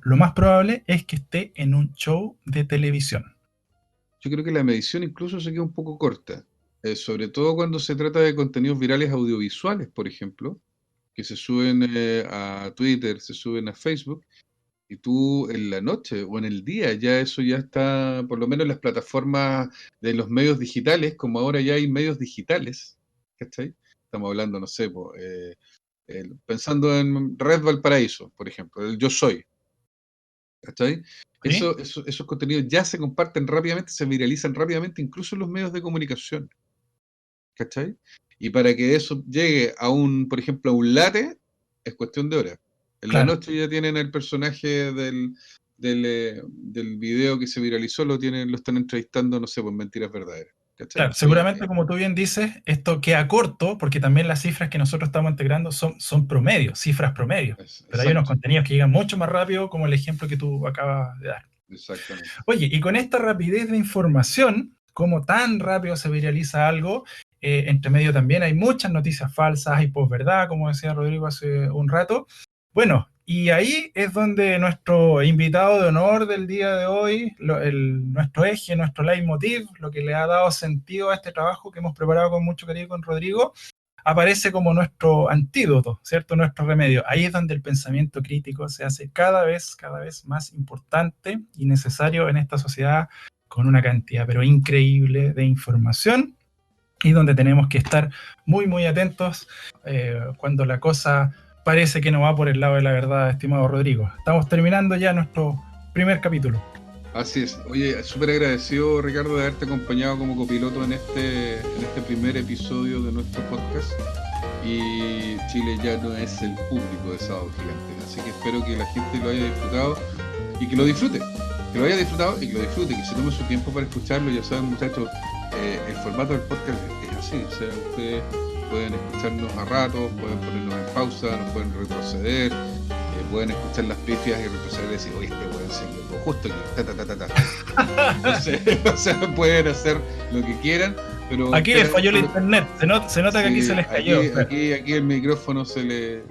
lo más probable es que esté en un show de televisión. Yo creo que la medición incluso se queda un poco corta, sobre todo cuando se trata de contenidos virales audiovisuales, por ejemplo, que se suben a Twitter, se suben a Facebook, y tú en la noche o en el día ya eso ya está, por lo menos en las plataformas de los medios digitales, como ahora ya hay medios digitales, ¿cachai? Estamos hablando, no sé, pensando en Red Valparaíso, por ejemplo, el Yo Soy, ¿cachai? ¿Sí? Esos contenidos ya se comparten rápidamente, se viralizan rápidamente, incluso en los medios de comunicación, ¿cachai? Y para que eso llegue a por ejemplo, a un late, es cuestión de horas. En la Claro. noche ya tienen el personaje del video que se viralizó, lo están entrevistando, no sé, por Mentiras Verdaderas, ¿cachai? Claro, seguramente, como tú bien dices, esto queda corto porque también las cifras que nosotros estamos integrando son promedios, cifras promedios. Pero hay unos contenidos que llegan mucho más rápido, como el ejemplo que tú acabas de dar. Exactamente. Oye, y con esta rapidez de información, como tan rápido se viraliza algo, entre medio también hay muchas noticias falsas, hay posverdad, como decía Rodrigo hace un rato. Bueno, y ahí es donde nuestro invitado de honor del día de hoy, nuestro eje, nuestro leitmotiv, lo que le ha dado sentido a este trabajo que hemos preparado con mucho cariño con Rodrigo, aparece como nuestro antídoto, ¿cierto? Nuestro remedio. Ahí es donde el pensamiento crítico se hace cada vez más importante y necesario en esta sociedad con una cantidad, pero increíble, de información, y donde tenemos que estar muy atentos cuando la cosa parece que no va por el lado de la verdad, estimado Rodrigo. Estamos terminando ya nuestro primer capítulo. Así es. Oye, súper agradecido, Ricardo, de haberte acompañado como copiloto en este primer episodio de nuestro podcast. Y Chile ya no es el público de Sábado Gigante. Así que espero que la gente lo haya disfrutado y que lo disfrute. Que lo haya disfrutado y que lo disfrute, que se tome su tiempo para escucharlo. Ya saben, muchachos, el formato del podcast es así. O sea, ustedes pueden escucharnos a ratos, pueden ponernos en pausa, nos pueden retroceder, pueden escuchar las pifias y retroceder y decir, oye, este weón se equivocó justo aquí, o sea, pueden hacer lo que quieran, pero aquí les falló el internet, se nota que aquí se les cayó. Aquí el micrófono se le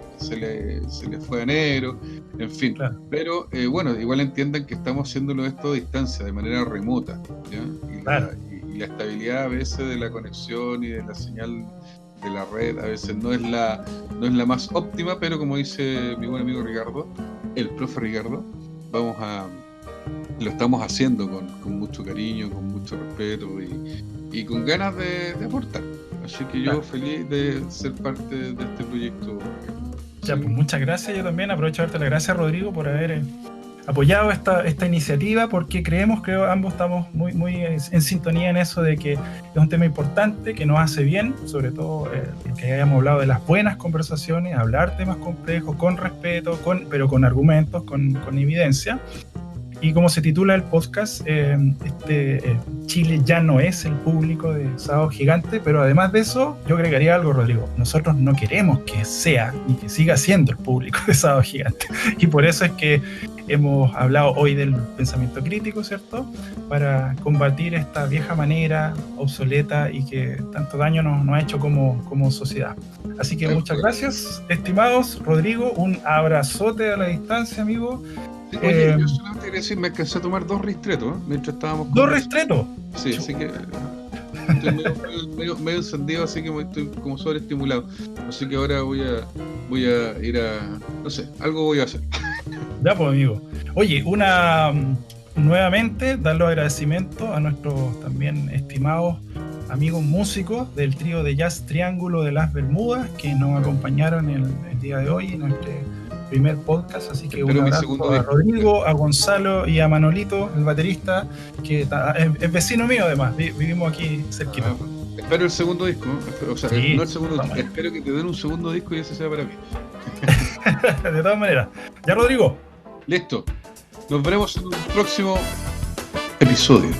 fue a negro, en fin. Claro. Pero bueno, igual entiendan que estamos haciéndolo esto a distancia, de manera remota, ¿ya? Y la estabilidad a veces de la conexión y de la señal de la red a veces no es la más óptima, pero como dice mi buen amigo Ricardo, el profe Ricardo, lo estamos haciendo con mucho cariño, con mucho respeto y con ganas de aportar. Así que yo feliz de ser parte de este proyecto. Ya, pues muchas gracias. Yo también aprovecho de darte las gracias, Rodrigo, por haber apoyado esta iniciativa, porque creo ambos estamos muy en sintonía en eso de que es un tema importante, que nos hace bien, sobre todo que hayamos hablado de las buenas conversaciones, hablar temas complejos, con respeto, pero con argumentos, con evidencia. Y como se titula el podcast, Chile ya no es el público de Sábado Gigante, pero además de eso, yo agregaría algo, Rodrigo. Nosotros no queremos que sea ni que siga siendo el público de Sábado Gigante. Y por eso es que hemos hablado hoy del pensamiento crítico, ¿cierto? Para combatir esta vieja manera obsoleta y que tanto daño nos ha hecho como sociedad. Así que muchas gracias, estimados. Rodrigo, un abrazote a la distancia, amigo. Sí, oye, yo solamente quería decir, me alcancé a tomar 2 ristretos, mientras estábamos... ¿2 ristretos? Sí, así que estoy medio encendido, así que estoy como sobreestimulado. Así que ahora voy a ir a... no sé, algo voy a hacer. Ya pues, amigo. Oye, nuevamente dar los agradecimientos a nuestros también estimados amigos músicos del trío de jazz Triángulo de las Bermudas que nos acompañaron el día de hoy en primer podcast, así que Espero un mi abrazo segundo a disco. Rodrigo, a Gonzalo y a Manolito, el baterista, que es vecino mío además, vivimos aquí cerquita. Espero el segundo disco, o sea, Sí, no el segundo, vamos. espero que te den un segundo disco y ese sea para mí. De todas maneras. Ya, Rodrigo. Listo. Nos veremos en un próximo episodio.